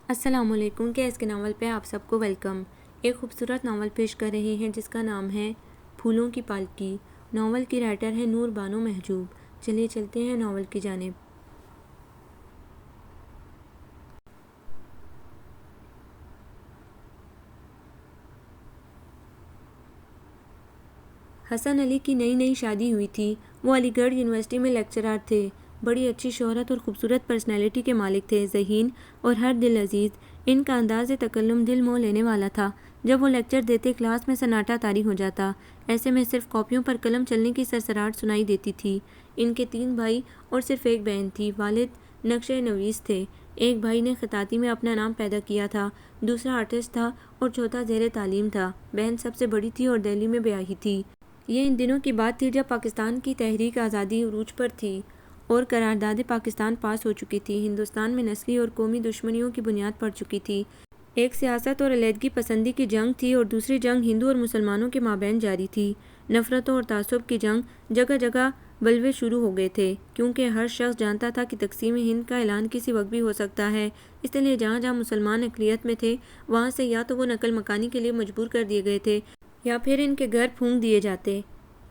السلام علیکم کے اس کے ناول پہ آپ سب کو ویلکم۔ ایک خوبصورت ناول پیش کر رہے ہیں جس کا نام ہے پھولوں کی پالکی۔ ناول کی رائٹر ہے نور بانو محجوب۔ چلیے چلتے ہیں ناول کی جانب۔ حسن علی کی نئی نئی شادی ہوئی تھی۔ وہ علی گڑھ یونیورسٹی میں لیکچرر تھے۔ بڑی اچھی شہرت اور خوبصورت پرسنالٹی کے مالک تھے، ذہین اور ہر دل عزیز۔ ان کا انداز تکلم دل موہ لینے والا تھا۔ جب وہ لیکچر دیتے کلاس میں سناٹا طاری ہو جاتا، ایسے میں صرف کاپیوں پر قلم چلنے کی سرسراہٹ سنائی دیتی تھی۔ ان کے 3 بھائی اور صرف ایک بہن تھی۔ والد نقشہ نویس تھے۔ ایک بھائی نے خطاطی میں اپنا نام پیدا کیا تھا، دوسرا آرٹسٹ تھا اور چوتھا زیر تعلیم تھا۔ بہن سب سے بڑی تھی اور دہلی میں بیاہی تھی۔ یہ ان دنوں کی بات تھی جب پاکستان کی تحریک آزادی عروج پر تھی اور قرارداد پاکستان پاس ہو چکی تھی۔ ہندوستان میں نسلی اور قومی دشمنیوں کی بنیاد پڑ چکی تھی۔ ایک سیاست اور علیحدگی پسندی کی جنگ تھی اور دوسری جنگ ہندو اور مسلمانوں کے مابین جاری تھی۔ نفرتوں اور تعصب کی جنگ، جگہ جگہ بلوے شروع ہو گئے تھے، کیونکہ ہر شخص جانتا تھا کہ تقسیم ہند کا اعلان کسی وقت بھی ہو سکتا ہے۔ اس لیے جہاں جہاں مسلمان اقلیت میں تھے، وہاں سے یا تو وہ نقل مکانی کے لیے مجبور کر دیے گئے تھے یا پھر ان کے گھر پھونک دیے جاتے۔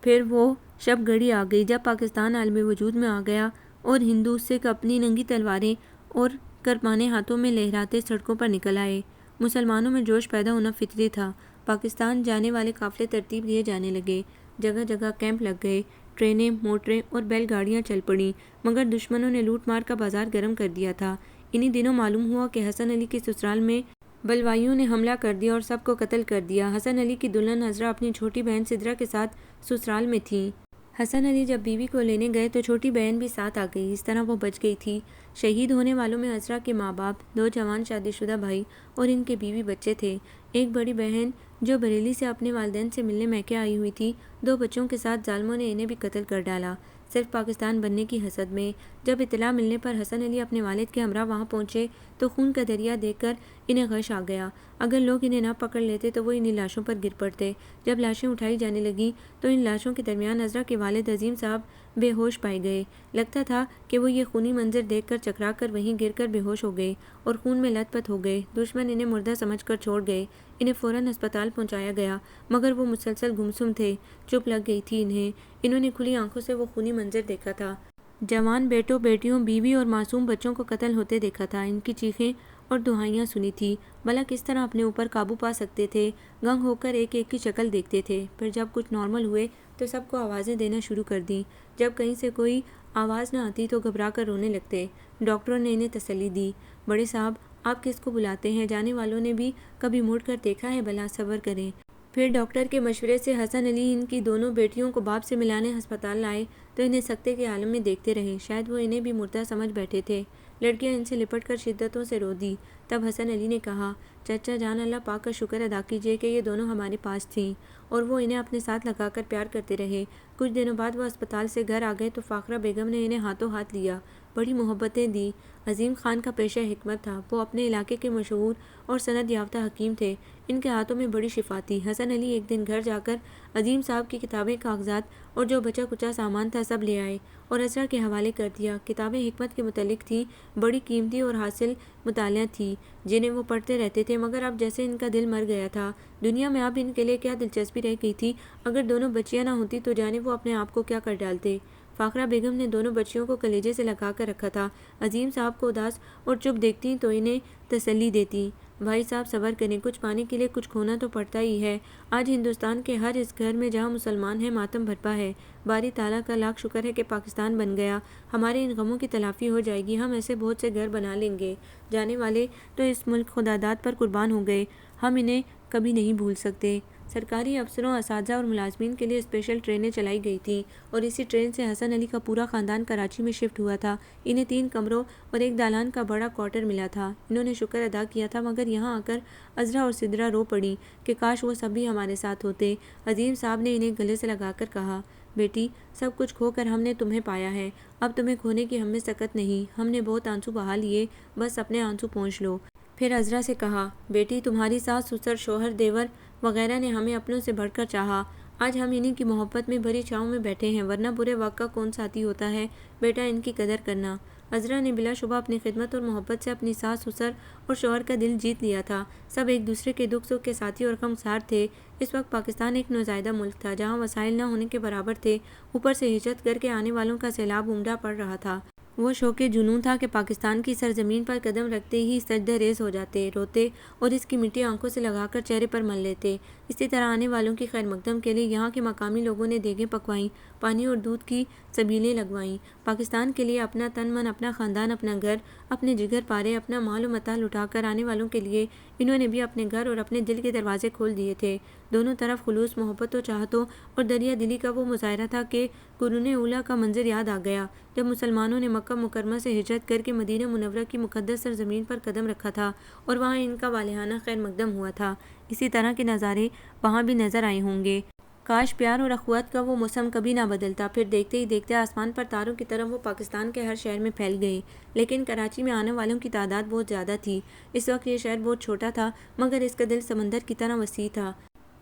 پھر وہ شب گھڑی آ گئی جب پاکستان عالم وجود میں آ گیا اور ہندو سکھ اپنی ننگی تلواریں اور کرپانیں ہاتھوں میں لہراتے سڑکوں پر نکل آئے۔ مسلمانوں میں جوش پیدا ہونا فطری تھا۔ پاکستان جانے والے قافلے ترتیب دیے جانے لگے، جگہ جگہ کیمپ لگ گئے، ٹرینیں، موٹریں اور بیل گاڑیاں چل پڑیں، مگر دشمنوں نے لوٹ مار کا بازار گرم کر دیا تھا۔ انہی دنوں معلوم ہوا کہ حسن علی کے سسرال میں بلوائیوں نے حملہ کر دیا اور سب کو قتل کر دیا۔ حسن علی کی دلہن عذرا اپنی چھوٹی بہن سدرا کے ساتھ سسرال میں تھیں۔ حسن علی جب بیوی کو لینے گئے تو چھوٹی بہن بھی ساتھ آ گئی، اس طرح وہ بچ گئی تھی۔ شہید ہونے والوں میں عذرا کے ماں باپ، 2 جوان شادی شدہ بھائی اور ان کے بیوی بچے تھے۔ ایک بڑی بہن جو بریلی سے اپنے والدین سے ملنے میکے آئی ہوئی تھی، 2 بچوں کے ساتھ ظالموں نے انہیں بھی قتل کر ڈالا، صرف پاکستان بننے کی حسد میں۔ جب اطلاع ملنے پر حسن علی اپنے والد کے ہمراہ وہاں پہنچے تو خون کا دریا دیکھ کر انہیں غش آ گیا۔ اگر لوگ انہیں نہ پکڑ لیتے تو وہ انہی لاشوں پر گر پڑتے۔ جب لاشیں اٹھائی جانے لگیں تو ان لاشوں کے درمیان عذرا کے والد عظیم صاحب بے ہوش پائے گئے۔ لگتا تھا کہ وہ یہ خونی منظر دیکھ کر چکرا کر وہیں گر کر بے ہوش ہو گئے اور خون میں لت پت ہو گئے۔ دشمن انہیں مردہ سمجھ کر چھوڑ گئے۔ انہیں فوراً ہسپتال پہنچایا گیا، مگر وہ مسلسل گمسم تھے۔ چپ لگ گئی تھی انہیں۔ انہوں نے کھلی آنکھوں سے وہ خونی منظر دیکھا تھا۔ جوان بیٹوں بیٹیوں، بیوی اور معصوم بچوں کو قتل ہوتے دیکھا تھا۔ ان کی چیخیں اور دہائیاں سنی تھی۔ بھلا کس طرح اپنے اوپر قابو پا سکتے تھے؟ گنگ ہو کر ایک ایک کی شکل دیکھتے تھے۔ پھر جب کچھ نارمل ہوئے تو سب کو آوازیں دینا شروع کر دیں۔ جب کہیں سے کوئی آواز نہ آتی تو گھبرا کر رونے لگتے۔ ڈاکٹروں نے انہیں تسلی دی۔ بڑے صاحب، آپ کس کو بلاتے ہیں؟ جانے والوں نے بھی کبھی مڑ کر دیکھا ہے؟ بھلا صبر کریں۔ پھر ڈاکٹر کے مشورے سے حسن علی ان کی دونوں بیٹیوں کو باپ سے ملانے ہسپتال لائے تو انہیں سکتے کے عالم میں دیکھتے رہے۔ شاید وہ انہیں بھی مردہ سمجھ بیٹھے تھے۔ لڑکیاں ان سے لپٹ کر شدتوں سے رو دی۔ تب حسن علی نے کہا، چچا جان، اللہ پاک کا شکر ادا کیجئے کہ یہ دونوں ہمارے پاس تھیں، اور وہ انہیں اپنے ساتھ لگا کر پیار کرتے رہے۔ کچھ دنوں بعد وہ ہسپتال سے گھر آ گئے تو فاخرہ بیگم نے انہیں ہاتھوں ہاتھ لیا، بڑی محبتیں دی۔ عظیم خان کا پیشہ حکمت تھا۔ وہ اپنے علاقے کے مشہور اور سند یافتہ حکیم تھے۔ ان کے ہاتھوں میں بڑی شفا تھی۔ حسن علی ایک دن گھر جا کر عظیم صاحب کی کتابیں، کاغذات اور جو بچا کچا سامان تھا سب لے آئے اور عذرا کے حوالے کر دیا۔ کتابیں حکمت کے متعلق تھیں، بڑی قیمتی اور حاصل مطالعہ تھیں جنہیں وہ پڑھتے رہتے تھے، مگر اب جیسے ان کا دل مر گیا تھا۔ دنیا میں اب ان کے لیے کیا دلچسپی رہ گئی تھی؟ اگر دونوں بچیاں نہ ہوتی تو جانے وہ اپنے آپ کو کیا کر ڈالتے۔ فاخرہ بیگم نے دونوں بچیوں کو کلیجے سے لگا کر رکھا تھا۔ عظیم صاحب کو اداس اور چپ دیکھتی تو انہیں تسلی دیتی، بھائی صاحب صبر کریں، کچھ پانے کے لیے کچھ کھونا تو پڑتا ہی ہے۔ آج ہندوستان کے ہر اس گھر میں جہاں مسلمان ہیں ماتم بھرپا ہے۔ باری تعالیٰ کا لاکھ شکر ہے کہ پاکستان بن گیا، ہمارے ان غموں کی تلافی ہو جائے گی، ہم ایسے بہت سے گھر بنا لیں گے۔ جانے والے تو اس ملک خداداد پر قربان ہو گئے، ہم انہیں کبھی نہیں بھول سکتے۔ سرکاری افسروں، اساتذہ اور ملازمین کے لیے اسپیشل ٹرینیں چلائی گئی تھیں اور اسی ٹرین سے حسن علی کا پورا خاندان کراچی میں شفٹ ہوا تھا۔ انہیں 3 کمروں اور ایک دالان کا بڑا کوارٹر ملا تھا۔ انہوں نے شکر ادا کیا تھا، مگر یہاں آ کر عذرا اور سدرا رو پڑیں کہ کاش وہ سب بھی ہمارے ساتھ ہوتے۔ عظیم صاحب نے انہیں گلے سے لگا کر کہا، بیٹی، سب کچھ کھو کر ہم نے تمہیں پایا ہے، اب تمہیں کھونے کی ہم میں سکت نہیں۔ ہم نے بہت آنسو بہا لیے، بس اپنے آنسو پونچھ لو۔ پھر عذرا سے کہا، بیٹی، تمہاری ساس سسر شوہر دیور وغیرہ نے ہمیں اپنوں سے بڑھ کر چاہا، آج ہم انہی کی محبت میں بھری چھاؤں میں بیٹھے ہیں، ورنہ برے وقت کا کون ساتھی ہوتا ہے؟ بیٹا، ان کی قدر کرنا۔ عذرا نے بلا شبہ اپنی خدمت اور محبت سے اپنی ساس سسر اور شوہر کا دل جیت لیا تھا۔ سب ایک دوسرے کے دکھ سکھ کے ساتھی اور غمگسار تھے۔ اس وقت پاکستان ایک نوزائیدہ ملک تھا جہاں وسائل نہ ہونے کے برابر تھے، اوپر سے ہجرت کر کے آنے والوں کا سیلاب امڈا پڑ رہا تھا۔ وہ شوق جنون تھا کہ پاکستان کی سرزمین پر قدم رکھتے ہی سجدہ ریز ہو جاتے، روتے اور اس کی مٹی آنکھوں سے لگا کر چہرے پر مل لیتے۔ اسی طرح آنے والوں کی خیر مقدم کے لیے یہاں کے مقامی لوگوں نے دیگیں پکوائیں، پانی اور دودھ کی سبیلیں لگوائیں۔ پاکستان کے لیے اپنا تن من، اپنا خاندان، اپنا گھر، اپنے جگر پارے، اپنا مال و متاع لٹا کر آنے والوں کے لیے انہوں نے بھی اپنے گھر اور اپنے دل کے دروازے کھول دیے تھے۔ دونوں طرف خلوص، محبت و چاہتوں اور دریا دلی کا وہ مظاہرہ تھا کہ قرون اولیٰ کا منظر یاد آ گیا جب مسلمانوں نے مکہ مکرمہ سے ہجرت کر کے مدینہ منورہ کی مقدس سرزمین پر قدم رکھا تھا اور وہاں ان کا والہانہ خیر مقدم ہوا تھا۔ اسی طرح کے نظارے وہاں بھی نظر آئے ہوں گے۔ کاش پیار اور اخوت کا وہ موسم کبھی نہ بدلتا، پھر دیکھتے ہی دیکھتے آسمان پر تاروں کی طرح وہ پاکستان کے ہر شہر میں پھیل گئے۔ لیکن کراچی میں آنے والوں کی تعداد بہت زیادہ تھی۔ اس وقت یہ شہر بہت چھوٹا تھا مگر اس کا دل سمندر کی طرح وسیع تھا۔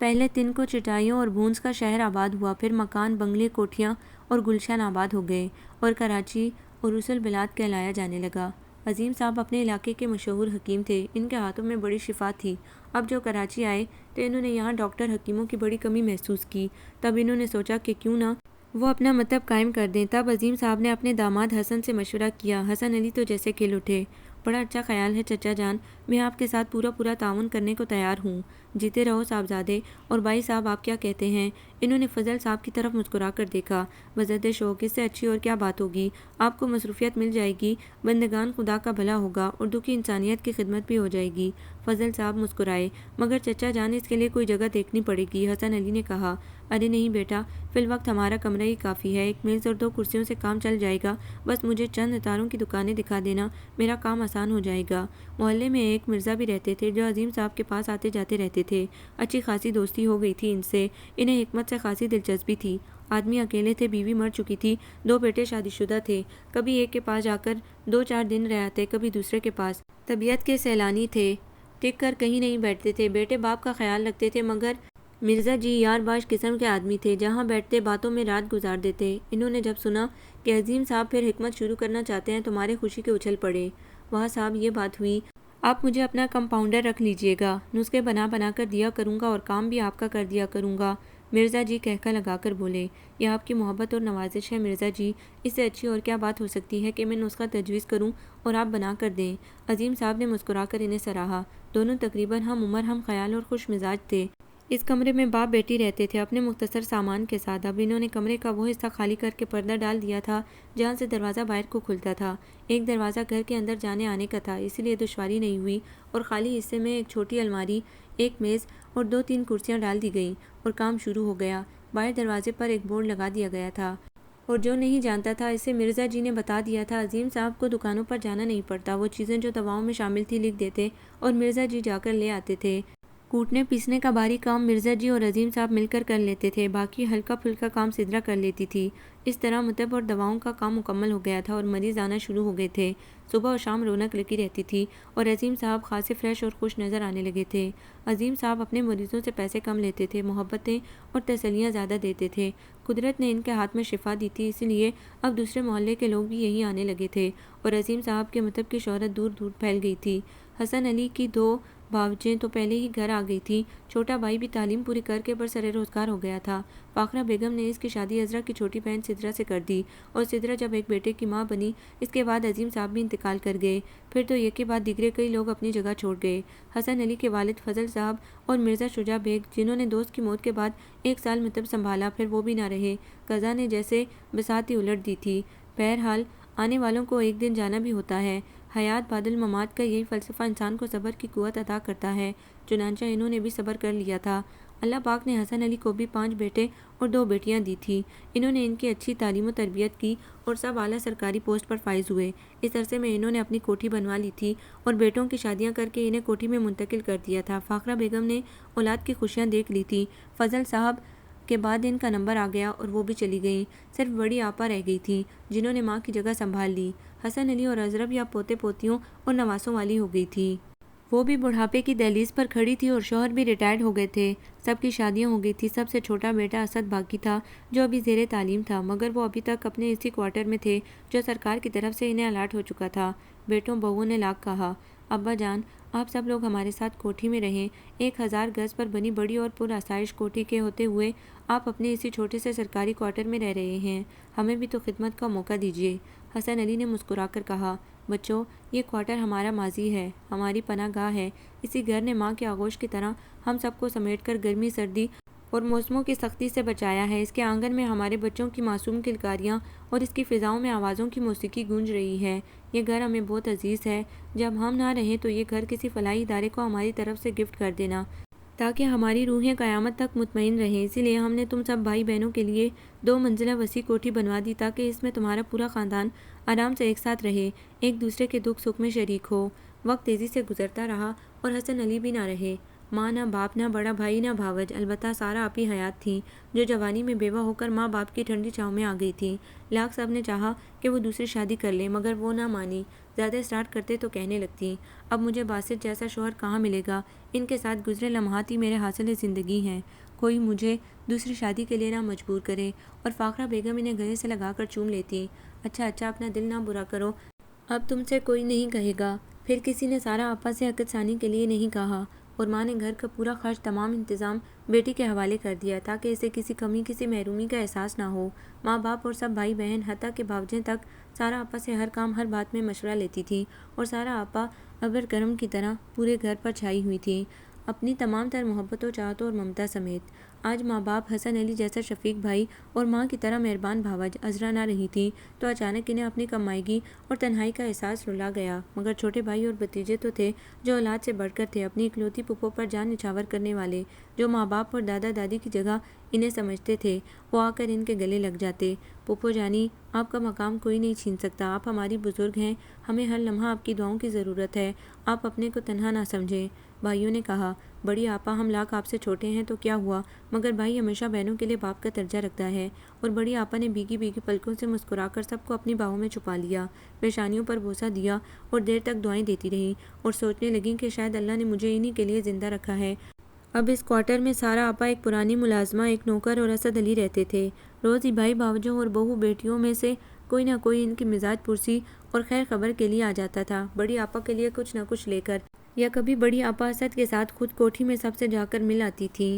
پہلے تن کو چٹائیوں اور بھونس کا شہر آباد ہوا، پھر مکان، بنگلے، کوٹھیاں اور گلشن آباد ہو گئے اور کراچی عروس البلاد کہلایا جانے لگا۔ عظیم صاحب اپنے علاقے کے مشہور حکیم تھے، ان کے ہاتھوں میں بڑی شفا تھی۔ اب جو کراچی آئے تو انہوں نے یہاں ڈاکٹر حکیموں کی بڑی کمی محسوس کی۔ تب انہوں نے سوچا کہ کیوں نہ وہ اپنا مکتب قائم کر دیں۔ تب عظیم صاحب نے اپنے داماد حسن سے مشورہ کیا۔ حسن علی تو جیسے کھل اٹھے۔ بڑا اچھا خیال ہے چچا جان، میں آپ کے ساتھ پورا تعاون کرنے کو تیار ہوں۔ جیتے رہو صاحبزادے۔ اور بھائی صاحب آپ کیا کہتے ہیں؟ انہوں نے فضل صاحب کی طرف مسکرا کر دیکھا۔ بزرد شوق، اس سے اچھی اور کیا بات ہوگی؟ آپ کو مصروفیت مل جائے گی، بندگان خدا کا بھلا ہوگا اور دکھی انسانیت کی خدمت بھی ہو جائے گی۔ فضل صاحب مسکرائے۔ مگر چچا جان اس کے لیے کوئی جگہ دیکھنی پڑے گی، حسن علی نے کہا۔ ارے نہیں بیٹا، فی الوقت ہمارا کمرہ ہی کافی ہے، ایک میز اور 2 کرسیوں سے کام چل جائے گا۔ بس مجھے چند اتاروں کی دکانیں دکھا دینا، میرا کام آسان ہو جائے گا۔ محلے میں ایک مرزا بھی رہتے تھے جو عظیم صاحب کے پاس آتے جاتے رہتے تھے۔ اچھی خاصی دوستی ہو گئی تھی ان سے، انہیں حکمت سے خاصی دلچسپی تھی۔ آدمی اکیلے تھے، بیوی مر چکی تھی، 2 بیٹے شادی شدہ تھے۔ کبھی ایک کے پاس جا کر 2-4 دن رہ آتے، کبھی دوسرے کے پاس۔ طبیعت کے سیلانی تھے، ٹک کر کہیں نہیں بیٹھتے تھے، بیٹے باپ کا خیال رکھتے تھے، مگر مرزا جی یار باش قسم کے آدمی تھے، جہاں بیٹھتے باتوں میں رات گزار دیتے۔ انہوں نے جب سنا کہ عظیم صاحب پھر حکمت شروع کرنا چاہتے ہیں تو مارے خوشی کے اچھل پڑے۔ واہ صاحب یہ بات ہوئی، آپ مجھے اپنا کمپاؤنڈر رکھ لیجئے گا، نسخے بنا کر دیا کروں گا اور کام بھی آپ کا کر دیا کروں گا۔ مرزا جی کہکا لگا کر بولے، یہ آپ کی محبت اور نوازش ہے مرزا جی، اس سے اچھی اور کیا بات ہو سکتی ہے کہ میں نسخہ تجویز کروں اور آپ بنا کر دیں۔ عظیم صاحب نے مسکرا کر انہیں سراہا۔ دونوں تقریباً ہم عمر، ہم خیال اور خوش مزاج تھے۔ اس کمرے میں باپ بیٹی رہتے تھے اپنے مختصر سامان کے ساتھ۔ اب انہوں نے کمرے کا وہ حصہ خالی کر کے پردہ ڈال دیا تھا جہاں سے دروازہ باہر کو کھلتا تھا۔ ایک دروازہ گھر کے اندر جانے آنے کا تھا، اس لیے دشواری نہیں ہوئی، اور خالی حصے میں ایک چھوٹی الماری، ایک میز اور 2-3 کرسیاں ڈال دی گئیں اور کام شروع ہو گیا۔ باہر دروازے پر ایک بورڈ لگا دیا گیا تھا اور جو نہیں جانتا تھا اسے مرزا جی نے بتا دیا تھا۔ عظیم صاحب کو دکانوں پر جانا نہیں پڑتا، وہ چیزیں جو دواؤں میں شامل تھی لکھ دیتے اور مرزا جی جا کر لے آتے تھے۔ کوٹنے پیسنے کا بھاری کام مرزا جی اور عظیم صاحب مل کر لیتے تھے، باقی ہلکا پھلکا کام سدرا کر لیتی تھی۔ اس طرح مطب اور دواؤں کا کام مکمل ہو گیا تھا اور مریض آنا شروع ہو گئے تھے۔ صبح و شام رونق لگی رہتی تھی اور عظیم صاحب خاصے فریش اور خوش نظر آنے لگے تھے۔ عظیم صاحب اپنے مریضوں سے پیسے کم لیتے تھے، محبتیں اور تسلیاں زیادہ دیتے تھے۔ قدرت نے ان کے ہاتھ میں شفا دی تھی، اس لیے اب دوسرے محلے کے لوگ بھی یہی آنے لگے تھے اور عظیم صاحب کے مطب کی شہرت دور دور پھیل گئی تھی۔ حسن علی کی 2 بھاوجیں تو پہلے ہی گھر آ گئی تھیں، چھوٹا بھائی بھی تعلیم پوری کر کے برسر روزگار ہو گیا تھا۔ فاخرہ بیگم نے اس کی شادی عذرا کی چھوٹی بہن سدرا سے کر دی اور سدرا جب ایک بیٹے کی ماں بنی اس کے بعد عظیم صاحب بھی انتقال کر گئے۔ پھر تو ایک کے بعد دیگرے کئی لوگ اپنی جگہ چھوڑ گئے۔ حسن علی کے والد فضل صاحب اور مرزا شجاع بیگ جنہوں نے دوست کی موت کے بعد 1 سال مطب سنبھالا، پھر وہ بھی نہ رہے، قضا نے جیسے بساط ہی الٹ دی تھی۔ بہرحال آنے والوں کو ایک دن جانا بھی ہوتا ہے، حیات بعد الممات کا یہی فلسفہ انسان کو صبر کی قوت عطا کرتا ہے، چنانچہ انہوں نے بھی صبر کر لیا تھا۔ اللہ پاک نے حسن علی کو بھی 5 بیٹے اور 2 بیٹیاں دی تھی۔ انہوں نے ان کی اچھی تعلیم و تربیت کی اور سب اعلیٰ سرکاری پوسٹ پر فائز ہوئے۔ اس عرصے میں انہوں نے اپنی کوٹھی بنوا لی تھی اور بیٹوں کی شادیاں کر کے انہیں کوٹھی میں منتقل کر دیا تھا۔ فاخرہ بیگم نے اولاد کی خوشیاں دیکھ لی تھی۔ فضل صاحب کے بعد ان کا نمبر آ گیا اور وہ بھی چلی گئیں، صرف بڑی آپا رہ گئی تھیں جنہوں نے ماں کی جگہ سنبھال لی۔ حسن علی اور عذرا بھی اب پوتے پوتیوں اور نواسوں والی ہو گئی تھی۔ وہ بھی بڑھاپے کی دہلیز پر کھڑی تھی اور شوہر بھی ریٹائرڈ ہو گئے تھے۔ سب کی شادیاں ہو گئی تھی۔ سب سے چھوٹا بیٹا اسد باقی تھا جو ابھی زیر تعلیم تھا، مگر وہ ابھی تک اپنے اسی کوارٹر میں تھے جو سرکار کی طرف سے انہیں الاٹ ہو چکا تھا۔ بیٹوں بہوؤں نے لاکھ کہا، ابا جان آپ سب لوگ ہمارے ساتھ کوٹھی میں رہیں۔ 1000 گز پر بنی بڑی اور پر آسائش کوٹھی کے ہوتے ہوئے آپ اپنے اسی چھوٹے سے سرکاری کوارٹر میں رہ رہے ہیں، ہمیں بھی تو خدمت کا موقع دیجیے۔ حسن علی نے مسکرا کر کہا، بچوں یہ کوارٹر ہمارا ماضی ہے، ہماری پناہ گاہ ہے۔ اسی گھر نے ماں کے آغوش کی طرح ہم سب کو سمیٹ کر گرمی سردی اور موسموں کی سختی سے بچایا ہے۔ اس کے آنگن میں ہمارے بچوں کی معصوم کلکاریاں اور اس کی فضاؤں میں آوازوں کی موسیقی گونج رہی ہے۔ یہ گھر ہمیں بہت عزیز ہے۔ جب ہم نہ رہیں تو یہ گھر کسی فلاحی ادارے کو ہماری طرف سے گفٹ کر دینا تاکہ ہماری روحیں قیامت تک مطمئن رہیں۔ اسی لیے ہم نے تم سب بھائی بہنوں کے لیے 2 منزلہ وسیع کوٹھی بنوا دی تاکہ اس میں تمہارا پورا خاندان آرام سے ایک ساتھ رہے، ایک دوسرے کے دکھ سکھ میں شریک ہو۔ وقت تیزی سے گزرتا رہا اور حسن علی بھی نہ رہے۔ ماں نہ باپ، نہ بڑا بھائی، نہ بھاوج، البتہ سارا آپی حیات تھیں جو جوانی میں بیوہ ہو کر ماں باپ کی ٹھنڈی چھاؤں میں آ گئی تھیں۔ لاکھ سب نے چاہا کہ وہ دوسری شادی کر لیں مگر وہ نہ مانی۔ زیادہ اسٹارٹ کرتے تو کہنے لگتی، اب مجھے باسط جیسا شوہر کہاں ملے گا، ان کے ساتھ گزرے لمحات ہی میرے حاصل زندگی ہیں، کوئی مجھے دوسری شادی کے لیے نہ مجبور کرے۔ اور فاخرہ بیگم انہیں گلے سے لگا کر چوم لیتی، اچھا اچھا اپنا دل نہ برا کرو، اب تم سے کوئی نہیں کہے گا۔ پھر کسی نے سارا آپا سے عقد ثانی کے لیے نہیں کہا اور ماں نے گھر کا پورا خرچ تمام انتظام بیٹی کے حوالے کر دیا تاکہ اسے کسی کمی کسی محرومی کا احساس نہ ہو۔ ماں باپ اور سب بھائی بہن حتیٰ کہ بھاوجیں تک سارا آپا سے ہر کام ہر بات میں مشورہ لیتی تھی اور سارا آپا ابر کرم کی طرح پورے گھر پر چھائی ہوئی تھی اپنی تمام تر محبتوں چاہتوں اور ممتا سمیت۔ آج ماں باپ، حسن علی جیسا شفیق بھائی اور ماں کی طرح مہربان بھاوج عذرا نہ رہی تھی تو اچانک انہیں اپنی کمائیگی اور تنہائی کا احساس رلا گیا۔ مگر چھوٹے بھائی اور بھتیجے تو تھے جو اولاد سے بڑھ کر تھے، اپنی اکلوتی پھپھو پر جان نچھاور کرنے والے جو ماں باپ اور دادا دادی کی جگہ انہیں سمجھتے تھے۔ وہ آ کر ان کے گلے لگ جاتے، پھپھو جانی آپ کا مقام کوئی نہیں چھین سکتا، آپ ہماری بزرگ ہیں، ہمیں ہر لمحہ آپ کی دعاؤں کی ضرورت ہے، آپ اپنے کو تنہا نہ سمجھیں۔ بھائیوں نے کہا، بڑی آپا ہم لاکھ آپ سے چھوٹے ہیں تو کیا ہوا، مگر بھائی ہمیشہ بہنوں کے لیے باپ کا درجہ رکھتا ہے۔ اور بڑی آپا نے بھیگی بھیگی پلکوں سے مسکرا کر سب کو اپنی باہوں میں چھپا لیا، پیشانیوں پر بوسہ دیا اور دیر تک دعائیں دیتی رہی اور سوچنے لگیں کہ شاید اللہ نے مجھے انہی کے لیے زندہ رکھا ہے۔ اب اس کوارٹر میں سارا آپا، ایک پرانی ملازمہ، ایک نوکر اور اسد علی رہتے تھے۔ روز ہی بھائی بھاوجوں اور بہو بیٹیوں میں سے کوئی نہ کوئی ان کی مزاج پرسی اور خیر خبر کے لیے آ جاتا تھا، بڑی آپا کے لیے کچھ نہ کچھ لے کر، یا کبھی بڑی آپا اسد کے ساتھ خود کوٹھی میں سب سے جا کر مل آتی تھی۔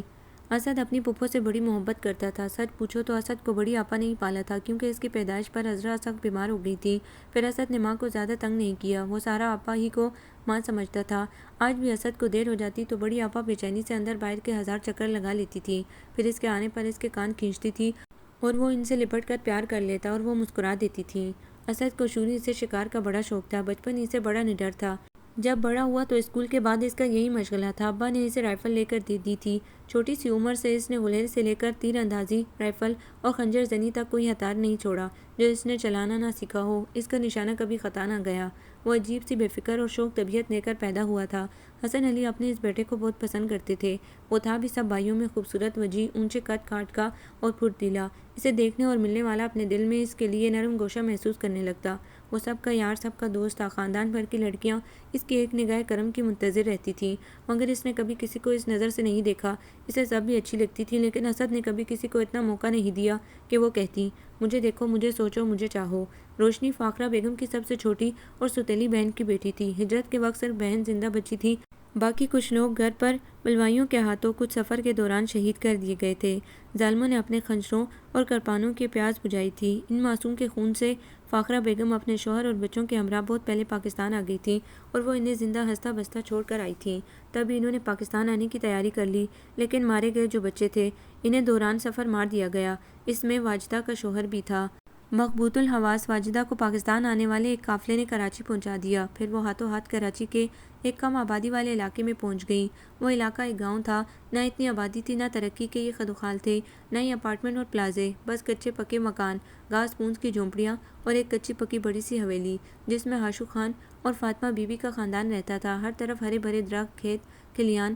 اسد اپنی پھپھو سے بڑی محبت کرتا تھا۔ سچ پوچھو تو اسد کو بڑی آپا نے ہی پالا تھا کیونکہ اس کی پیدائش پر عذرا سخت بیمار ہو گئی تھی۔ پھر اسد نے ماں کو زیادہ تنگ نہیں کیا، وہ سارا آپا ہی کو ماں سمجھتا تھا۔ آج بھی اسد کو دیر ہو جاتی تو بڑی آپا بے چینی سے اندر باہر کے 1000 چکر لگا لیتی تھی، پھر اس کے آنے پر اس کے کان کھینچتی تھی اور وہ ان سے لپٹ کر پیار کر لیتا اور وہ مسکرا دیتی تھی۔ اسد کو شروع سے شکار کا بڑا شوق تھا، بچپن ہی سے بڑا نڈر تھا۔ جب بڑا ہوا تو اسکول کے بعد اس کا یہی مشغلہ تھا۔ ابا نے اسے رائفل لے کر دے دی تھی۔ چھوٹی سی عمر سے اس نے غلیل سے لے کر تیر اندازی، رائفل اور خنجر زنی تک کوئی ہتھیار نہیں چھوڑا جو اس نے چلانا نہ سیکھا ہو۔ اس کا نشانہ کبھی خطا نہ گیا۔ وہ عجیب سی بے فکر اور شوخ طبیعت لے کر پیدا ہوا تھا۔ حسن علی اپنے اس بیٹے کو بہت پسند کرتے تھے۔ وہ تھا بھی سب بھائیوں میں خوبصورت، وجیح، اونچے قد کاٹ کا اور پھرتیلا۔ اسے دیکھنے اور ملنے والا اپنے دل میں اس کے لیے نرم گوشہ محسوس کرنے لگتا۔ وہ سب کا یار، سب کا دوست تھا۔ خاندان بھر کی لڑکیاں اس کی ایک نگاہ کرم کی منتظر رہتی تھیں، مگر اس نے کبھی کسی کو اس نظر سے نہیں دیکھا۔ اسے سب بھی اچھی لگتی تھی لیکن اسد نے کبھی کسی کو اتنا موقع نہیں دیا کہ وہ کہتی، مجھے دیکھو، مجھے سوچو، مجھے چاہو۔ روشنی فاخرہ بیگم کی سب سے چھوٹی اور ستیلی بہن کی بیٹی تھی۔ ہجرت کے وقت صرف بہن زندہ بچی تھی، باقی کچھ لوگ گھر پر بلوائیوں کے ہاتھوں کچھ سفر کے دوران شہید کر دیے گئے تھے۔ ظالموں نے اپنے خنجروں اور کرپانوں کی پیاس بجھائی تھی۔ ان معصوم کے خون سے فاخرہ بیگم اپنے شوہر اور بچوں کے ہمراہ بہت پہلے پاکستان آ گئی تھیں اور وہ انہیں زندہ ہنستا بستا چھوڑ کر آئی تھیں۔ تب انہوں نے پاکستان آنے کی تیاری کر لی، لیکن مارے گئے جو بچے تھے انہیں دوران سفر مار دیا گیا۔ اس میں واجدہ کا شوہر بھی تھا۔ مغبوط الحواس واجدہ کو پاکستان آنے والے ایک قافلے نے کراچی پہنچا دیا۔ پھر وہ ہاتھوں ہاتھ کراچی کے ایک کم آبادی والے علاقے میں پہنچ گئی۔ وہ علاقہ ایک گاؤں تھا، نہ اتنی آبادی تھی، نہ ترقی کے یہ خدوخال تھے، نہ ہی اپارٹمنٹ اور پلازے، بس کچے پکے مکان، گھاس پھونس کی جھونپڑیاں اور ایک کچی پکی بڑی سی حویلی جس میں ہاشو خان اور فاطمہ بی بی کا خاندان رہتا تھا۔ ہر طرف ہرے بھرے درخت، کھیت کھلیان،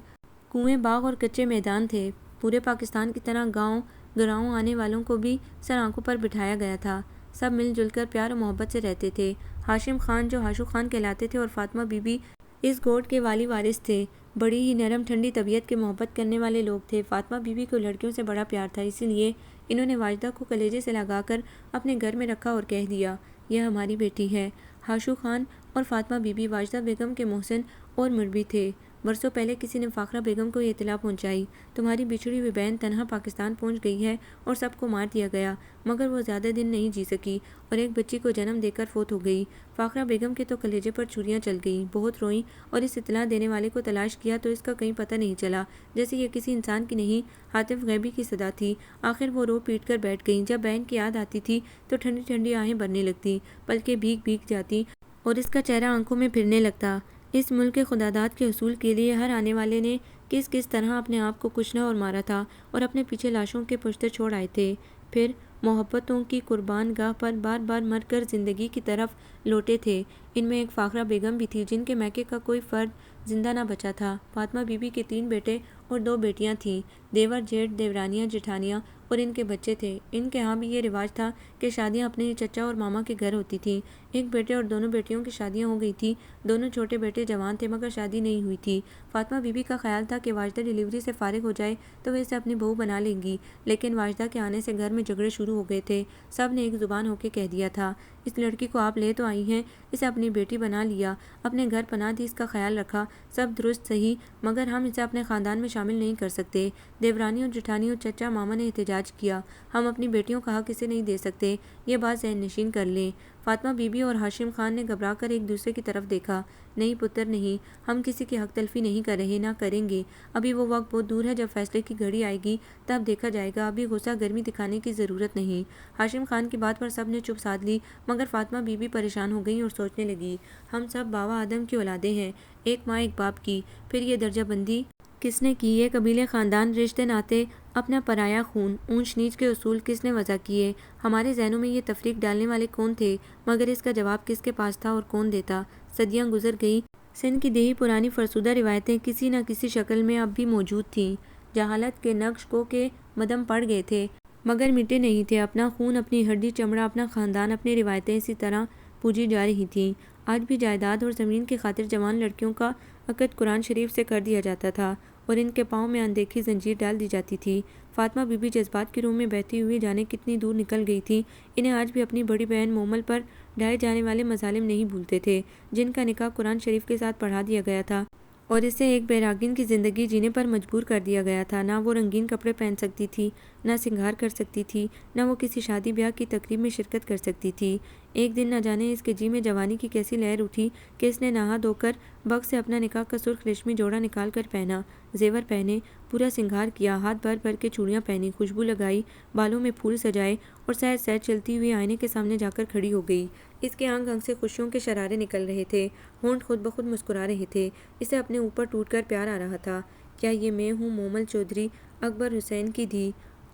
کنویں، باغ اور کچے میدان تھے۔ پورے پاکستان کی طرح گاؤں گراؤں آنے والوں کو بھی سر آنکھوں پر بٹھایا گیا تھا۔ سب مل جل کر پیار و محبت سے رہتے تھے۔ ہاشم خان جو ہاشو خان کہلاتے تھے اور فاطمہ بی بی اس گوٹ کے والی وارث تھے، بڑی ہی نرم ٹھنڈی طبیعت کے محبت کرنے والے لوگ تھے۔ فاطمہ بی بی کو لڑکیوں سے بڑا پیار تھا، اسی لیے انہوں نے واجدہ کو کلیجے سے لگا کر اپنے گھر میں رکھا اور کہہ دیا، یہ ہماری بیٹی ہے۔ ہاشو خان اور فاطمہ بی بی واجدہ بیگم کے محسن اور مربی تھے۔ برسوں پہلے کسی نے فاخرہ بیگم کو یہ اطلاع پہنچائی، تمہاری بچھڑی ہوئی بہن تنہا پاکستان پہنچ گئی ہے اور سب کو مار دیا گیا، مگر وہ زیادہ دن نہیں جی سکی اور ایک بچی کو جنم دے کر فوت ہو گئی۔ فاخرہ بیگم کے تو کلیجے پر چھریاں چل گئیں، بہت روئیں اور اس اطلاع دینے والے کو تلاش کیا تو اس کا کہیں پتہ نہیں چلا، جیسے یہ کسی انسان کی نہیں ہاتف غیبی کی صدا تھی۔ آخر وہ رو پیٹ کر بیٹھ گئیں۔ جب بہن کی یاد آتی تھی تو ٹھنڈی ٹھنڈی آہیں بھرنے لگتی، پلکیں بھیگ بھیگ جاتی اور اس کا چہرہ آنکھوں میں پھرنے لگتا۔ اس ملک کے خداداد کے حصول کے لیے ہر آنے والے نے کس طرح اپنے آپ کو کچلا اور مارا تھا اور اپنے پیچھے لاشوں کے پشتے چھوڑ آئے تھے، پھر محبتوں کی قربان گاہ پر بار بار مر کر زندگی کی طرف لوٹے تھے۔ ان میں ایک فاخرہ بیگم بھی تھی جن کے میکے کا کوئی فرد زندہ نہ بچا تھا۔ فاطمہ بی بی کے 3 بیٹے اور 2 بیٹیاں تھیں، دیور جیٹھ دیورانیاں جٹھانیاں اور ان کے بچے تھے۔ ان کے ہاں بھی یہ رواج تھا کہ شادیاں اپنے ہی چچا اور ماما کے گھر ہوتی تھیں۔ ایک بیٹے اور دونوں بیٹیوں کی شادیاں ہو گئی تھیں، دونوں چھوٹے بیٹے جوان تھے مگر شادی نہیں ہوئی تھی۔ فاطمہ بی بی کا خیال تھا کہ واجدہ ڈیلیوری سے فارغ ہو جائے تو وہ اسے اپنی بہو بنا لیں گی، لیکن واجدہ کے آنے سے گھر میں جھگڑے شروع ہو گئے تھے۔ سب نے ایک زبان ہو کے کہہ دیا تھا، اس لڑکی کو آپ لے تو آئی ہیں، اسے اپنی بیٹی بنا لیا، اپنے گھر پناہ دی، اس کا خیال رکھا، سب درست صحیح، مگر ہم اسے اپنے خاندان میں شامل نہیں کر سکتے۔ دیورانی اور جٹھانی اور چچا ماما نے احتجاج کیا، ہم اپنی بیٹیوں کا حق اسے نہیں دے سکتے، یہ بات ذہن نشین کر لیں۔ فاطمہ بی بی اور ہاشم خان نے گھبرا کر ایک دوسرے کی طرف دیکھا، نہیں پتر نہیں، ہم کسی کی حق تلفی نہیں کر رہے، نہ کریں گے، ابھی وہ وقت بہت دور ہے، جب فیصلے کی گھڑی آئے گی تب دیکھا جائے گا، ابھی غصہ گرمی دکھانے کی ضرورت نہیں۔ ہاشم خان کی بات پر سب نے چپ سادھ لی، مگر فاطمہ بی بی پریشان ہو گئیں اور سوچنے لگی، ہم سب باوا آدم کی اولادیں ہیں، ایک ماں ایک باپ کی، پھر یہ درجہ بندی کس نے کی؟ یہ قبیلے خاندان رشتے ناتے اپنا پرایا خون اونچ نیچ کے اصول کس نے وضع کیے؟ ہمارے ذہنوں میں یہ تفریق ڈالنے والے کون تھے؟ مگر اس کا جواب کس کے پاس تھا اور کون دیتا؟ صدیاں گزر گئیں، سندھ کی دیہی پرانی فرسودہ روایتیں کسی نہ کسی شکل میں اب بھی موجود تھیں، جہالت کے نقش کو کے مدم پڑ گئے تھے مگر مٹے نہیں تھے، اپنا خون، اپنی ہڈی چمڑا، اپنا خاندان، اپنی روایتیں اسی طرح پوجی جا رہی تھیں۔ آج بھی جائیداد اور زمین کی خاطر جوان لڑکیوں کا عقد قرآن شریف سے کر دیا جاتا تھا اور ان کے پاؤں میں اندیکھی زنجیر ڈال دی جاتی تھی۔ فاطمہ بی بی جذبات کی روح میں بہتی ہوئی جانے کتنی دور نکل گئی تھی، انہیں آج بھی اپنی بڑی بہن مومل پر ڈھائے جانے والے مظالم نہیں بھولتے تھے، جن کا نکاح قرآن شریف کے ساتھ پڑھا دیا گیا تھا اور اسے ایک بیراگین کی زندگی جینے پر مجبور کر دیا گیا تھا۔ نہ وہ رنگین کپڑے پہن سکتی تھی، نہ سنگار کر سکتی تھی، نہ وہ کسی شادی بیاہ کی تقریب میں شرکت کر سکتی تھی۔ ایک دن نہ جانے اس کے جی میں جوانی کی کیسی لہر اٹھی کہ اس نے نہا دھو کر بگ سے اپنا نکاح کا سرخ ریشمی جوڑا نکال کر پہنا، زیور پہنے، پورا سنگار کیا، ہاتھ بھر بھر کے چوڑیاں پہنی، خوشبو لگائی، بالوں میں پھول سجائے اور سہج سہج چلتی ہوئی آئینے کے سامنے جا کر کھڑی ہو گئی۔ اس کے انگ انگ سے خوشیوں کے شرارے نکل رہے تھے، ہونٹ خود بخود مسکرا رہے تھے، اسے اپنے اوپر ٹوٹ کر پیار آ رہا تھا۔ کیا یہ میں ہوں مومل چودھری، اکبر حسین کی دھی؟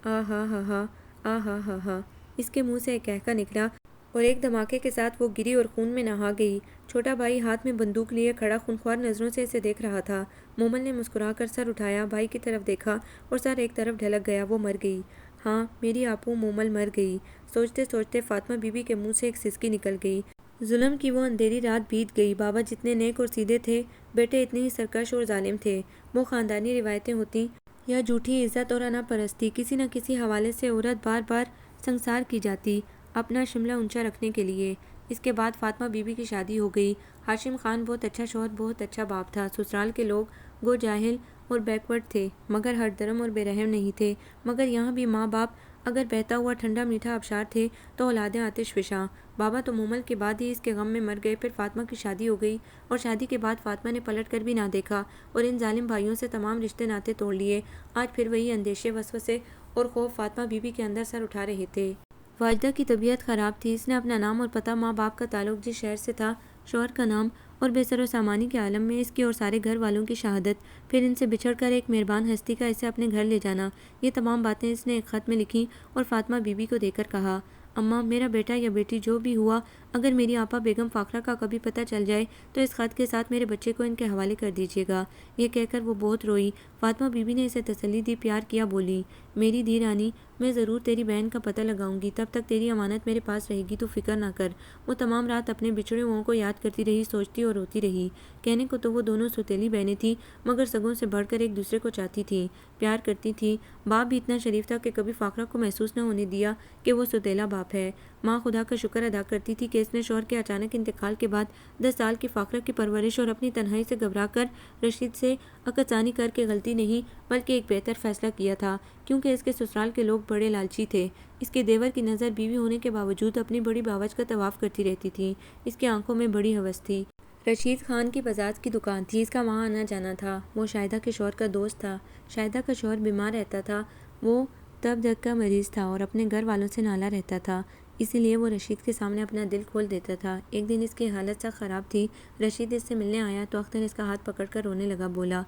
آ ہا ہا ہا، آ ہا ہا ہا، اس کے منہ سے ایک قہقہ نکلا اور ایک دھماکے کے ساتھ وہ گری اور خون میں نہا گئی۔ چھوٹا بھائی ہاتھ میں بندوق لیے کھڑا خونخوار نظروں سے اسے دیکھ رہا تھا۔ مومل نے مسکرا کر سر اٹھایا، بھائی کی طرف دیکھا اور سر ایک طرف ڈھلک گیا، وہ مر گئی، ہاں میری آپو مومل مر گئی۔ سوچتے سوچتے فاطمہ بی بی کے منہ سے ایک سسکی نکل گئی۔ ظلم کی وہ اندھیری رات بیت گئی، بابا جتنے نیک اور سیدھے تھے، بیٹے اتنے ہی سرکش اور ظالم تھے۔ وہ خاندانی روایتیں ہوتی یا جھوٹی عزت اور انا پرستی، کسی نہ کسی حوالے سے عورت بار بار سنسار کی جاتی اپنا شملہ اونچا رکھنے کے لیے۔ اس کے بعد فاطمہ بی بی کی شادی ہو گئی۔ ہاشم خان بہت اچھا شوہر، بہت اچھا باپ تھا۔ سسرال کے لوگ گو جاہل اور بیکورڈ تھے مگر ہر درم اور بے رحم نہیں تھے، مگر یہاں بھی ماں باپ اگر بہتا ہوا ٹھنڈا میٹھا آبشار تھے تو اولادیں آتش فشاں۔ بابا تو مومل کے بعد ہی اس کے غم میں مر گئے، پھر فاطمہ کی شادی ہو گئی اور شادی کے بعد فاطمہ نے پلٹ کر بھی نہ دیکھا اور ان ظالم بھائیوں سے تمام رشتے ناتے توڑ لیے۔ آج پھر وہی اندیشے، وسوسے اور خوف فاطمہ بی بی کے اندر سر اٹھا رہے تھے۔ واجدہ کی طبیعت خراب تھی، اس نے اپنا نام اور پتہ، ماں باپ کا تعلق جس شہر سے تھا، شوہر کا نام اور بے سر و سامانی کے عالم میں اس کی اور سارے گھر والوں کی شہادت، پھر ان سے بچھڑ کر ایک مہربان ہستی کا اسے اپنے گھر لے جانا، یہ تمام باتیں اس نے ایک خط میں لکھی اور فاطمہ بی بی کو دے کر کہا، اماں میرا بیٹا یا بیٹی جو بھی ہوا اگر میری آپا بیگم فاخرہ کا کبھی پتہ چل جائے تو اس خط کے ساتھ میرے بچے کو ان کے حوالے کر دیجیے گا۔ یہ کہہ کر وہ بہت روئی۔ فاطمہ بی بی نے اسے تسلی دی، پیار کیا، بولی میری دی رانی، میں ضرور تیری بہن کا پتہ لگاؤں گی، تب تک تیری امانت میرے پاس رہے گی، تو فکر نہ کر۔ وہ تمام رات اپنے بچھڑے ہوئوں کو یاد کرتی رہی، سوچتی اور روتی رہی۔ کہنے کو تو وہ دونوں سوتیلی بہنیں تھیں، مگر سگوں سے بڑھ کر ایک دوسرے کو چاہتی تھیں، پیار کرتی تھیں۔ باپ بھی اتنا شریف تھا کہ کبھی فاخرہ کو محسوس نہ ہونے دیا کہ وہ سوتیلا باپ ہے۔ ماں خدا کا شکر ادا کرتی تھی کہ اس نے شوہر کے اچانک انتقال کے بعد 10 سال کی فاخرہ کی پرورش اور اپنی تنہائی سے گھبرا کر رشید سے عقدثانی کر کے غلطی نہیں بلکہ ایک بہتر فیصلہ کیا تھا، کیونکہ اس کے سسرال کے لوگ بڑے لالچی تھے۔ اس کے دیور کی نظر بیوی ہونے کے باوجود اپنی بڑی باورچ کا طواف کرتی رہتی تھی۔ اس کی آنکھوں میں بڑی ہوس تھی۔ رشید خان کی بزاز کی دکان تھی، اس کا وہاں آنا جانا تھا۔ وہ شاہدہ کے شوہر کا دوست تھا۔ شاہدہ کا شوہر بیمار رہتا تھا، وہ تب دق کا مریض تھا اور اپنے گھر والوں سے نالا رہتا تھا، اسی لیے وہ رشید کے سامنے اپنا دل کھول دیتا تھا۔ ایک دن اس کی حالت سخت خراب تھی، رشید اس سے ملنے آیا تو اختر اس کا ہاتھ پکڑ کر رونے لگا، بولا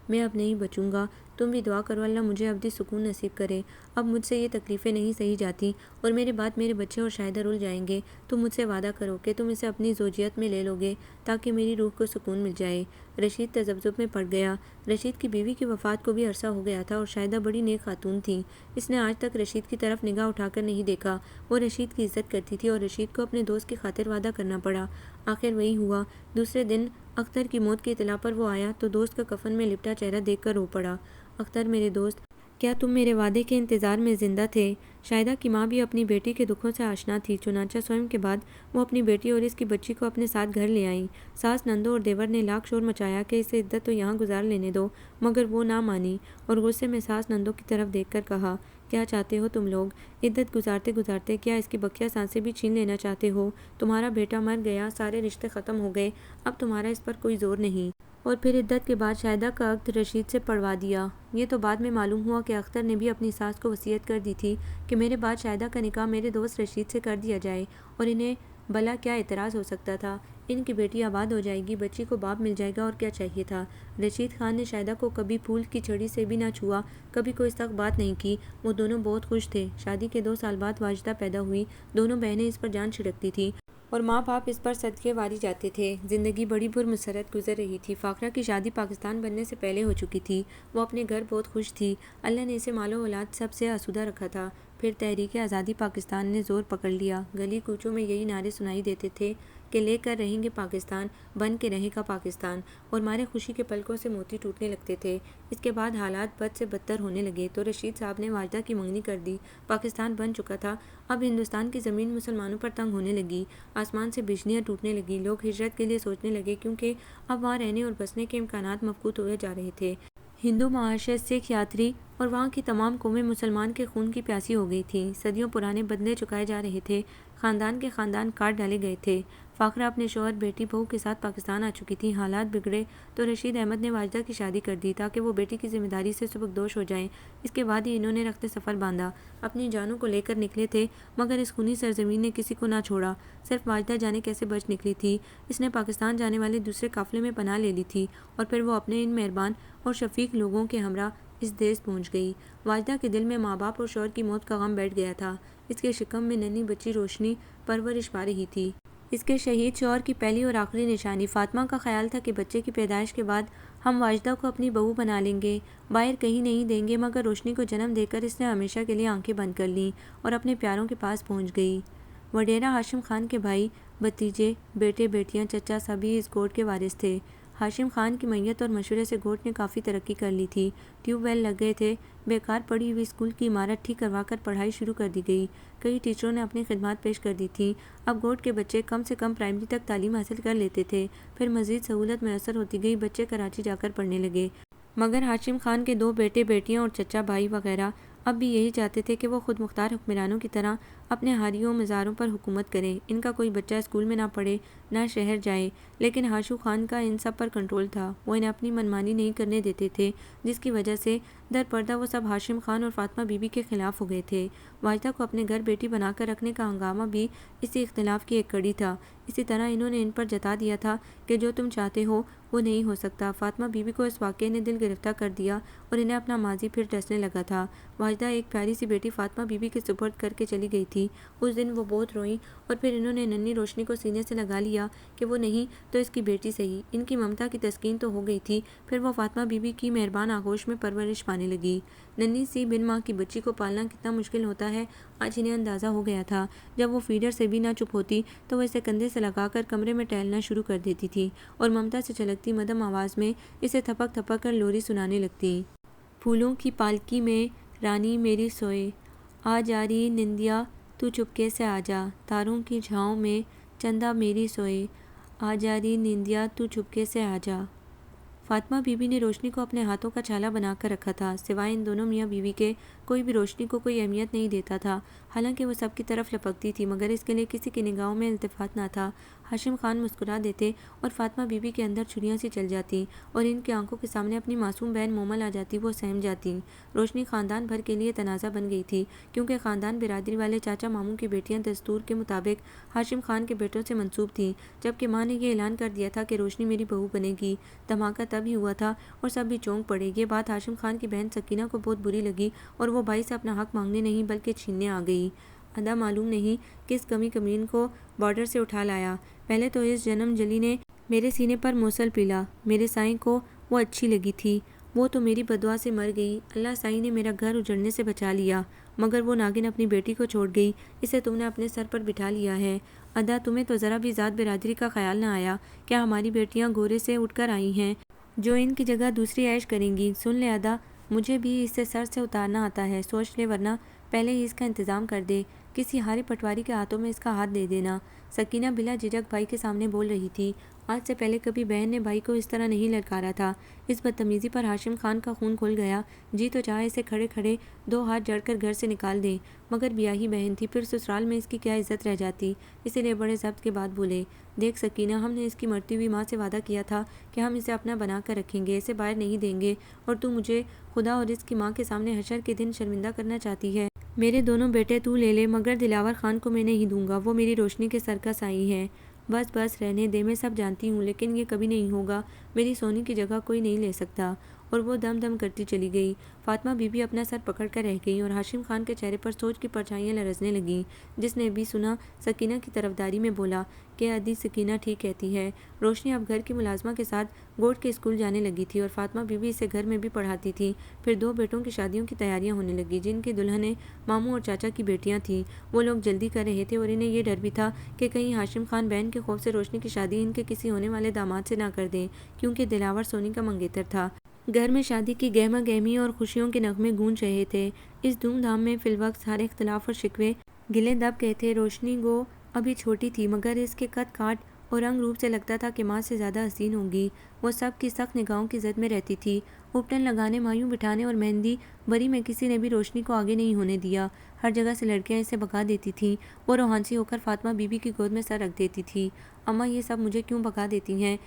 میں اب نہیں بچوں گا، تم بھی دعا کرو اللہ مجھے ابدی سکون نصیب کرے، اب مجھ سے یہ تکلیفیں نہیں سہی جاتی اور میرے بعد میرے بچے اور شاہدہ رول جائیں گے، تم مجھ سے وعدہ کرو کہ تم اسے اپنی زوجیت میں لے لو گے تاکہ میری روح کو سکون مل جائے۔ رشید تذبذب میں پڑ گیا۔ رشید کی بیوی کی وفات کو بھی عرصہ ہو گیا تھا اور شاہدہ بڑی نیک خاتون تھی، اس نے آج تک رشید کی طرف نگاہ اٹھا کر نہیں دیکھا۔ وہ رشید کی عزت کرتی تھی اور رشید کو اپنے دوست کی خاطر وعدہ کرنا پڑا۔ آخر وہی ہوا۔ دوسرے دن اختر کی موت کی اطلاع پر وہ آیا تو دوست کا کفن میں لپٹا چہرہ دیکھ کر رو پڑا۔ اختر میرے دوست، کیا تم میرے وعدے کے انتظار میں زندہ تھے؟ شاہدہ کی ماں بھی اپنی بیٹی کے دکھوں سے آشنا تھی، چنانچہ سوئم کے بعد وہ اپنی بیٹی اور اس کی بچی کو اپنے ساتھ گھر لے آئیں۔ ساس، نندوں اور دیور نے لاکھ شور مچایا کہ اسے عدت تو یہاں گزار لینے دو، مگر وہ نہ مانی اور غصے میں ساس نندوں کی طرف دیکھ کر کہا کیا چاہتے ہو تم لوگ؟ عدت گزارتے گزارتے کیا اس کی بقیہ سانسیں بھی چھین لینا چاہتے ہو؟ تمہارا بیٹا مر گیا، سارے رشتے ختم ہو گئے، اب تمہارا اس پر کوئی زور نہیں۔ اور پھر عدت کے بعد شاہدہ کا عقد رشید سے پڑھوا دیا۔ یہ تو بعد میں معلوم ہوا کہ اختر نے بھی اپنی ساس کو وصیت کر دی تھی کہ میرے بعد شاہدہ کا نکاح میرے دوست رشید سے کر دیا جائے، اور انہیں بھلا کیا اعتراض ہو سکتا تھا؟ ان کی بیٹی آباد ہو جائے گی، بچی کو باپ مل جائے گا، اور کیا چاہیے تھا؟ رشید خان نے شاہدہ کو کبھی پھول کی چھڑی سے بھی نہ چھوا، کبھی کوئی سخت بات نہیں کی۔ وہ دونوں بہت خوش تھے۔ شادی کے 2 سال بعد واجدہ پیدا ہوئی، دونوں بہنیں اس پر جان چھڑکتی تھیں اور ماں باپ اس پر صدقے واری جاتے تھے۔ زندگی بڑی پرمسرت گزر رہی تھی۔ فاخرہ کی شادی پاکستان بننے سے پہلے ہو چکی تھی، وہ اپنے گھر بہت خوش تھی، اللہ نے اسے مال و اولاد سب سے آسودہ رکھا تھا۔ پھر تحریک آزادی پاکستان نے زور پکڑ لیا، گلی کوچوں میں یہی نعرے سنائی دیتے تھے کہ لے کر رہیں گے پاکستان، بن کے رہے گا پاکستان، اور مارے خوشی کے پلکوں سے موتی ٹوٹنے لگتے تھے۔ اس کے بعد حالات بد سے بدتر ہونے لگے تو رشید صاحب نے واجدہ کی منگنی کر دی۔ پاکستان بن چکا تھا، اب ہندوستان کی زمین مسلمانوں پر تنگ ہونے لگی، آسمان سے بجلیاں ٹوٹنے لگی، لوگ ہجرت کے لیے سوچنے لگے کیونکہ اب وہاں رہنے اور بسنے کے امکانات مفقود ہوئے جا رہے تھے۔ ہندو معاشرت، سکھ یاتری اور وہاں کی تمام قومیں مسلمان کے خون کی پیاسی ہو گئی تھیں، صدیوں پرانے بدلے چکائے جا رہے تھے، خاندان کے خاندان کاٹ ڈالے گئے تھے۔ فاخرہ اپنے شوہر، بیٹی، بہو کے ساتھ پاکستان آ چکی تھی۔ حالات بگڑے تو رشید احمد نے واجدہ کی شادی کر دی تاکہ وہ بیٹی کی ذمہ داری سے سبکدوش ہو جائیں۔ اس کے بعد ہی انہوں نے رخت سفر باندھا۔ اپنی جانوں کو لے کر نکلے تھے، مگر اس خونی سرزمین نے کسی کو نہ چھوڑا، صرف واجدہ جانے کیسے بچ نکلی تھی۔ اس نے پاکستان جانے والے دوسرے قافلے میں پناہ لے لی تھی اور پھر وہ اپنے ان مہربان اور شفیق لوگوں کے ہمراہ اس دیس پہنچ گئی۔ واجدہ کے دل میں ماں باپ اور شوہر کی موت کا غم بیٹھ گیا تھا۔ اس کے شکم میں ننھی بچی روشنی پرورش پا رہی تھی۔ اس کے شہید شوہر کی پہلی اور آخری نشانی۔ فاطمہ کا خیال تھا کہ بچے کی پیدائش کے بعد ہم واجدہ کو اپنی بہو بنا لیں گے، باہر کہیں نہیں دیں گے، مگر روشنی کو جنم دے کر اس نے ہمیشہ کے لیے آنکھیں بند کر لیں اور اپنے پیاروں کے پاس پہنچ گئی۔ وڈیرا ہاشم خان کے بھائی، بھتیجے، بیٹے بیٹیاں، چچا سبھی اس گوٹ کے وارث تھے۔ ہاشم خان کی میت اور مشورے سے گوٹ نے کافی ترقی کر لی تھی۔ ٹیوب ویل لگ گئے تھے، بیکار پڑی ہوئی اسکول کی عمارت ٹھیک کروا کر پڑھائی شروع کر دی گئی، کئی ٹیچروں نے اپنی خدمات پیش کر دی تھیں۔ اب گوٹ کے بچے کم سے کم پرائمری تک تعلیم حاصل کر لیتے تھے، پھر مزید سہولت میسر ہوتی گئی، بچے کراچی جا کر پڑھنے لگے۔ مگر ہاشم خان کے 2 بیٹے بیٹیاں اور چچا بھائی وغیرہ اب بھی یہی چاہتے تھے کہ وہ خود مختار حکمرانوں کی طرح اپنے ہاریوں مزاروں پر حکومت کریں، ان کا کوئی بچہ اسکول میں نہ پڑھے، نہ شہر جائے۔ لیکن ہاشم خان کا ان سب پر کنٹرول تھا، وہ انہیں اپنی منمانی نہیں کرنے دیتے تھے، جس کی وجہ سے در پردہ وہ سب ہاشم خان اور فاطمہ بی بی کے خلاف ہو گئے تھے۔ واجدہ کو اپنے گھر بیٹی بنا کر رکھنے کا ہنگامہ بھی اسی اختلاف کی ایک کڑی تھا۔ اسی طرح انہوں نے ان پر جتا دیا تھا کہ جو تم چاہتے ہو وہ نہیں ہو سکتا۔ فاطمہ بی بی کو اس واقعے نے دل گرفتہ کر دیا اور انہیں اپنا ماضی پھر ڈسنے لگا تھا۔ واجدہ ایک پیاری سی بیٹی فاطمہ بی بی کے سپرد کر کے چلی گئی تھی۔ تھی۔ اس دن وہ بہت روئیں اور پھر انہوں نے ننھی روشنی کو سینے سے لگا لیا کہ وہ نہیں تو اس کی بیٹی صحیح۔ ان کی ممتا کی تسکین تو ہو گئی تھی، پھر وہ فاطمہ بی بی کی مہربان آغوش میں پرورش پانے لگی۔ ننھی سی بن ماں کی بچی کو پالنا کتنا مشکل ہوتا ہے آج انہیں اندازہ ہو گیا تھا۔ جب وہ فیڈر سے بھی نہ چپ ہوتی تو وہ اسے کندھے سے لگا کر کمرے میں ٹہلنا شروع کر دیتی تھی اور ممتا سے چھلکتی مدھم آواز میں اسے تھپک تھپک کر لوری سنانے لگتی۔ پھولوں کی پالکی میں رانی میری سوئے، آ جا رہی نندیا تو چپکے سے آ جا، تاروں کی چھاؤں میں چندا میری سوئے، آ جا رہی نندیا تو چپکے سے آ جا۔ فاطمہ بی بی نے روشنی کو اپنے ہاتھوں کا چھالا بنا کر رکھا تھا۔ سوائے ان دونوں میاں بیوی کے کوئی بھی روشنی کو کوئی اہمیت نہیں دیتا تھا، حالانکہ وہ سب کی طرف لپکتی تھی، مگر اس کے لیے کسی کی نگاہوں میں التفات نہ تھا۔ ہاشم خان مسکرا دیتے اور فاطمہ بی بی کے اندر چھریاں سی چل جاتی اور ان کی آنکھوں کے سامنے اپنی معصوم بہن مومل آ جاتی، وہ سہم جاتی۔ روشنی خاندان بھر کے لیے تنازع بن گئی تھی، کیونکہ خاندان برادری والے چاچا ماموں کی بیٹیاں دستور کے مطابق ہاشم خان کے بیٹوں سے منسوب تھیں، جبکہ ماں نے یہ اعلان کر دیا تھا کہ روشنی میری بہو بنے گی۔ دھماکہ تب ہی ہوا تھا اور سب بھی چونک پڑے۔ یہ بات ہاشم خان کی بہن سکینہ کو بہت بری لگی اور وہ بھائی سے اپنا حق مانگنے نہیں بلکہ چھیننے آ گئی۔ ادا معلوم نہیں کس کمی کمین کو بارڈر سے اٹھا لایا۔ پہلے تو اس جنم جلی نے میرے سینے پر موصل پیلا۔ میرے سائیں کو وہ اچھی لگی تھی، وہ تو میری بددعا سے مر گئی۔ اللہ سائیں نے میرا گھر اجڑنے سے بچا لیا، مگر وہ ناگن اپنی بیٹی کو چھوڑ گئی، اسے تم نے اپنے سر پر بٹھا لیا ہے۔ ادا تمہیں تو ذرا بھی ذات برادری کا خیال نہ آیا؟ کیا ہماری بیٹیاں گورے سے اٹھ کر آئی ہیں جو ان کی جگہ دوسری عیش کریں گی؟ سن لے ادا، مجھے بھی اسے سر سے اتارنا آتا ہے، سوچ لے ورنہ پہلے ہی اس کا انتظام کر دے، کسی ہاری پٹواری کے ہاتھوں میں اس کا ہاتھ دے دینا۔ سکینہ بلا جھجک بھائی کے سامنے بول رہی تھی۔ آج سے پہلے کبھی بہن نے بھائی کو اس طرح نہیں للکارا تھا۔ اس بدتمیزی پر ہاشم خان کا خون کھل گیا، جی تو چاہے اسے کھڑے کھڑے دو ہاتھ جڑ کر گھر سے نکال دیں، مگر بیاہی بہن تھی، پھر سسرال میں اس کی کیا عزت رہ جاتی، اسی لیے بڑے ضبط کے بعد بولے۔ دیکھ سکینہ، ہم نے اس کی مرتی ہوئی ماں سے وعدہ کیا تھا کہ ہم اسے اپنا بنا کر رکھیں گے، اسے باہر نہیں دیں گے، اور تو مجھے خدا اور اس کی ماں کے سامنے حشر کے دن شرمندہ کرنا چاہتی ہے۔ میرے دونوں بیٹے تو لے لے، مگر دلاور خان کو میں نہیں دوں گا، وہ میری روشنی کے سر کا سائیں ہے۔ بس بس رہنے دے، میں سب جانتی ہوں، لیکن یہ کبھی نہیں ہوگا، میری سونی کی جگہ کوئی نہیں لے سکتا۔ اور وہ دم دم کرتی چلی گئی۔ فاطمہ بی بی اپنا سر پکڑ کر رہ گئی اور ہاشم خان کے چہرے پر سوچ کی پرچھائیاں لرزنے لگیں۔ جس نے بھی سنا سکینہ کی طرفداری میں بولا کہ ادی سکینہ ٹھیک کہتی ہے۔ روشنی اب گھر کی ملازمہ کے ساتھ گوٹ کے اسکول جانے لگی تھی اور فاطمہ بی بی اسے گھر میں بھی پڑھاتی تھی۔ پھر دو بیٹوں کی شادیوں کی تیاریاں ہونے لگی، جن کی دلہنیں ماموں اور چاچا کی بیٹیاں تھیں۔ وہ لوگ جلدی کر رہے تھے اور انہیں یہ ڈر بھی تھا کہ کہیں ہاشم خان بہن کے خوف سے روشنی کی شادی ان کے کسی ہونے والے داماد سے نہ کر دیں، کیونکہ دلاور سونی کا منگیتر تھا۔ گھر میں شادی کی گہما گہمی اور خوشیوں کے نغمے گونج رہے تھے۔ اس دھوم دھام میں فی الوقت سارے اختلاف اور شکوے گلے دب گئے تھے۔ روشنی گو ابھی چھوٹی تھی، مگر اس کے قد کاٹ اور رنگ روپ سے لگتا تھا کہ ماں سے زیادہ حسین ہوگی۔ وہ سب کی سخت نگاہوں کی زد میں رہتی تھی۔ اپٹن لگانے، مایوں بٹھانے اور مہندی بری میں کسی نے بھی روشنی کو آگے نہیں ہونے دیا۔ ہر جگہ سے لڑکیاں اسے بھگا دیتی تھیں۔ وہ روحانسی ہو کر فاطمہ بی بی کی گود میں سر رکھ دیتی تھی۔ اماں، یہ سب مجھے کیوں بھگا دیتی ہیں؟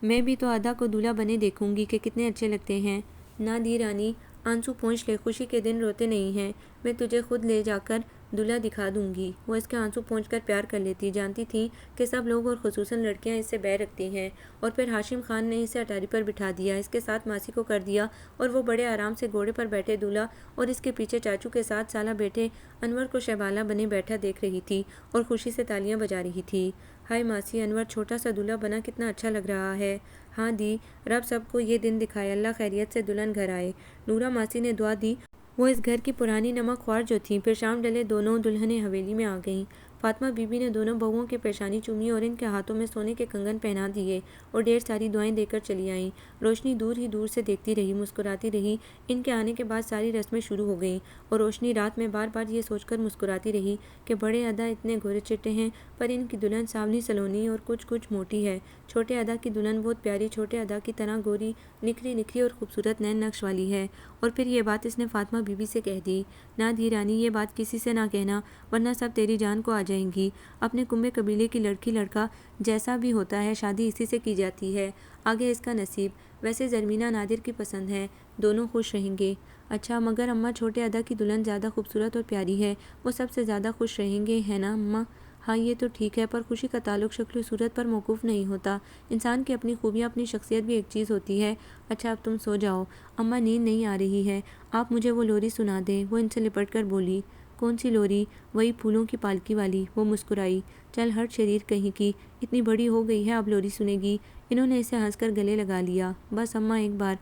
میں بھی تو ادا کو دولہا بنے دیکھوں گی کہ کتنے اچھے لگتے ہیں۔ نہ دی رانی، آنسو پونچھ لے، خوشی کے دن روتے نہیں ہیں، میں تجھے خود لے جا کر دولہا دکھا دوں گی۔ وہ اس کے آنسو پونچھ کر پیار کر لیتی، جانتی تھی کہ سب لوگ اور خصوصاً لڑکیاں اس سے بیر رکھتی ہیں۔ اور پھر ہاشم خان نے اسے اٹاری پر بٹھا دیا، اس کے ساتھ ماسی کو کر دیا اور وہ بڑے آرام سے گھوڑے پر بیٹھے دولہا اور اس کے پیچھے چاچو کے 7 سالہ بیٹے انور کو شہبالہ بنے بیٹھا دیکھ رہی تھی اور خوشی سے تالیاں بجا رہی تھی۔ ہائے ماسی، انور چھوٹا سا دولہا بنا کتنا اچھا لگ رہا ہے۔ ہاں دی، رب سب کو یہ دن دکھائے، اللہ خیریت سے دلہن گھر آئے۔ نورا ماسی نے دعا دی۔ وہ اس گھر کی پرانی نمک خوار جو تھیں۔ پھر شام ڈلے دونوں دلہنیں حویلی میں آ گئیں۔ فاطمہ بی بی نے دونوں بہوؤں کی پیشانی چومی اور ان کے ہاتھوں میں سونے کے کنگن پہنا دیے اور ڈھیر ساری دعائیں دے کر چلی آئیں۔ روشنی دور ہی دور سے دیکھتی رہی، مسکراتی رہی۔ ان کے آنے کے بعد ساری رسمیں شروع ہو گئیں اور روشنی رات میں بار بار یہ سوچ کر مسکراتی رہی کہ بڑے ادا اتنے گورے چٹے ہیں، پر ان کی دلہن سانولی سلونی اور کچھ موٹی ہے۔ چھوٹے ادا کی دلہن بہت پیاری، چھوٹے ادا کی طرح گوری، نکھری نکھری اور خوبصورت نین نقش والی ہے۔ اور پھر یہ بات اس نے فاطمہ بی بی سے کہہ دی۔ نہ دی رانی، یہ بات کسی سے نہ کہنا، ورنہ سب تیری جان کو آ جائیں گی۔ اپنے کنبے قبیلے کی لڑکی لڑکا جیسا بھی ہوتا ہے، شادی اسی سے کی جاتی ہے، آگے اس کا نصیب۔ ویسے زرمینہ نادر کی پسند ہے، دونوں خوش رہیں گے۔ اچھا، مگر اماں چھوٹے ادا کی دلہن زیادہ خوبصورت اور پیاری ہے، وہ سب سے زیادہ خوش رہیں گے، ہے نا اماں؟ ہاں یہ تو ٹھیک ہے، پر خوشی کا تعلق شکل و صورت پر موقوف نہیں ہوتا، انسان کی اپنی خوبیاں، اپنی شخصیت بھی ایک چیز ہوتی ہے۔ اچھا اب تم سو جاؤ، اماں نیند نہیں آ رہی ہے، آپ مجھے وہ لوری سنا دیں۔ وہ ان سے لپٹ کر بولی۔ کون سی لوری؟ وہی پھولوں کی پالکی والی۔ وہ مسکرائی۔ چل ہٹ شریر کہیں کی، اتنی بڑی ہو گئی ہے اب لوری سنے گی؟ انہوں نے اسے ہنس کر گلے لگا لیا۔ بس اماں ایک بار۔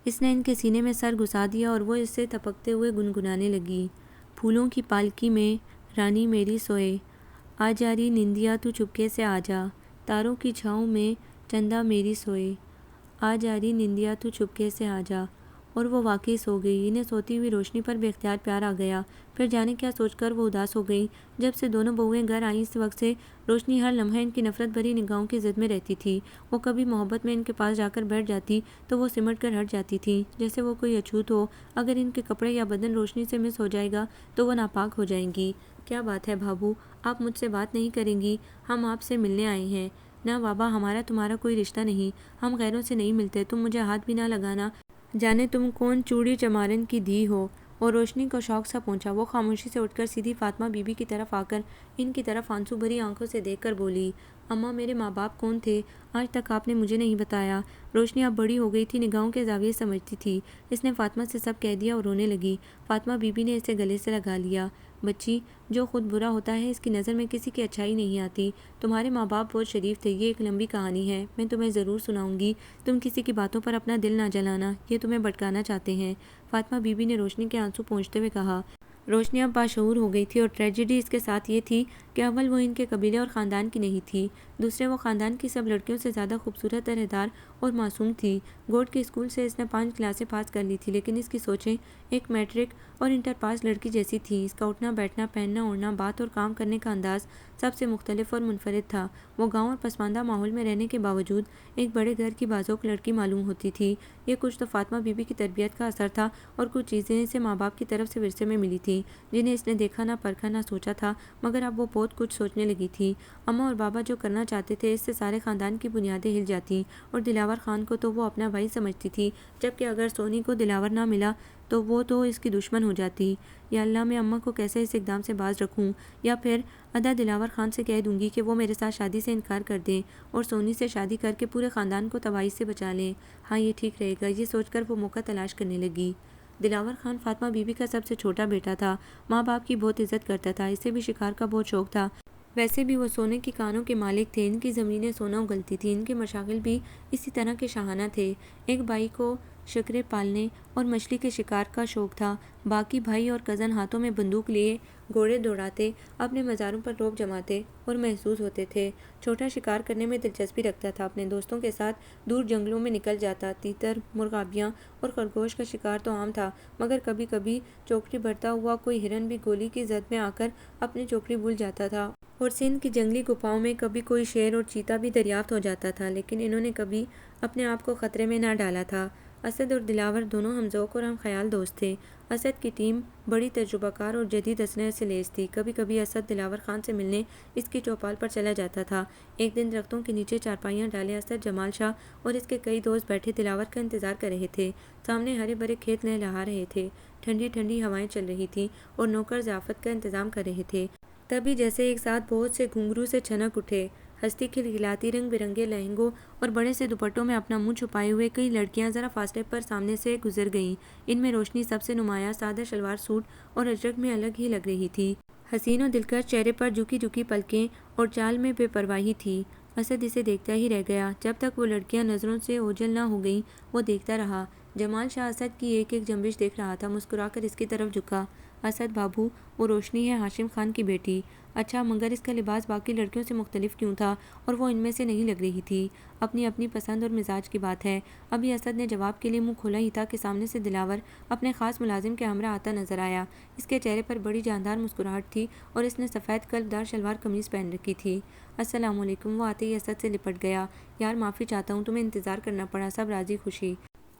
اس نے ان کے سینے میں سر گھسا دیا اور وہ اس سے تپکتے ہوئے گنگنانے لگی۔ پھولوں کی پالکی میں رانی میری سوئے، آ جا رہی نندیا تو چپکے سے آ جا، تاروں کی چھاؤں میں چندا میری سوئے، آ جا رہی نندیا تو چپکے سے آ جا۔ اور وہ واقعی سو گئی۔ انہیں سوتی ہوئی روشنی پر بے اختیار پیار آ گیا۔ پھر جانے کیا سوچ کر وہ اداس ہو گئی۔ جب سے دونوں بہوئیں گھر آئیں اس وقت سے روشنی ہر لمحہ ان کی نفرت بھری نگاہوں کی زد میں رہتی تھی۔ وہ کبھی محبت میں ان کے پاس جا کر بیٹھ جاتی تو وہ سمٹ کر ہٹ جاتی تھی، جیسے وہ کوئی اچھوت ہو۔ اگر ان کے کپڑے یا بدن روشنی سے مس ہو جائے گا تو وہ ناپاک ہو جائیں گی۔ کیا بات ہے بھابو، آپ مجھ سے بات نہیں کریں گی؟ ہم آپ سے ملنے آئے ہیں۔ نہ بابا، ہمارا تمہارا کوئی رشتہ نہیں، ہم غیروں سے نہیں ملتے، تم مجھے ہاتھ بھی نہ لگانا، جانے تم کون چوڑی چمارن کی دھی ہو۔ اور روشنی کو شوق سا پہنچا۔ وہ خاموشی سے اٹھ کر سیدھی فاطمہ بی بی کی طرف آ کر ان کی طرف آنسو بھری آنکھوں سے دیکھ کر بولی، اماں میرے ماں باپ کون تھے؟ آج تک آپ نے مجھے نہیں بتایا۔ روشنی اب بڑی ہو گئی تھی، نگاہوں کے زاویے سمجھتی تھی۔ اس نے فاطمہ سے سب کہہ دیا اور رونے لگی۔ فاطمہ بی بی نے اسے گلے سے لگا لیا۔ بچی، جو خود برا ہوتا ہے اس کی نظر میں کسی کی اچھائی نہیں آتی۔ تمہارے ماں باپ بہت شریف تھے، یہ ایک لمبی کہانی ہے، میں تمہیں ضرور سناؤں گی، تم کسی کی باتوں پر اپنا دل نہ جلانا، یہ تمہیں بھٹکانا چاہتے ہیں۔ فاطمہ بی بی نے روشنی کے آنسو پونچھتے ہوئے کہا۔ روشنی اب باشعور ہو گئی تھی اور ٹریجڈی اس کے ساتھ یہ تھی کہ اول وہ ان کے قبیلے اور خاندان کی نہیں تھی، دوسرے وہ خاندان کی سب لڑکیوں سے زیادہ خوبصورت، رہدار اور معصوم تھی۔ گوڈ کے اسکول سے اس نے 5 کلاسیں پاس کر لی تھی، لیکن اس کی سوچیں ایک میٹرک اور انٹر پاس لڑکی جیسی تھی۔ اس کا اٹھنا بیٹھنا، پہننا اوڑھنا، بات اور کام کرنے کا انداز سب سے مختلف اور منفرد تھا۔ وہ گاؤں اور پسماندہ ماحول میں رہنے کے باوجود ایک بڑے گھر کی بازوق لڑکی معلوم ہوتی تھی۔ یہ کچھ تو فاطمہ بی بی کی تربیت کا اثر تھا اور کچھ چیزیں اسے ماں باپ کی طرف سے ورثے میں ملی تھیں، جنہیں اس نے دیکھا نہ پرکھا نہ سوچا تھا، مگر اب وہ بہت کچھ سوچنے لگی تھی۔ اماں اور بابا جو کرنا چاہتے تھے اس سے سارے خاندان کی بنیادیں ہل جاتی، اور دلاور خان کو تو وہ اپنا بھائی سمجھتی تھی، جبکہ اگر سونی کو دلاور نہ ملا تو وہ تو اس کی دشمن ہو جاتی۔ یا اللہ، میں اماں کو کیسے اس اقدام سے باز رکھوں؟ یا پھر ادا دلاور خان سے کہہ دوں گی کہ وہ میرے ساتھ شادی سے انکار کر دیں اور سونی سے شادی کر کے پورے خاندان کو تباہی سے بچا لیں۔ ہاں، یہ ٹھیک رہے گا۔ یہ سوچ کر وہ موقع تلاش کرنے لگی۔ دلاور خان فاطمہ بی بی کا سب سے چھوٹا بیٹا تھا، ماں باپ کی بہت عزت کرتا تھا، اسے بھی شکار کا بہت شوق تھا۔ ویسے بھی وہ سونے کی کانوں کے مالک تھے، ان کی زمینیں سونا اگلتی تھی، ان کے مشاغل بھی اسی طرح کے شاہانہ تھے۔ ایک بھائی کو شکرے پالنے اور مچھلی کے شکار کا شوق تھا، باقی بھائی اور کزن ہاتھوں میں بندوق لیے گھوڑے دوڑاتے، اپنے مزاروں پر رعب جماتے اور محظوظ ہوتے تھے۔ چھوٹا شکار کرنے میں دلچسپی رکھتا تھا، اپنے دوستوں کے ساتھ دور جنگلوں میں نکل جاتا، تیتر، مرغابیاں اور خرگوش کا شکار تو عام تھا، مگر کبھی کبھی چوکڑی بھرتا ہوا کوئی ہرن بھی گولی کی زد میں آ کر اپنی چوکڑی بھول جاتا تھا۔ اور سندھ کی جنگلی گپھاؤں میں کبھی کوئی شیر اور چیتا بھی دریافت ہو جاتا تھا، لیکن انہوں نے کبھی اپنے آپ کو خطرے میں نہ ڈالا تھا۔ اسد اور دلاور دونوں ہم ذوق اور ہم خیال دوست تھے۔ اسد کی ٹیم بڑی تجربہ کار اور جدید اسلحے سے لیس تھی۔ کبھی کبھی اسد دلاور خان سے ملنے اس کی چوپال پر چلا جاتا تھا۔ ایک دن درختوں کے نیچے چارپائیاں ڈالے اسد جمال شاہ اور اس کے کئی دوست بیٹھے دلاور کا انتظار کر رہے تھے۔ سامنے ہرے بھرے کھیت لہلہا رہے تھے، ٹھنڈی ٹھنڈی ہوائیں چل رہی تھیں اور نوکر ضیافت کا انتظام کر رہے تھے۔ تبھی جیسے ایک ساتھ بہت سے گھنگرو سے چھنک اٹھے، ہستی کھلکھلاتی رنگ برنگے لہنگوں اور بڑے سے دوپٹوں میں اپنا منہ چھپائے ہوئے کئی لڑکیاں ذرا فاصلے پر سامنے سے گزر گئیں۔ ان میں روشنی سب سے نمایاں، سادہ شلوار سوٹ اور اجرک میں الگ ہی لگ رہی تھی۔ حسین و دلکش چہرے پر جھکی جھکی پلکیں اور چال میں بے پرواہی تھی۔ اسد اسے دیکھتا ہی رہ گیا۔ جب تک وہ لڑکیاں نظروں سے اوجھل نہ ہو گئیں وہ دیکھتا رہا۔ جمال شاہ اسد کی ایک ایک جنبش دیکھ رہا تھا، مسکرا کر اس کی طرف جھکا۔ اسد بابو، وہ روشنی ہے ہاشم خان کی بیٹی۔ اچھا، مگر اس کا لباس باقی لڑکیوں سے مختلف کیوں تھا اور وہ ان میں سے نہیں لگ رہی تھی؟ اپنی اپنی پسند اور مزاج کی بات ہے۔ ابھی اسد نے جواب کے لیے منہ کھولا ہی تھا کہ سامنے سے دلاور اپنے خاص ملازم کے ہمراہ آتا نظر آیا۔ اس کے چہرے پر بڑی جاندار مسکراہٹ تھی اور اس نے سفید قلب دار شلوار قمیض پہن رکھی تھی۔ السلام علیکم۔ وہ آتے ہی اسد سے لپٹ گیا۔ یار معافی چاہتا ہوں، تمہیں انتظار کرنا پڑا، سب راضی خوشی؟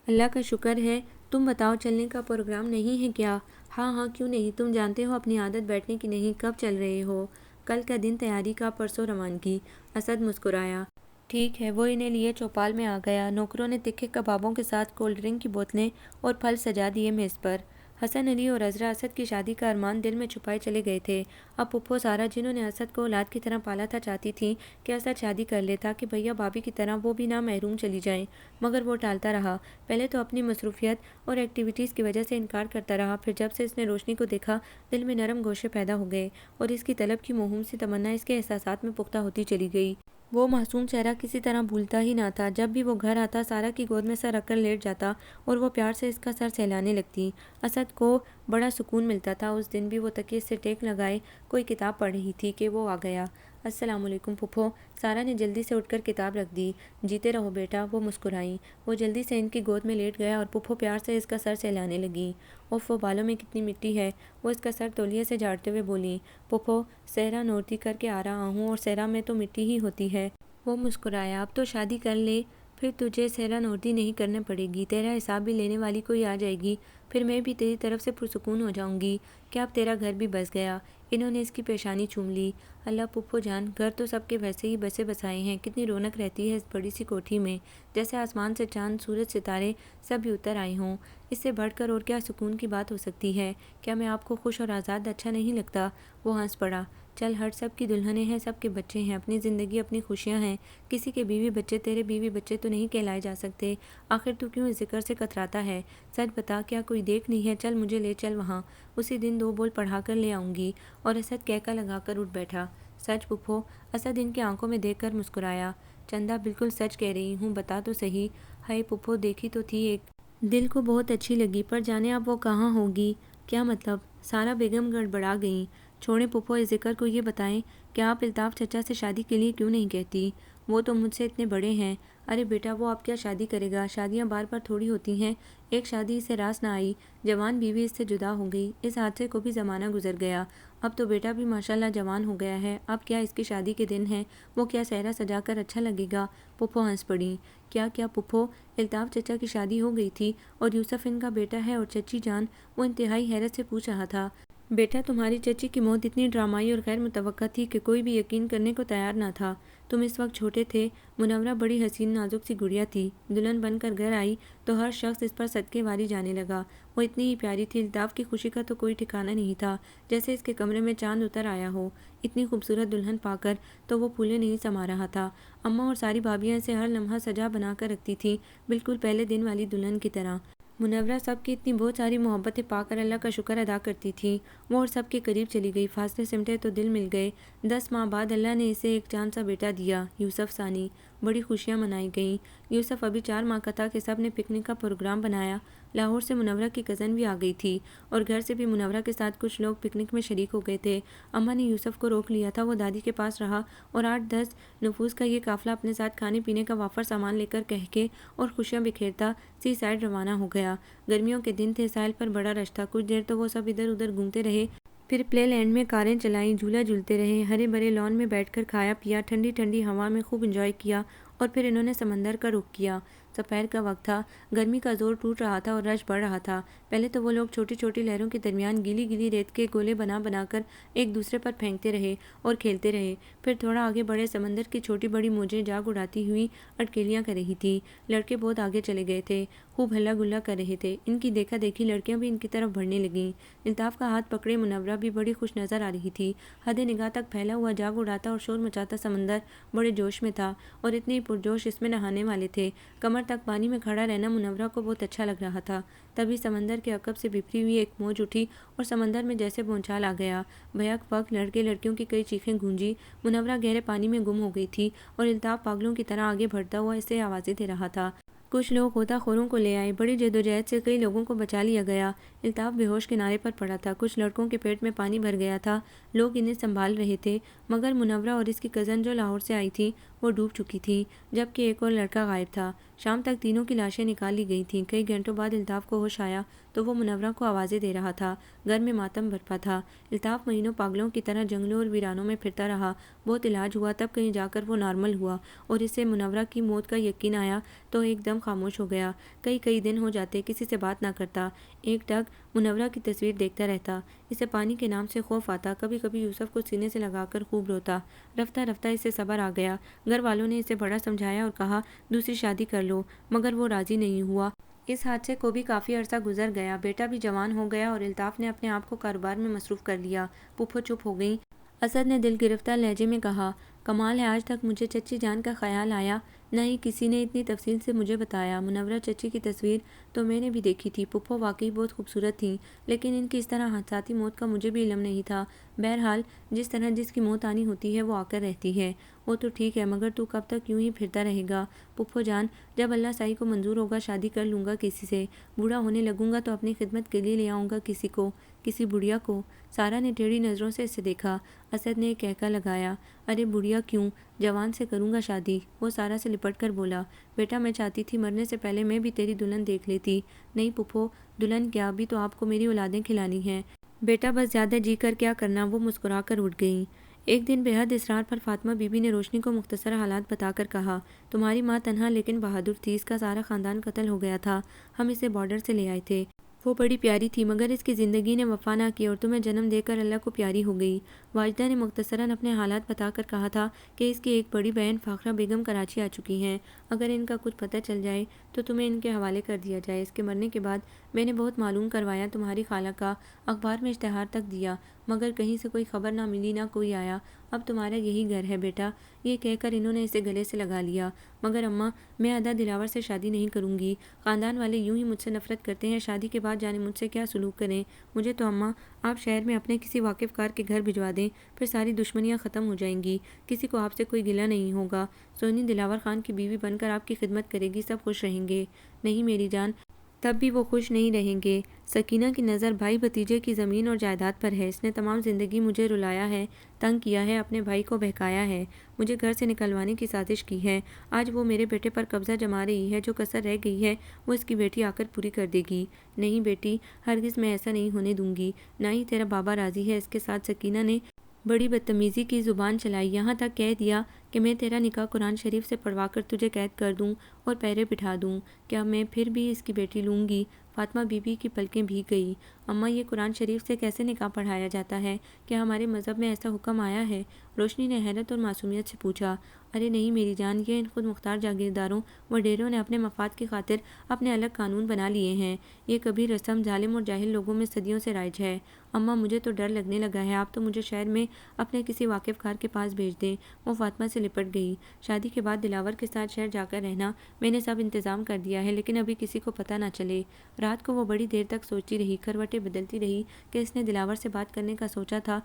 اللہ کا شکر ہے۔ تم بتاؤ، چلنے کا پروگرام نہیں ہے کیا؟ ہاں ہاں، کیوں نہیں، تم جانتے ہو اپنی عادت بیٹھنے کی نہیں، کب چل رہے ہو؟ کل کا دن تیاری کا، پرسوں روانگی۔ اسد مسکرایا۔ ٹھیک ہے۔ وہ انہیں لیے چوپال میں آ گیا۔ نوکروں نے تکھے کبابوں کے ساتھ کولڈ ڈرنک کی بوتلیں اور پھل سجا دیے میز پر۔ حسن علی اور عذرا اسد کی شادی کا ارمان دل میں چھپائے چلے گئے تھے۔ اب پھپھو سارا جنہوں نے اسد کو اولاد کی طرح پالا تھا چاہتی تھیں کہ اسد شادی کر لے تاکہ بھیا بھابھی کی طرح وہ بھی نہ محروم چلی جائیں، مگر وہ ٹالتا رہا۔ پہلے تو اپنی مصروفیت اور ایکٹیویٹیز کی وجہ سے انکار کرتا رہا، پھر جب سے اس نے روشنی کو دیکھا دل میں نرم گوشے پیدا ہو گئے اور اس کی طلب کی موہوم سی تمنا اس کے احساسات میں پختہ ہوتی چلی گئی۔ وہ معصوم چہرہ کسی طرح بھولتا ہی نہ تھا۔ جب بھی وہ گھر آتا سارا کی گود میں سر رکھ کر لیٹ جاتا اور وہ پیار سے اس کا سر سہلانے لگتی۔ اسد کو بڑا سکون ملتا تھا۔ اس دن بھی وہ تکیے سے ٹیک لگائے کوئی کتاب پڑھ رہی تھی کہ وہ آ گیا۔ السلام علیکم پھپھو۔ سارا نے جلدی سے اٹھ کر کتاب رکھ دی۔ جیتے رہو بیٹا، وہ مسکرائیں۔ وہ جلدی سے ان کی گود میں لیٹ گیا اور پھپھو پیار سے اس کا سر سہلانے لگی۔ اوف، وہ بالوں میں کتنی مٹی ہے، وہ اس کا سر تولیے سے جھاڑتے ہوئے بولی۔ پھپھو، صحرا نوردی کر کے آ رہا ہوں اور صحرا میں تو مٹی ہی ہوتی ہے۔ وہ مسکرایا۔ اب تو شادی کر لے، پھر تجھے صحرا نوردی نہیں کرنے پڑے گی، تیرا حساب بھی لینے والی کوئی آ جائے گی، پھر میں بھی تیری طرف سے پرسکون ہو جاؤں گی کہ اب تیرا گھر بھی بس گیا۔ انہوں نے اس کی پیشانی چوم لی۔ اللہ پھپھو جان، گھر تو سب کے ویسے ہی بسے بسائے ہیں، کتنی رونق رہتی ہے اس بڑی سی کوٹھی میں، جیسے آسمان سے چاند سورج ستارے سب بھی اتر آئے ہوں۔ اس سے بڑھ کر اور کیا سکون کی بات ہو سکتی ہے؟ کیا میں آپ کو خوش اور آزاد اچھا نہیں لگتا؟ وہ ہنس پڑا۔ چل ہٹ، سب کی دلہنیں ہیں، سب کے بچے ہیں، اپنی زندگی اپنی خوشیاں ہیں، کسی کے بیوی بچے تیرے بیوی بچے تو نہیں کہلائے جا سکتے؟ آخر تو کیوں اس ذکر سے کتراتا ہے؟ سچ بتا، کیا کوئی دیکھ نہیں ہے؟ چل مجھے لے چل وہاں، اسی دن 2 بول پڑھا کر لے آؤں گی۔ اور اسد کہکا لگا کر اٹھ بیٹھا۔ سچ پھپھو؟ اسد ان کی آنکھوں میں دیکھ کر مسکرایا۔ چندہ بالکل سچ کہہ رہی ہوں، بتا تو صحیح۔ ہائے پھپھو، دیکھی تو تھی ایک، دل کو بہت اچھی لگی، پر جانے اب وہ کہاں ہوگی؟ کیا مطلب؟ سارا بیگم گڑبڑا گئیں۔ چھوڑیں پھپھو اس ذکر کو، یہ بتائیں کہ آپ الطاف چچا سے شادی کے لیے کیوں نہیں کہتی؟ وہ تو مجھ سے اتنے بڑے ہیں۔ ارے بیٹا، وہ اب کیا شادی کرے گا؟ شادیاں بار بار تھوڑی ہوتی ہیں، ایک شادی اسے راس نہ آئی، جوان بیوی اس سے جدا ہو گئی، اس حادثے کو بھی زمانہ گزر گیا، اب تو بیٹا بھی ماشاءاللہ جوان ہو گیا ہے، اب کیا اس کی شادی کے دن ہے، وہ کیا صحرا سجا کر اچھا لگے گا؟ پھپھو ہنس پڑی۔ کیا پھپھو؟ الطاف چچا کی شادی ہو گئی تھی اور یوسف ان کا بیٹا ہے، اور چچی جان؟ وہ انتہائی حیرت سے پوچھ رہا تھا۔ بیٹا، تمہاری چچی کی موت اتنی ڈرامائی اور غیر متوقع تھی کہ کوئی بھی یقین کرنے کو تیار نہ تھا۔ تم اس وقت چھوٹے تھے۔ منورہ بڑی حسین نازک سی گڑیا تھی، دلہن بن کر گھر آئی تو ہر شخص اس پر صدقے واری جانے لگا۔ وہ اتنی ہی پیاری تھی، الطاف کی خوشی کا تو کوئی ٹھکانہ نہیں تھا، جیسے اس کے کمرے میں چاند اتر آیا ہو۔ اتنی خوبصورت دلہن پا کر تو وہ پھولے نہیں سما رہا تھا۔ اماں اور ساری بھابیاں اسے ہر لمحہ سجا بنا کر رکھتی تھیں، بالکل پہلے دن والی دلہن کی طرح۔ منورہ سب کی اتنی بہت ساری محبتیں پا کر اللہ کا شکر ادا کرتی تھی۔ وہ اور سب کے قریب چلی گئی، فاصلے سمٹے تو دل مل گئے۔ 10 ماہ بعد اللہ نے اسے ایک چاند سا بیٹا دیا، یوسف ثانی۔ بڑی خوشیاں منائی گئیں۔ یوسف ابھی 4 ماہ کا تھا کہ سب نے پکنک کا پروگرام بنایا۔ لاہور سے منورہ کی کزن بھی آ گئی تھی اور گھر سے بھی منورہ کے ساتھ کچھ لوگ پکنک میں شریک ہو گئے تھے۔ اماں نے یوسف کو روک لیا تھا، وہ دادی کے پاس رہا اور 8-10 نفوس کا یہ قافلہ اپنے ساتھ کھانے پینے کا وافر سامان لے کر کہکے اور خوشیاں بکھیرتا سی سائڈ روانہ ہو گیا۔ گرمیوں کے دن تھے، ساحل پر بڑا رش تھا، کچھ دیر تو وہ سب ادھر ادھر گھومتے رہے، پھر پلے لینڈ میں کاریں چلائیں، جھولا جھولتے رہے، ہرے بھرے لان میں بیٹھ کر کھایا پیا، ٹھنڈی ٹھنڈی ہوا میں خوب انجوائے کیا، اور پھر انہوں نے سمندر کا رخ کیا۔ دوپہر کا وقت تھا، گرمی کا زور ٹوٹ رہا تھا اور رش بڑھ رہا تھا۔ پہلے تو وہ لوگ چھوٹی چھوٹی لہروں کے درمیان گیلی گیلی ریت کے گولے بنا بنا کر ایک دوسرے پر پھینکتے رہے اور کھیلتے رہے، پھر تھوڑا آگے بڑھے، سمندر کی چھوٹی بڑی موجیں جاگ اڑاتی ہوئی اٹکیلیاں کر رہی تھی۔ لڑکے بہت آگے چلے گئے تھے، خوب ہلا گلا کر رہے تھے، ان کی دیکھا دیکھی لڑکیاں بھی ان کی طرف بڑھنے لگیں۔ الطاف کا ہاتھ پکڑے منورہ بھی بڑی خوش نظر آ رہی تھی۔ حد نگاہ تک پھیلا ہوا جاگ اڑاتا اور شور مچاتا سمندر بڑے جوش میں تھا اور اتنے ہی پرجوش اس میں نہانے والے تھے۔ کمر تک پانی میں کھڑا رہنا منورہ کو بہت اچھا لگ رہا تھا۔ تبھی سمندر کے عقب سے بپھری ہوئی ایک موج اٹھی اور سمندر میں جیسے بھونچال آ گیا۔ بیک وقت لڑکے لڑکیوں کی کئی چیخیں گونجی۔ منورہ گہرے پانی میں گم ہو گئی تھی اور الطاف پاگلوں کی طرح آگے بڑھتا ہوا اسے آوازیں دے رہا تھا۔ کچھ لوگ غوطہ خوروں کو لے آئے، بڑی جدوجہد سے کئی لوگوں کو بچا لیا گیا۔ الطاف بے ہوش کنارے پر پڑا تھا، کچھ لڑکوں کے پیٹ میں پانی بھر گیا تھا، لوگ انہیں سنبھال رہے تھے، مگر منورہ اور اس کی کزن جو لاہور سے آئی تھی وہ ڈوب چکی تھی، جبکہ ایک اور لڑکا غائب تھا۔ شام تک تینوں کی لاشیں نکال لی گئی تھیں۔ کئی گھنٹوں بعد الطاف کو ہوش آیا تو وہ منورہ کو آوازیں دے رہا تھا۔ گھر میں ماتم برپا تھا۔ الطاف مہینوں پاگلوں کی طرح جنگلوں اور ویرانوں میں پھرتا رہا، بہت علاج ہوا، تب کہیں جا کر وہ نارمل ہوا اور اسے منورہ کی موت کا یقین آیا تو ایک دم خاموش ہو گیا۔ کئی دن ہو جاتے، کسی سے بات نہ کرتا، ایک ٹک منورہ کی تصویر دیکھتا رہتا۔ اسے پانی کے نام سے خوف آتا، کبھی کبھی یوسف کو سینے سے لگا کر خوب روتا۔ رفتہ رفتہ اسے صبر آ گیا۔ گھر والوں نے اسے بڑا سمجھایا اور کہا دوسری شادی کر لو، مگر وہ راضی نہیں ہوا۔ اس حادثے کو بھی کافی عرصہ گزر گیا، بیٹا بھی جوان ہو گیا اور الطاف نے اپنے آپ کو کاروبار میں مصروف کر لیا۔ پھپھو چپ ہو گئیں۔ اسد نے دل گرفتار لہجے میں کہا، کمال ہے آج تک مجھے چچی جان کا خیال آیا، نہ ہی کسی نے اتنی تفصیل سے مجھے بتایا۔ منورہ چچی کی تصویر تو میں نے بھی دیکھی تھی، پھپھو واقعی بہت خوبصورت تھیں، لیکن ان کی اس طرح حادثاتی موت کا مجھے بھی علم نہیں تھا۔ بہرحال جس طرح جس کی موت آنی ہوتی ہے وہ آ کر رہتی ہے، وہ تو ٹھیک ہے، مگر تو کب تک یوں ہی پھرتا رہے گا؟ پھپھو جان، جب اللہ صحیح کو منظور ہوگا شادی کر لوں گا کسی سے، بوڑھا ہونے لگوں گا تو اپنی خدمت کے لیے لے آؤں گا کسی کو، کسی بڑھیا کو۔ سارا نے ٹیڑھی نظروں سے اسے دیکھا۔ اسد نے ایک کہکا لگایا، ارے بڑھیا کیوں، جوان سے کروں گا شادی۔ وہ سارا سے لپٹ کر بولا، بیٹا میں چاہتی تھی مرنے سے پہلے میں بھی تیری دلہن دیکھ لیتی۔ نہیں پھپھو، دلہن کیا، ابھی تو آپ کو میری اولادیں کھلانی ہیں۔ بیٹا بس زیادہ جی کر کیا کرنا۔ وہ مسکرا کر اٹھ گئیں۔ ایک دن بے حد اصرار پر فاطمہ بی بی نے روشنی کو مختصر حالات بتا کر کہا، تمہاری ماں تنہا لیکن بہادر تھی، اس کا سارا خاندان قتل ہو گیا تھا، ہم اسے بارڈر سے لے آئے تھے۔ وہ بڑی پیاری تھی مگر اس کی زندگی نے وفا نہ کی اور تمہیں جنم دے کر اللہ کو پیاری ہو گئی۔ واجدہ نے مختصراً اپنے حالات بتا کر کہا تھا کہ اس کی ایک بڑی بہن فاخرہ بیگم کراچی آ چکی ہیں، اگر ان کا کچھ پتہ چل جائے تو تمہیں ان کے حوالے کر دیا جائے۔ اس کے مرنے کے بعد میں نے بہت معلوم کروایا، تمہاری خالہ کا، اخبار میں اشتہار تک دیا، مگر کہیں سے کوئی خبر نہ ملی، نہ کوئی آیا۔ اب تمہارا یہی گھر ہے بیٹا۔ یہ کہہ کر انہوں نے اسے گلے سے لگا لیا۔ مگر اماں، میں ادا دلاور سے شادی نہیں کروں گی، خاندان والے یوں ہی مجھ سے نفرت کرتے ہیں، شادی کے بعد جانے مجھ سے کیا سلوک کریں۔ مجھے تو اماں آپ شہر میں اپنے کسی واقف کار کے گھر بھجوا دیں، پھر ساری دشمنیاں ختم ہو جائیں گی، کسی کو آپ سے کوئی گلہ نہیں ہوگا، سونی دلاور خان کی بیوی بن کر آپ کی خدمت کرے گی، سب خوش رہیں گے۔ نہیں میری جان، تب بھی وہ خوش نہیں رہیں گے۔ سکینہ کی نظر بھائی بھتیجے کی زمین اور جائیداد پر ہے، اس نے تمام زندگی مجھے رلایا ہے، تنگ کیا ہے، اپنے بھائی کو بہکایا ہے، مجھے گھر سے نکلوانے کی سازش کی ہے۔ آج وہ میرے بیٹے پر قبضہ جما رہی ہے، جو کسر رہ گئی ہے وہ اس کی بیٹی آ کر پوری کر دے گی۔ نہیں بیٹی، ہرگز میں ایسا نہیں ہونے دوں گی، نہ ہی تیرا بابا راضی ہے۔ اس کے ساتھ سکینہ نے بڑی بدتمیزی کی زبان چلائی، یہاں تک کہہ دیا کہ میں تیرا نکاح قرآن شریف سے پڑھوا کر تجھے قید کر دوں اور پہرے بٹھا دوں۔ کیا میں پھر بھی اس کی بیٹی لوں گی؟ فاطمہ بی بی کی پلکیں بھیگ گئی۔ اماں یہ قرآن شریف سے کیسے نکاح پڑھایا جاتا ہے؟ کیا ہمارے مذہب میں ایسا حکم آیا ہے؟ روشنی نے حیرت اور معصومیت سے پوچھا۔ ارے نہیں میری جان، یہ ان خود مختار جاگیرداروں و ڈیروں نے اپنے مفاد کی خاطر اپنے الگ قانون بنا لیے ہیں، یہ کبھی رسم ظالم اور جاہل لوگوں میں صدیوں سے رائج ہے۔ اماں مجھے تو ڈر لگنے لگا ہے، آپ تو مجھے شہر میں اپنے کسی واقف کار کے پاس بھیج دیں۔ وہ فاطمہ سے لپٹ گئی۔ شادی کے بعد دلاور کے ساتھ شہر جا کر رہنا میں نے سب انتظام کر دیا ہے، لیکن ابھی کسی کو پتہ نہ چلے۔ رات کو وہ بڑی دیر تک سوچتی رہی، کروٹیں بدلتی رہی کہ اس نے دلاور سے بات کرنے کا سوچا تھا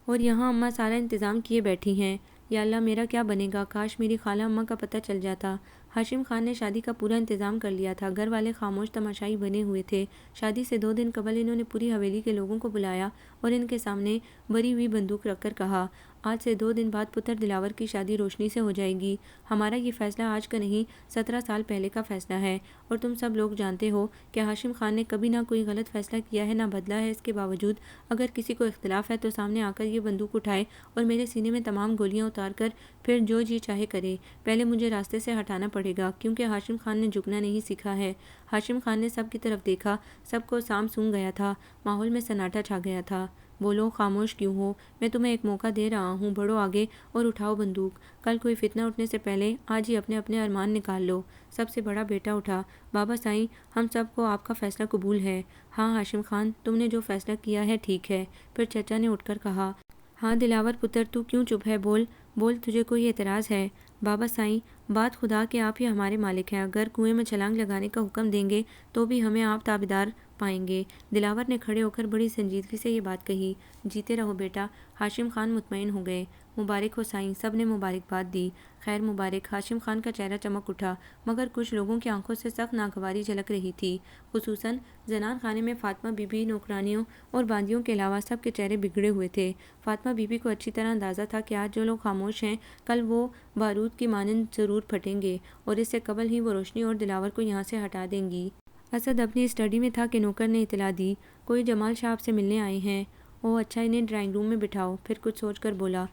اور یہاں اماں سارا انتظام کیے بیٹھی ہیں۔ یا اللہ میرا کیا بنے گا، کاش میری خالہ اماں کا پتہ چل جاتا۔ ہاشم خان نے شادی کا پورا انتظام کر لیا تھا، گھر والے خاموش تماشائی بنے ہوئے تھے۔ شادی سے 2 دن قبل انہوں نے پوری حویلی کے لوگوں کو بلایا اور ان کے سامنے بری ہوئی بندوق رکھ کر کہا، آج سے 2 دن بعد پتر دلاور کی شادی روشنی سے ہو جائے گی۔ ہمارا یہ فیصلہ آج کا نہیں، 17 سال پہلے کا فیصلہ ہے، اور تم سب لوگ جانتے ہو کہ ہاشم خان نے کبھی نہ کوئی غلط فیصلہ کیا ہے، نہ بدلا ہے۔ اس کے باوجود اگر کسی کو اختلاف ہے تو سامنے آ کر یہ بندوق اٹھائے اور میرے سینے میں تمام گولیاں اتار کر پھر جو جی چاہے کرے۔ پہلے مجھے راستے سے ہٹانا پڑے گا، کیونکہ ہاشم خان نے جھکنا نہیں سیکھا ہے۔ ہاشم خان نے سب کی طرف دیکھا، سب کو سام سونگ گیا تھا، ماحول میں سناٹا چھا گیا تھا۔ بولو، خاموش کیوں ہو؟ میں تمہیں ایک موقع دے رہا ہوں، بڑھو آگے اور اٹھاؤ بندوق۔ کل کوئی فتنہ اٹھنے سے پہلے آج ہی اپنے اپنے ارمان نکال لو۔ سب سے بڑا بیٹا اٹھا، بابا سائیں، ہم سب کو آپ کا فیصلہ قبول ہے۔ ہاں ہاشم خان، تم نے جو فیصلہ کیا ہے ٹھیک ہے۔ پھر چچا نے اٹھ کر کہا، ہاں دلاور پتر، تو کیوں چپ ہے، بول بول، تجھے کوئی اعتراض ہے؟ بابا سائیں، بات خدا کہ آپ ہی ہمارے مالک ہیں، اگر کنویں میں چھلانگ لگانے کا حکم دیں گے تو بھی ہمیں آپ تابعدار پائیں گے۔ دلاور نے کھڑے ہو کر بڑی سنجیدگی سے یہ بات کہی۔ جیتے رہو بیٹا۔ ہاشم خان مطمئن ہو گئے۔ مبارک ہو سائیں، سب نے مبارکباد دی۔ خیر مبارک۔ ہاشم خان کا چہرہ چمک اٹھا، مگر کچھ لوگوں کی آنکھوں سے سخت ناگواری جھلک رہی تھی، خصوصاً زنان خانے میں فاطمہ بی بی، نوکرانیوں اور باندیوں کے علاوہ سب کے چہرے بگڑے ہوئے تھے۔ فاطمہ بی بی کو اچھی طرح اندازہ تھا کہ آج جو لوگ خاموش ہیں کل وہ بارود کی مانند ضرور پھٹیں گے، اور اس سے قبل ہی وہ روشنی اور دلاور کو یہاں سے ہٹا دیں گی۔ اسد اپنی اسٹڈی میں تھا کہ نوکر نے اطلاع دی، کوئی جمال شاہ آپ سے ملنے آئے ہیں۔ اوہ اچھا، انہیں ڈرائنگ روم میں بٹھاؤ۔ پھر کچھ سوچ کر بولا،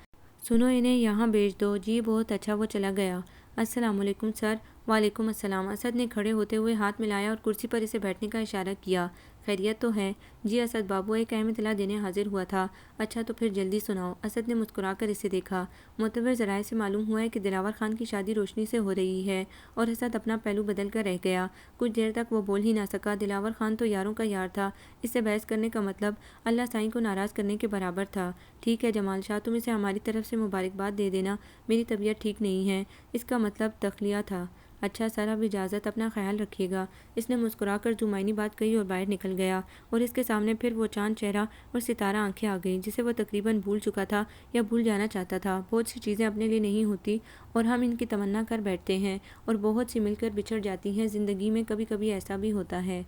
سنو انہیں یہاں بھیج دو۔ جی بہت اچھا۔ وہ چلا گیا۔ السلام علیکم سر۔ وعلیکم السلام۔ اسد نے کھڑے ہوتے ہوئے ہاتھ ملایا اور کرسی پر اسے بیٹھنے کا اشارہ کیا۔ خیریت تو ہے؟ جی اسد بابو ایک اہم اطلاع دینے حاضر ہوا تھا۔ اچھا تو پھر جلدی سناؤ۔ اسد نے مسکرا کر اسے دیکھا۔ معتبر ذرائع سے معلوم ہوا ہے کہ دلاور خان کی شادی روشنی سے ہو رہی ہے، اور اسد اپنا پہلو بدل کر رہ گیا۔ کچھ دیر تک وہ بول ہی نہ سکا۔ دلاور خان تو یاروں کا یار تھا، اس سے بحث کرنے کا مطلب اللہ سائیں کو ناراض کرنے کے برابر تھا۔ ٹھیک ہے جمال شاہ، تم اسے ہماری طرف سے مبارکباد دے دینا، میری طبیعت ٹھیک نہیں ہے، اس کا مطلب تخلیہ تھا۔ اچھا سر، اب اجازت، اپنا خیال رکھیے گا۔ اس نے مسکرا کر زمینی بات کہی اور باہر نکل گیا، اور اس کے سامنے پھر وہ چاند چہرہ اور ستارہ آنکھیں آ گئیں جسے وہ تقریباً بھول چکا تھا یا بھول جانا چاہتا تھا۔ بہت سی چیزیں اپنے لیے نہیں ہوتی اور ہم ان کی تمنا کر بیٹھتے ہیں، اور بہت سی مل کر بچھڑ جاتی ہیں۔ زندگی میں کبھی کبھی ایسا بھی ہوتا ہے۔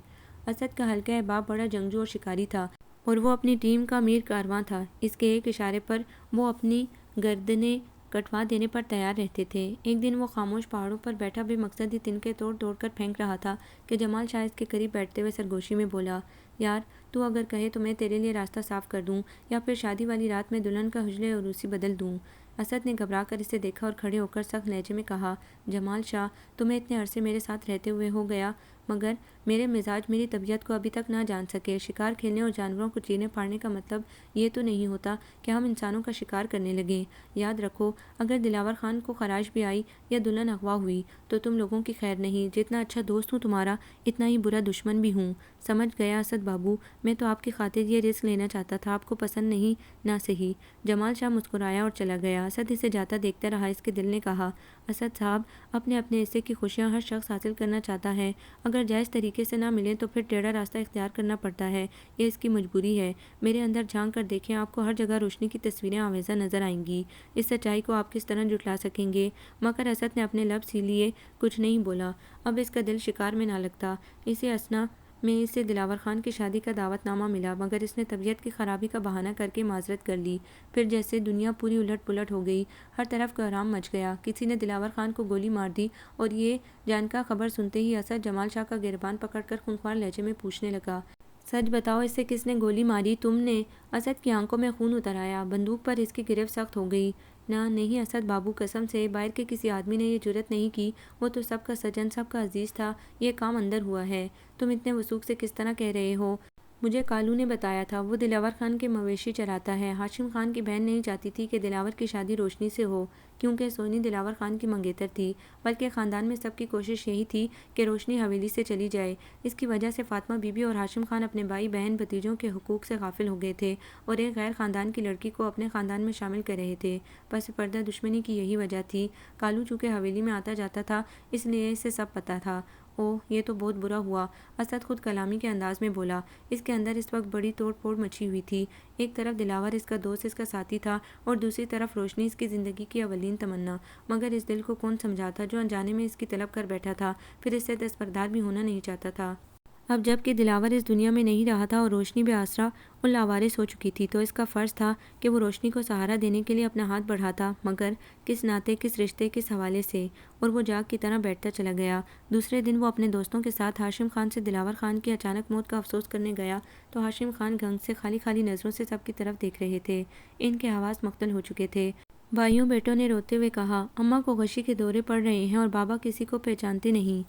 اسد کا حلقہ احباب بڑا جنگجو اور شکاری تھا، اور وہ اپنی ٹیم کا امیر کارواں تھا۔ اس کے ایک اشارے پر وہ اپنی گردنیں کٹوا دینے پر تیار رہتے تھے۔ ایک دن وہ خاموش پہاڑوں پر بیٹھا بے مقصد ہی تنکے توڑ توڑ کر پھینک رہا تھا کہ جمال شاہ اس کے قریب بیٹھتے ہوئے سرگوشی میں بولا، یار تو اگر کہے تو میں تیرے لیے راستہ صاف کر دوں، یا پھر شادی والی رات میں دلہن کا حجلے عروسی بدل دوں۔ اسد نے گھبرا کر اسے دیکھا اور کھڑے ہو کر سخت لہجے میں کہا، جمال شاہ، تمہیں اتنے عرصے میرے ساتھ رہتے ہوئے ہو گیا، مگر میرے مزاج میری طبیعت کو ابھی تک نہ جان سکے۔ شکار کھیلنے اور جانوروں کو چیرنے پاڑنے کا مطلب یہ تو نہیں ہوتا کہ ہم انسانوں کا شکار کرنے لگیں۔ یاد رکھو، اگر دلاور خان کو خراش بھی آئی یا دلہن اغوا ہوئی تو تم لوگوں کی خیر نہیں۔ جتنا اچھا دوست ہوں تمہارا، اتنا ہی برا دشمن بھی ہوں۔ سمجھ گیا اسد بابو، میں تو آپ کی خاطر یہ رسک لینا چاہتا تھا، آپ کو پسند نہیں نہ صحیح۔ جمال شاہ مسکرایا اور چلا گیا۔ اسد اسے جاتا دیکھتا رہا۔ اس کے دل نے کہا، اسد صاحب، اپنے اپنے حصے کی خوشیاں ہر شخص حاصل کرنا چاہتا ہے، اگر جائز طریقے سے نہ ملیں تو پھر ٹیڑھا راستہ اختیار کرنا پڑتا ہے، یہ اس کی مجبوری ہے۔ میرے اندر جھانک کر دیکھیں، آپ کو ہر جگہ روشنی کی تصویریں آویزاں نظر آئیں گی۔ اس سچائی کو آپ کس طرح جھٹلا سکیں گے؟ مگر اسد نے اپنے لب سی لیے، کچھ نہیں بولا۔ اب اس کا دل شکار میں نہ لگتا۔ اسی اثنا میں اسے دلاور خان کی شادی کا دعوت نامہ ملا، مگر اس نے طبیعت کی خرابی کا بہانہ کر کے معذرت کر لی۔ پھر جیسے دنیا پوری الٹ پلٹ ہو گئی، ہر طرف کوہرام مچ گیا۔ کسی نے دلاور خان کو گولی مار دی، اور یہ جان کا خبر سنتے ہی اسد جمال شاہ کا گریبان پکڑ کر خونخوار لہجے میں پوچھنے لگا، سچ بتاؤ، اسے کس نے گولی ماری؟ تم نے؟ اسد کی آنکھوں میں خون اتر آیا۔ بندوق پر اس کی گرفت سخت ہو گئی۔ نہ نہیں اسد بابو، قسم سے باہر کے کسی آدمی نے یہ جرات نہیں کی، وہ تو سب کا سجن، سب کا عزیز تھا، یہ کام اندر ہوا ہے۔ تم اتنے وثوق سے کس طرح کہہ رہے ہو؟ مجھے کالو نے بتایا تھا، وہ دلاور خان کے مویشی چراتا ہے۔ ہاشم خان کی بہن نہیں چاہتی تھی کہ دلاور کی شادی روشنی سے ہو، کیونکہ سونی دلاور خان کی منگیتر تھی، بلکہ خاندان میں سب کی کوشش یہی تھی کہ روشنی حویلی سے چلی جائے۔ اس کی وجہ سے فاطمہ بی بی اور ہاشم خان اپنے بھائی بہن بھتیجوں کے حقوق سے غافل ہو گئے تھے، اور ایک غیر خاندان کی لڑکی کو اپنے خاندان میں شامل کر رہے تھے۔ پس پردہ دشمنی کی یہی وجہ تھی۔ کالو چونکہ حویلی میں آتا جاتا تھا، اس لیے اسے سب پتہ تھا۔ اوہ، یہ تو بہت برا ہوا، اسد خود کلامی کے انداز میں بولا۔ اس کے اندر اس وقت بڑی توڑ پھوڑ مچی ہوئی تھی۔ ایک طرف دلاور اس کا دوست، اس کا ساتھی تھا، اور دوسری طرف روشنی اس کی زندگی کی اولین تمنا۔ مگر اس دل کو کون سمجھاتا جو انجانے میں اس کی طلب کر بیٹھا تھا، پھر اس سے دستبردار بھی ہونا نہیں چاہتا تھا۔ اب جب کہ دلاور اس دنیا میں نہیں رہا تھا اور روشنی بے آسرا اور لاوارث ہو چکی تھی، تو اس کا فرض تھا کہ وہ روشنی کو سہارا دینے کے لیے اپنا ہاتھ بڑھاتا، مگر کس ناطے، کس رشتے، کس حوالے سے؟ اور وہ جاگ کی طرح بیٹھتا چلا گیا۔ دوسرے دن وہ اپنے دوستوں کے ساتھ ہاشم خان سے دلاور خان کی اچانک موت کا افسوس کرنے گیا، تو ہاشم خان گھنگ سے خالی خالی نظروں سے سب کی طرف دیکھ رہے تھے۔ ان کے حواس مختل ہو چکے تھے۔ بھائیوں بیٹوں نے روتے ہوئے کہا، اماں کو غشی کے دورے پڑ رہے ہیں اور بابا کسی کو پہچانتے نہیں،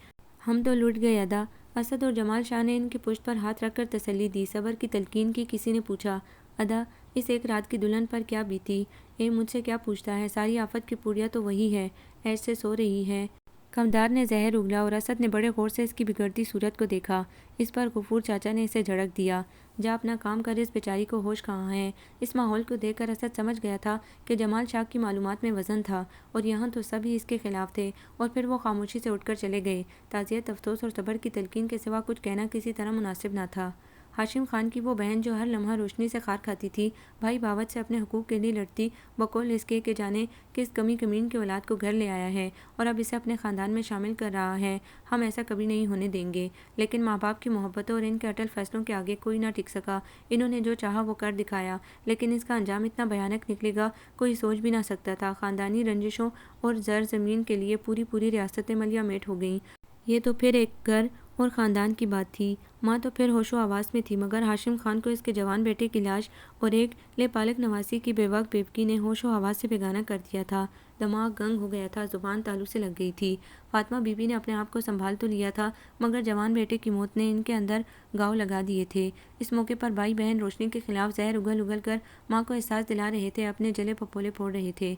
ہم تو لٹ گئے ادا۔ اسد اور جمال شاہ نے ان کی پشت پر ہاتھ رکھ کر تسلی دی۔ صبر کی تلقین کی۔ کسی نے پوچھا، ادا، اس ایک رات کی دلہن پر کیا بیتی؟ اے، مجھ سے کیا پوچھتا ہے؟ ساری آفت کی پوریا تو وہی ہے، ایسے سو رہی ہے۔ کمدار نے زہر اگلا، اور اسد نے بڑے غور سے اس کی بگڑتی صورت کو دیکھا۔ اس پر غفور چاچا نے اسے جھڑک دیا، جا اپنا کام کر، اس بیچاری کو ہوش کہاں ہے؟ اس ماحول کو دیکھ کر اسد سمجھ گیا تھا کہ جمال شاہ کی معلومات میں وزن تھا، اور یہاں تو سب ہی اس کے خلاف تھے، اور پھر وہ خاموشی سے اٹھ کر چلے گئے۔ تعزیت، افسوس اور صبر کی تلقین کے سوا کچھ کہنا کسی طرح مناسب نہ تھا۔ ہاشم خان کی وہ بہن جو ہر لمحہ روشنی سے خار کھاتی تھی، بھائی بھاوت سے اپنے حقوق کے لیے لڑتی، بقول اس کے کہ جانے کس کمی کمین کی اولاد کو گھر لے آیا ہے اور اب اسے اپنے خاندان میں شامل کر رہا ہے، ہم ایسا کبھی نہیں ہونے دیں گے۔ لیکن ماں باپ کی محبتوں اور ان کے اٹل فیصلوں کے آگے کوئی نہ ٹک سکا۔ انہوں نے جو چاہا وہ کر دکھایا، لیکن اس کا انجام اتنا بھیانک نکلے گا کوئی سوچ بھی نہ سکتا تھا۔ خاندانی رنجشوں اور زر زمین کے لیے پوری ریاستیں ملیامٹ ہو گئیں۔ یہ تو پھر ایک گھر اور خاندان کی بات تھی۔ ماں تو پھر ہوش و حواس میں تھی، مگر ہاشم خان کو اس کے جوان بیٹے کی لاش اور ایک لے پالک نواسی کی بے وقت بیوقی نے ہوش و حواس سے بیگانہ کر دیا تھا۔ دماغ گنگ ہو گیا تھا، زبان تالو سے لگ گئی تھی۔ فاطمہ بی بی نے اپنے آپ کو سنبھال تو لیا تھا، مگر جوان بیٹے کی موت نے ان کے اندر گاؤ لگا دیے تھے۔ اس موقع پر بھائی بہن روشنی کے خلاف زہر اگل اگل کر ماں کو احساس دلا رہے تھے، اپنے جلے پپولے پھوڑ رہے تھے۔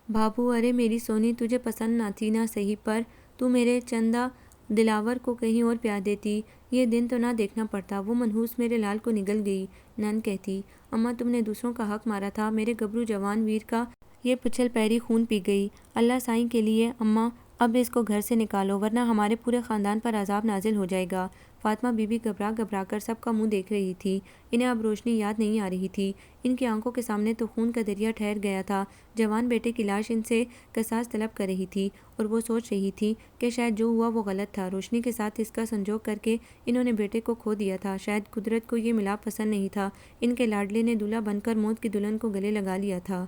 بابو، ارے میری سونی، تجھے پسند نہ تھی نہ صحیح، پر تو میرے چندہ دلاور کو کہیں اور پیار دیتی، یہ دن تو نہ دیکھنا پڑتا۔ وہ منحوس میرے لال کو نگل گئی۔ نند کہتی، اماں تم نے دوسروں کا حق مارا تھا، میرے گبرو جوان ویر کا یہ پچھل پیری خون پی گئی۔ اللہ سائیں کے لیے اماں اب اس کو گھر سے نکالو، ورنہ ہمارے پورے خاندان پر عذاب نازل ہو جائے گا۔ فاطمہ بی بی گھبرا گھبرا کر سب کا منہ دیکھ رہی تھی۔ انہیں اب روشنی یاد نہیں آ رہی تھی۔ ان کی آنکھوں کے سامنے تو خون کا دریا ٹھہر گیا تھا۔ جوان بیٹے کی لاش ان سے قصاص طلب کر رہی تھی، اور وہ سوچ رہی تھی کہ شاید جو ہوا وہ غلط تھا۔ روشنی کے ساتھ اس کا سنجوگ کر کے انہوں نے بیٹے کو کھو دیا تھا۔ شاید قدرت کو یہ ملاپ پسند نہیں تھا۔ ان کے لاڈلے نے دولہا بن کر موت کی دلہن کو گلے لگا لیا تھا۔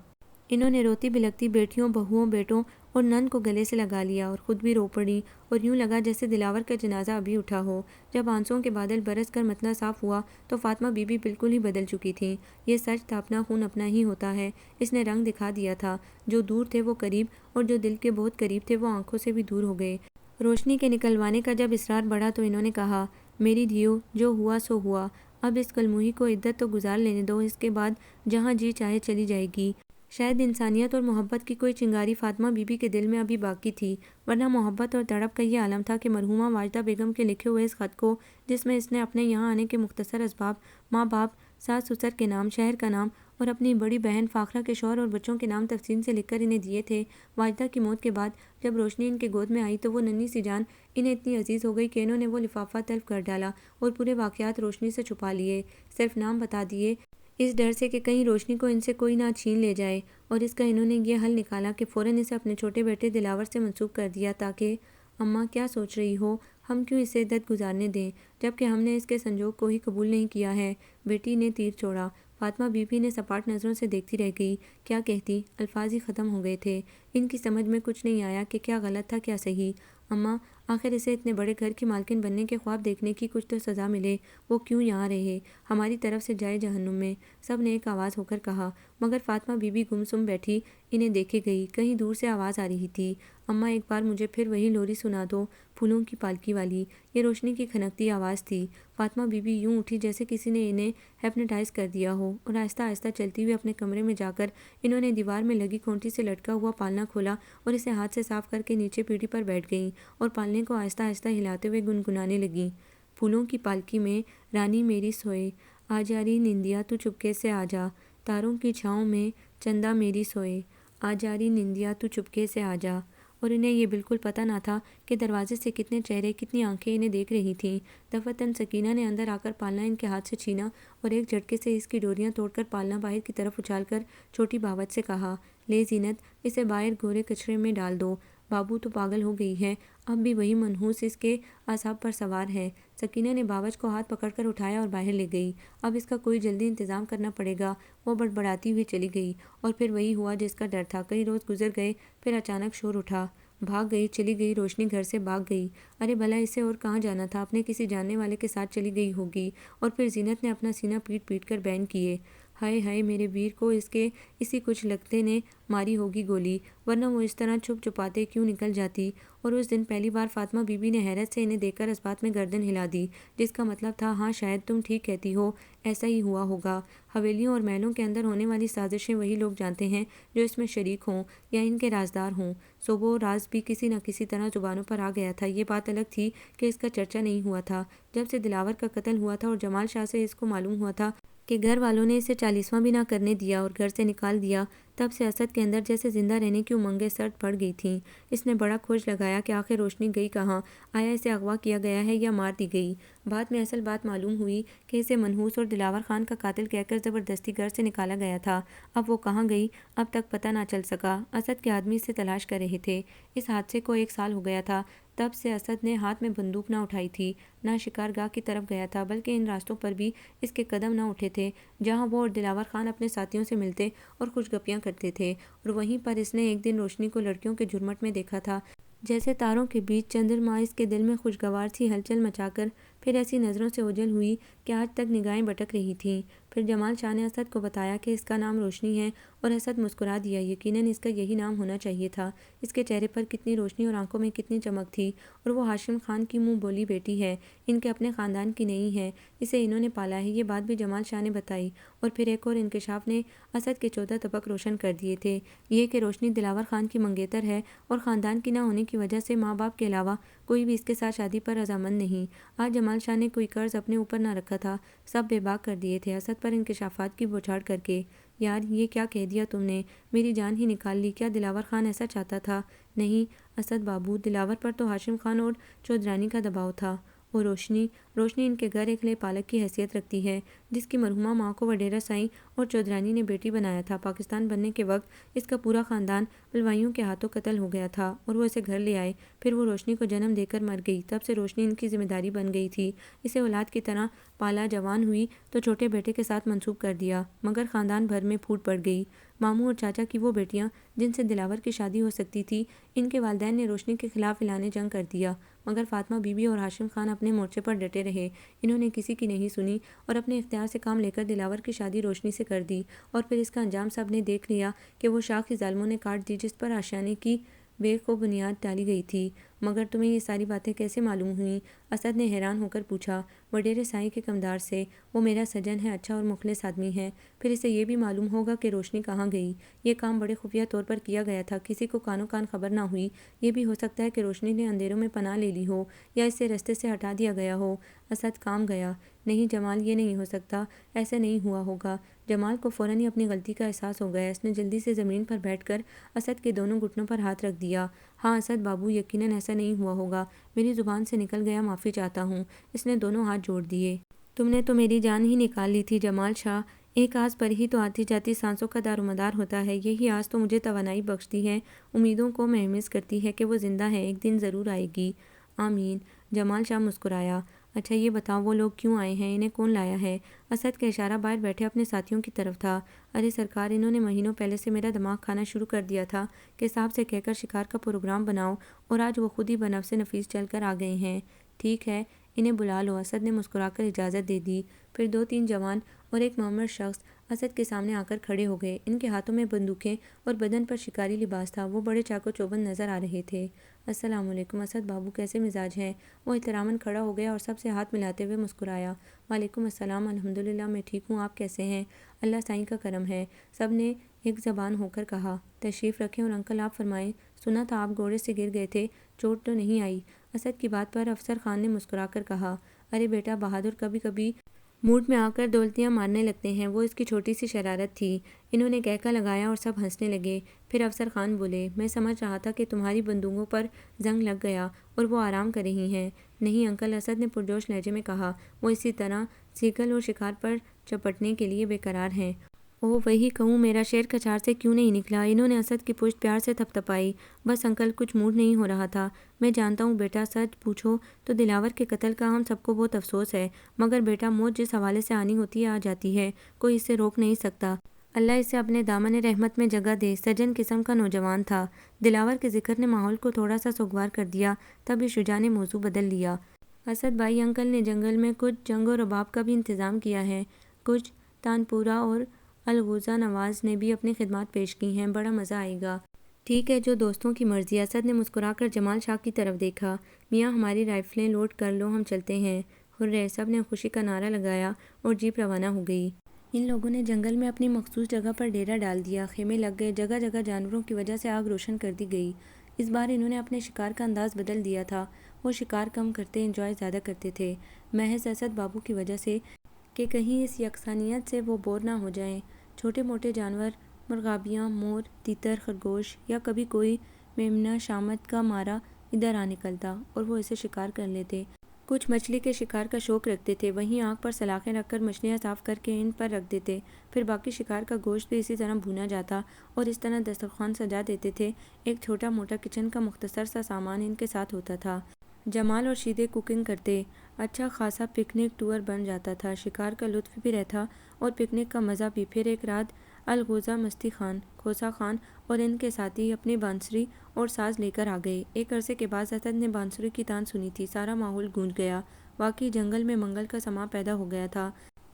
انہوں نے روتی بلکتی بیٹیوں، بہوؤں، بیٹوں اور نند کو گلے سے لگا لیا، اور خود بھی رو پڑی، اور یوں لگا جیسے دلاور کا جنازہ ابھی اٹھا ہو۔ جب آنسوؤں کے بادل برس کر مطلع صاف ہوا تو فاطمہ بی بی بالکل ہی بدل چکی تھیں۔ یہ سچ تھا، اپنا خون اپنا ہی ہوتا ہے۔ اس نے رنگ دکھا دیا تھا۔ جو دور تھے وہ قریب، اور جو دل کے بہت قریب تھے وہ آنکھوں سے بھی دور ہو گئے۔ روشنی کے نکلوانے کا جب اصرار بڑھا تو انہوں نے کہا، میری دھیو، جو ہوا سو ہوا، اب اس کلموہی کو عدت تو گزار لینے دو، اس کے بعد جہاں جی چاہے چلی جائے گی۔ شاید انسانیت اور محبت کی کوئی چنگاری فاطمہ بی بی کے دل میں ابھی باقی تھی، ورنہ محبت اور تڑپ کا یہ عالم تھا کہ مرحومہ واجدہ بیگم کے لکھے ہوئے اس خط کو، جس میں اس نے اپنے یہاں آنے کے مختصر اسباب، ماں باپ، ساس سسر کے نام، شہر کا نام اور اپنی بڑی بہن فاخرہ کے شوہر اور بچوں کے نام تفصیل سے لکھ کر انہیں دیے تھے، واجدہ کی موت کے بعد جب روشنی ان کے گود میں آئی تو وہ ننھی سی جان انہیں اتنی عزیز ہو گئی کہ انہوں نے وہ لفافہ طلب کر ڈالا اور پورے واقعات روشنی سے چھپا لیے، صرف نام بتا دیے، اس ڈر سے کہ کہیں روشنی کو ان سے کوئی نہ چھین لے جائے۔ اور اس کا انہوں نے یہ حل نکالا کہ فوراً اسے اپنے چھوٹے بیٹے دلاور سے منسوب کر دیا، تاکہ اماں کیا سوچ رہی ہو، ہم کیوں اسے عدت گزارنے دیں، جبکہ ہم نے اس کے سنجوگ کو ہی قبول نہیں کیا ہے۔ بیٹی نے تیر چھوڑا۔ فاطمہ بی بی نے سپاٹ نظروں سے دیکھتی رہ گئی۔ کیا کہتی، الفاظ ہی ختم ہو گئے تھے۔ ان کی سمجھ میں کچھ نہیں آیا کہ کیا غلط تھا کیا صحیح۔ اماں، آخر اسے اتنے بڑے گھر کی مالکن بننے کے خواب دیکھنے کی کچھ تو سزا ملے، وہ کیوں یہاں رہے، ہماری طرف سے جائے جہنم میں، سب نے ایک آواز ہو کر کہا، مگر فاطمہ بی بی گم سم بیٹھی انہیں دیکھے گئی۔ کہیں دور سے آواز آ رہی تھی، اماں ایک بار مجھے پھر وہی لوری سنا دو، پھولوں کی پالکی والی۔ یہ روشنی کی کھنکتی آواز تھی۔ فاطمہ بی بی یوں اٹھی جیسے کسی نے انہیں ہپنوٹائز کر دیا ہو، اور آہستہ آہستہ چلتی ہوئی اپنے کمرے میں جا کر انہوں نے دیوار میں لگی کھونٹی سے لٹکا ہوا پالنا کھولا اور اسے ہاتھ سے صاف کر کے نیچے پیڑھی پر بیٹھ گئیں، اور پالنے کو آہستہ آہستہ ہلاتے ہوئے گنگنانے لگیں، پھولوں کی پالکی میں رانی میری سوئے، آجا ری نندیا تو چپکے سے آجا، تاروں کی چھاؤں میں چندہ میری سوئے، آجا ری نندیا تو چپکے سے آجا۔ اور انہیں یہ بالکل پتہ نہ تھا کہ دروازے سے کتنے چہرے، کتنی آنکھیں انہیں دیکھ رہی تھیں۔ دفعتاً سکینہ نے اندر آ کر پالنا ان کے ہاتھ سے چھینا اور ایک جھٹکے سے اس کی ڈوریاں توڑ کر پالنا باہر کی طرف اچھال کر چھوٹی باوچ سے کہا، لے زینت، اسے باہر گورے کچرے میں ڈال دو، بابو تو پاگل ہو گئی ہے، اب بھی وہی منحوس اس کے اعصاب پر سوار ہے۔ سکینہ نے باوچ کو ہاتھ پکڑ کر اٹھایا اور باہر لے گئی۔ اب اس کا کوئی جلدی انتظام کرنا پڑے گا، وہ بڑبڑاتی ہوئی چلی گئی۔ اور پھر وہی ہوا جس کا ڈر تھا۔ کئی روز گزر گئے، پھر اچانک شور اٹھا، بھاگ گئی، چلی گئی، روشنی گھر سے بھاگ گئی۔ ارے بھلا اسے اور کہاں جانا تھا، اپنے کسی جاننے والے کے ساتھ چلی گئی ہوگی۔ اور پھر زینت نے اپنا سینہ پیٹ پیٹ کر بین کیے، ہائے ہائے میرے ویر کو اس کے اسی کچھ لگتے نے ماری ہوگی گولی، ورنہ وہ اس طرح چھپ چھپاتے کیوں نکل جاتی۔ اور اس دن پہلی بار فاطمہ بی بی نے حیرت سے انہیں دیکھ کر اس بات میں گردن ہلا دی، جس کا مطلب تھا، ہاں شاید تم ٹھیک کہتی ہو، ایسا ہی ہوا ہوگا۔ حویلیوں اور محلوں کے اندر ہونے والی سازشیں وہی لوگ جانتے ہیں جو اس میں شریک ہوں یا ان کے رازدار ہوں۔ سو وہ راز بھی کسی نہ کسی طرح زبانوں پر آ گیا تھا۔ یہ بات الگ تھی کہ اس کا چرچا نہیں ہوا تھا۔ جب سے دلاور کا قتل ہوا تھا اور جمال شاہ سے اس کو معلوم ہوا تھا کہ گھر والوں نے اسے 40واں بھی نہ کرنے دیا اور گھر سے نکال دیا، تب سے اسد کے اندر جیسے زندہ رہنے کی امنگیں سرد پڑ گئی تھیں۔ اس نے بڑا کھوج لگایا کہ آخر روشنی گئی کہاں، آیا اسے اغوا کیا گیا ہے یا مار دی گئی۔ بعد میں اصل بات معلوم ہوئی کہ اسے منحوس اور دلاور خان کا قاتل کہہ کر زبردستی گھر سے نکالا گیا تھا۔ اب وہ کہاں گئی، اب تک پتہ نہ چل سکا۔ اسد کے آدمی اسے تلاش کر رہے تھے۔ اس حادثے کو 1 سال ہو گیا تھا۔ تب سے اسد نے ہاتھ میں بندوق نہ اٹھائی تھی، نہ شکار گاہ کی طرف گیا تھا، بلکہ ان راستوں پر بھی اس کے قدم نہ اٹھے تھے جہاں وہ اور دلاور خان اپنے ساتھیوں سے ملتے اور خوش گپیاں کرتے تھے۔ اور وہیں پر اس نے ایک دن روشنی کو لڑکیوں کے جھرمٹ میں دیکھا تھا، جیسے تاروں کے بیچ چندرما اس کے دل میں خوشگوار سی ہلچل مچا کر پھر ایسی نظروں سے اوجھل ہوئی کہ آج تک نگاہیں بھٹک رہی تھیں۔ پھر جمال شاہ نے اسد کو بتایا کہ اس کا نام روشنی ہے، اور اسد مسکرا دیا۔ یقیناً اس کا یہی نام ہونا چاہیے تھا۔ اس کے چہرے پر کتنی روشنی اور آنکھوں میں کتنی چمک تھی، اور وہ ہاشم خان کی منہ بولی بیٹی ہے، ان کے اپنے خاندان کی نہیں ہے، اسے انہوں نے پالا ہے۔ یہ بات بھی جمال شاہ نے بتائی، اور پھر ایک اور انکشاف نے اسد کے 14 طبق روشن کر دیے تھے، یہ کہ روشنی دلاور خان کی منگیتر ہے، اور خاندان کی نہ ہونے کی وجہ سے ماں باپ کے علاوہ کوئی بھی اس کے ساتھ شادی پر رضامند نہیں۔ آج جمال شاہ نے کوئی قرض اپنے اوپر نہ رکھا تھا، سب بے باک کر دیے تھے اسد پر انکشافات کی بوچھاڑ کر کے۔ یار یہ کیا کہہ دیا تم نے، میری جان ہی نکال لی۔ کیا دلاور خان ایسا چاہتا تھا؟ نہیں اسد بابو، دلاور پر تو ہاشم خان اور چودھرانی کا دباؤ تھا۔ اور روشنی ان کے گھر ایک لے پالک کی حیثیت رکھتی ہے، جس کی مرحومہ ماں کو وڈیرا سائیں اور چودھرانی نے بیٹی بنایا تھا۔ پاکستان بننے کے وقت اس کا پورا خاندان بلوائیوں کے ہاتھوں قتل ہو گیا تھا، اور وہ اسے گھر لے آئے۔ پھر وہ روشنی کو جنم دے کر مر گئی، تب سے روشنی ان کی ذمہ داری بن گئی تھی۔ اسے اولاد کی طرح پالا، جوان ہوئی تو چھوٹے بیٹے کے ساتھ منسوب کر دیا، مگر خاندان بھر میں پھوٹ پڑ گئی۔ ماموں اور چاچا کی وہ بیٹیاں جن سے دلاور کی شادی ہو سکتی تھی، ان کے والدین نے روشنی کے خلاف اعلان جنگ کر دیا، مگر فاطمہ بی بی اور ہاشم خان اپنے مورچے پر ڈٹے رہے۔ انہوں نے کسی کی نہیں سنی، اور اپنے اختیار سے کام لے کر دلاور کی شادی روشنی سے کر دی، اور پھر اس کا انجام سب نے دیکھ لیا کہ وہ شاخ ہی ظالموں نے کاٹ دی جس پر آشیانے کی بے کو بنیاد ڈالی گئی تھی۔ مگر تمہیں یہ ساری باتیں کیسے معلوم ہوئیں؟ اسد نے حیران ہو کر پوچھا۔ وڈیرے سائیں کے کمدار سے، وہ میرا سجن ہے، اچھا اور مخلص آدمی ہے۔ پھر اسے یہ بھی معلوم ہوگا کہ روشنی کہاں گئی۔ یہ کام بڑے خفیہ طور پر کیا گیا تھا، کسی کو کانوں کان خبر نہ ہوئی۔ یہ بھی ہو سکتا ہے کہ روشنی نے اندھیروں میں پناہ لے لی ہو، یا اسے رستے سے ہٹا دیا گیا ہو۔ اسد کام گیا؟ نہیں جمال، یہ نہیں ہو سکتا، ایسا نہیں ہوا ہوگا۔ جمال کو فوراً ہی اپنی غلطی کا احساس ہو گیا۔ اس نے جلدی سے زمین پر بیٹھ کر اسد کے دونوں گھٹنوں پر ہاتھ رکھ دیا۔ ہاں اسد بابو، یقیناً ایسا نہیں ہوا ہوگا، میری زبان سے نکل گیا، معافی چاہتا ہوں۔ اس نے دونوں ہاتھ جوڑ دیے۔ تم نے تو میری جان ہی نکال لی تھی جمال شاہ۔ ایک آس پر ہی تو آتی جاتی سانسوں کا دار و مدار ہوتا ہے۔ یہی آس تو مجھے توانائی بخشتی ہے، امیدوں کو مہمیز کرتی ہے کہ وہ زندہ ہے، ایک دن ضرور آئے گی۔ آمین۔ جمال شاہ مسکرایا۔ اچھا یہ بتاؤ وہ لوگ کیوں آئے ہیں، انہیں کون لایا ہے؟ اسد کا اشارہ باہر بیٹھے اپنے ساتھیوں کی طرف تھا۔ ارے سرکار، انہوں نے مہینوں پہلے سے میرا دماغ کھانا شروع کر دیا تھا کہ صاحب سے کہہ کر شکار کا پروگرام بناؤ، اور آج وہ خود ہی بنفس نفیس چل کر آ گئے ہیں۔ ٹھیک ہے، انہیں بلا لو۔ اسد نے مسکرا کر اجازت دے دی۔ پھر 2-3 جوان اور ایک معمر شخص اسد کے سامنے آ کر کھڑے ہو گئے۔ ان کے ہاتھوں میں بندوقیں اور بدن پر شکاری لباس تھا۔ وہ بڑے چاق و چوبند نظر آ رہے تھے۔ السلام علیکم اسد بابو، کیسے مزاج ہیں؟ وہ احتراماً کھڑا ہو گیا اور سب سے ہاتھ ملاتے ہوئے مسکرایا۔ وعلیکم السلام، الحمدللہ میں ٹھیک ہوں، آپ کیسے ہیں؟ اللہ سائیں کا کرم ہے، سب نے ایک زبان ہو کر کہا۔ تشریف رکھیں، اور انکل آپ فرمائیں، سنا تھا آپ گھوڑے سے گر گئے تھے، چوٹ تو نہیں آئی؟ اسد کی بات پر افسر خان نے مسکرا کر کہا، ارے بیٹا بہادر کبھی کبھی موڈ میں آ کر دولتیاں مارنے لگتے ہیں، وہ اس کی چھوٹی سی شرارت تھی۔ انہوں نے کہکا لگایا اور سب ہنسنے لگے۔ پھر افسر خان بولے، میں سمجھ رہا تھا کہ تمہاری بندوقوں پر زنگ لگ گیا اور وہ آرام کر رہی ہیں۔ نہیں انکل، اسد نے پرجوش لہجے میں کہا، وہ اسی طرح سیکل اور شکار پر چپٹنے کے لیے بے قرار ہیں۔ اوہ وہی کہوں، میرا شیر کچار سے کیوں نہیں نکلا؟ انہوں نے اسد کی پشت پیار سے تھپ تھپائی۔ بس انکل، کچھ موڈ نہیں ہو رہا تھا۔ میں جانتا ہوں بیٹا، سچ پوچھو تو دلاور کے قتل کا ہم سب کو بہت افسوس ہے، مگر بیٹا موت جس حوالے سے آنی ہوتی ہے آ جاتی ہے، کوئی اسے روک نہیں سکتا۔ اللہ اسے اپنے دامن رحمت میں جگہ دے۔ سجن قسم کا نوجوان تھا۔ دلاور کے ذکر نے ماحول کو تھوڑا سا سوگوار کر دیا، تب اس شجاع نے موضوع بدل لیا۔ اسد بھائی، انکل نے جنگل میں کچھ جنگ و رباب کا بھی انتظام کیا ہے، کچھ تانپورہ اور الغوزہ نواز نے بھی اپنی خدمات پیش کی ہیں، بڑا مزہ آئے گا۔ ٹھیک ہے، جو دوستوں کی مرضی۔ اسد نے مسکرا کر جمال شاہ کی طرف دیکھا۔ میاں ہماری رائفلیں لوڈ کر لو، ہم چلتے ہیں۔ ہرے، سب نے خوشی کا نعرہ لگایا اور جیپ روانہ ہو گئی۔ ان لوگوں نے جنگل میں اپنی مخصوص جگہ پر ڈیرا ڈال دیا، خیمے لگ گئے، جگہ جگہ جانوروں کی وجہ سے آگ روشن کر دی گئی۔ اس بار انہوں نے اپنے شکار کا انداز بدل دیا تھا، وہ شکار کم کرتے، انجوائے زیادہ کرتے تھے، محض اسد بابو کی وجہ سے، کہ کہیں اس یکسانیت سے وہ بور نہ ہو جائیں۔ چھوٹے موٹے جانور، مرغابیاں، مور، تیتر، خرگوش، یا کبھی کوئی میمنہ شامت کا مارا ادھر آ نکلتا اور وہ اسے شکار کر لیتے۔ کچھ مچھلی کے شکار کا شوق رکھتے تھے، وہیں آگ پر سلاخیں رکھ کر مچھلیاں صاف کر کے ان پر رکھ دیتے، پھر باقی شکار کا گوشت بھی اسی طرح بھونا جاتا، اور اس طرح دسترخوان سجا دیتے تھے۔ ایک چھوٹا موٹا کچن کا مختصر سا سامان ان کے ساتھ ہوتا تھا۔ جمال اور شیدے کوکنگ کرتے، اچھا خاصا پکنک ٹور بن جاتا تھا، شکار کا لطف بھی رہتا اور پکنک کا مزہ بھی۔ پھر ایک رات الغوزہ مستی خان، کھوسا خان اور ان کے ساتھی اپنی بانسری اور ساز لے کر آ گئے۔ ایک عرصے کے بعد اسد نے بانسری کی تان سنی تھی۔ سارا ماحول گونج گیا۔ واقعی جنگل میں منگل کا سماں پیدا ہو گیا تھا۔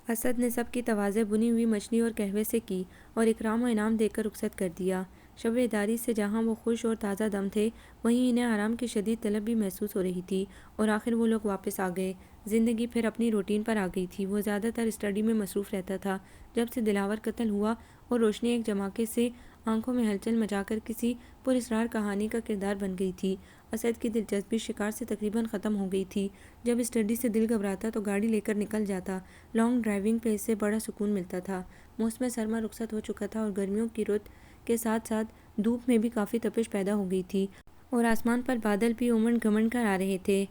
اسد نے سب کی تواضع بنی ہوئی مچھلی اور قہوے سے کی اور اکرام و انعام دے کر رخصت کر دیا۔ شب بیداری سے جہاں وہ خوش اور تازہ دم تھے، وہیں انہیں آرام کی شدید طلب بھی محسوس ہو رہی تھی، اور آخر وہ لوگ واپس آ گئے۔ زندگی پھر اپنی روٹین پر آ گئی تھی۔ وہ زیادہ تر اسٹڈی میں مصروف رہتا تھا۔ جب سے دلاور قتل ہوا اور روشنی ایک جھماکے سے آنکھوں میں ہلچل مچا کر کسی پراسرار کہانی کا کردار بن گئی تھی، اسد کی دلچسپی شکار سے تقریباً ختم ہو گئی تھی۔ جب اسٹڈی سے دل گھبراتا تو گاڑی لے کر نکل جاتا۔ لانگ ڈرائیونگ پہ اس سے بڑا سکون ملتا تھا۔ موسم سرما رخصت ہو چکا تھا اور گرمیوں کی رت کے ساتھ ساتھ دھوپ میں بھی کافی تپش پیدا ہو گئی تھی، اور آسمان پر بادل بھی امنڈ گمنڈ کر آ رہے تھے،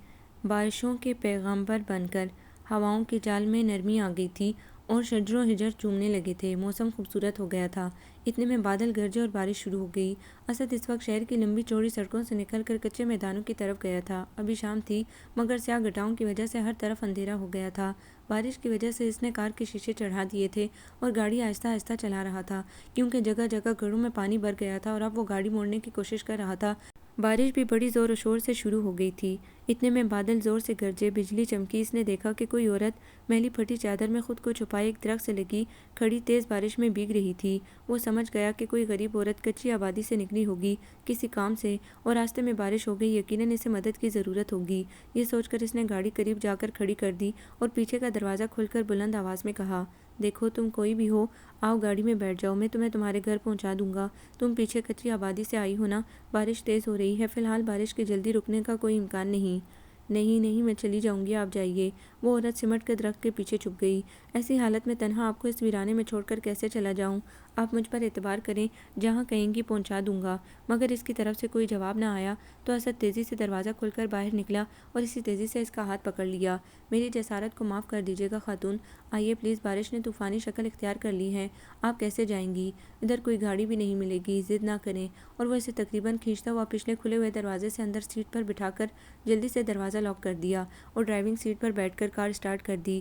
بارشوں کے پیغامبر بن کر۔ ہواؤں کی چال میں نرمی آ گئی تھی اور شجر و حجر چومنے لگے تھے۔ موسم خوبصورت ہو گیا تھا۔ اتنے میں بادل گرجے اور بارش شروع ہو گئی۔ اسد اس وقت شہر کی لمبی چوڑی سڑکوں سے نکل کر کچے میدانوں کی طرف گیا تھا۔ ابھی شام تھی، مگر سیاہ گٹاؤں کی وجہ سے ہر طرف اندھیرا ہو گیا تھا۔ بارش کی وجہ سے اس نے کار کے شیشے چڑھا دیے تھے اور گاڑی آہستہ آہستہ چلا رہا تھا، کیونکہ جگہ جگہ گڑھوں میں پانی بھر گیا تھا اور اب وہ گاڑی موڑنے کی کوشش کر رہا تھا۔ بارش بھی بڑی زور و شور سے شروع ہو گئی تھی۔ اتنے میں بادل زور سے گرجے، بجلی چمکی۔ اس نے دیکھا کہ کوئی عورت میلی پھٹی چادر میں خود کو چھپائے ایک درخت سے لگی کھڑی تیز بارش میں بھیگ رہی تھی۔ وہ سمجھ گیا کہ کوئی غریب عورت کچی آبادی سے نکلی ہوگی کسی کام سے، اور راستے میں بارش ہو گئی، یقیناً اسے مدد کی ضرورت ہوگی۔ یہ سوچ کر اس نے گاڑی قریب جا کر کھڑی کر دی اور پیچھے کا دروازہ کھول کر بلند آواز میں کہا، دیکھو تم کوئی بھی ہو، آؤ گاڑی میں بیٹھ جاؤ، میں تمہیں تمہارے گھر پہنچا دوں گا۔ تم پیچھے کچی آبادی سے آئی ہو نا؟ بارش تیز ہو رہی ہے، فی الحال بارش کے جلدی رکنے کا کوئی امکان نہیں۔ نہیں نہیں، میں چلی جاؤں گی، آپ جائیے۔ وہ عورت سمٹ کر درخت کے پیچھے چھپ گئی۔ ایسی حالت میں تنہا آپ کو اس ویرانے میں چھوڑ کر کیسے چلا جاؤں؟ آپ مجھ پر اعتبار کریں، جہاں کہیں گی پہنچا دوں گا۔ مگر اس کی طرف سے کوئی جواب نہ آیا تو اسد تیزی سے دروازہ کھول کر باہر نکلا اور اسی تیزی سے اس کا ہاتھ پکڑ لیا۔ میری جسارت کو معاف کر دیجیے گا خاتون، آئیے پلیز، بارش نے طوفانی شکل اختیار کر لی ہے، آپ کیسے جائیں گی؟ ادھر کوئی گاڑی بھی نہیں ملے گی، ضد نہ کریں۔ اور وہ اسے تقریباً کھینچتا ہوا پچھلے کھلے ہوئے دروازے سے اندر سیٹ پر بٹھا کر جلدی سے دروازہ لاک کر دیا اور ڈرائیونگ سیٹ پر بیٹھ کر کار سٹارٹ کر دی۔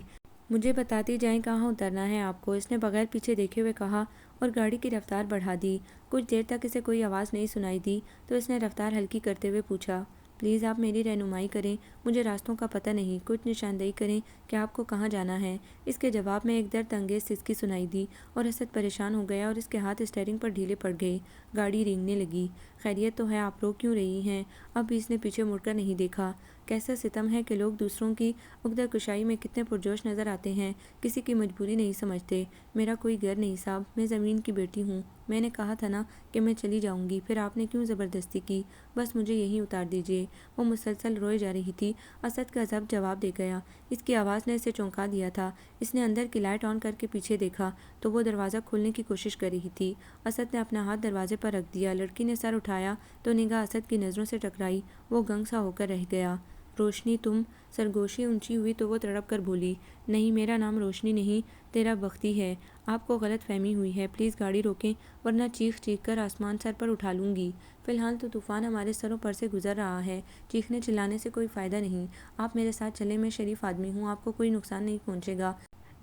مجھے بتاتی جائیں کہاں اترنا ہے آپ کو، اس نے بغیر پیچھے دیکھے ہوئے کہا اور گاڑی کی رفتار بڑھا دی۔ کچھ دیر تک اسے کوئی آواز نہیں سنائی دی تو اس نے رفتار ہلکی کرتے ہوئے پوچھا، پلیز آپ میری رہنمائی کریں، مجھے راستوں کا پتہ نہیں، کچھ نشاندہی کریں کہ آپ کو کہاں جانا ہے۔ اس کے جواب میں ایک درد انگیز سسکی سنائی دی اور اسد پریشان ہو گیا اور اس کے ہاتھ اسٹیئرنگ پر ڈھیلے پڑ گئے۔ گاڑی رینگنے لگی۔ خیریت تو ہے، آپ رو کیوں رہی ہیں؟ اب بھی اس نے پیچھے مڑ کر نہیں دیکھا۔ کیسا ستم ہے کہ لوگ دوسروں کی عقدہ کشائی میں کتنے پرجوش نظر آتے ہیں، کسی کی مجبوری نہیں سمجھتے۔ میرا کوئی گھر نہیں صاحب، میں زمین کی بیٹی ہوں، میں نے کہا تھا نا کہ میں چلی جاؤں گی، پھر آپ نے کیوں زبردستی کی؟ بس مجھے یہیں اتار دیجیے۔ وہ مسلسل روئے جا رہی تھی۔ اسد کا ضبط جواب دے گیا۔ اس کی آواز نے اسے چونکا دیا تھا۔ اس نے اندر کی لائٹ آن کر کے پیچھے دیکھا تو وہ دروازہ کھولنے کی کوشش کر رہی تھی۔ اسد نے اپنا ہاتھ دروازے پر رکھ دیا۔ لڑکی نے سر اٹھایا تو نگاہ اسد کی نظروں سے ٹکرائی۔ وہ گنگ سا ہو کر رہ گیا۔ روشنی تم؟ سرگوشی اونچی ہوئی تو وہ تڑپ کر بولی، نہیں، میرا نام روشنی نہیں، تیرا بختی ہے، آپ کو غلط فہمی ہوئی ہے، پلیز گاڑی روکیں ورنہ چیخ چیخ کر آسمان سر پر اٹھا لوں گی۔ فی الحال تو طوفان ہمارے سروں پر سے گزر رہا ہے، چیخنے چلانے سے کوئی فائدہ نہیں، آپ میرے ساتھ چلیں، میں شریف آدمی ہوں، آپ کو کوئی نقصان نہیں پہنچے گا۔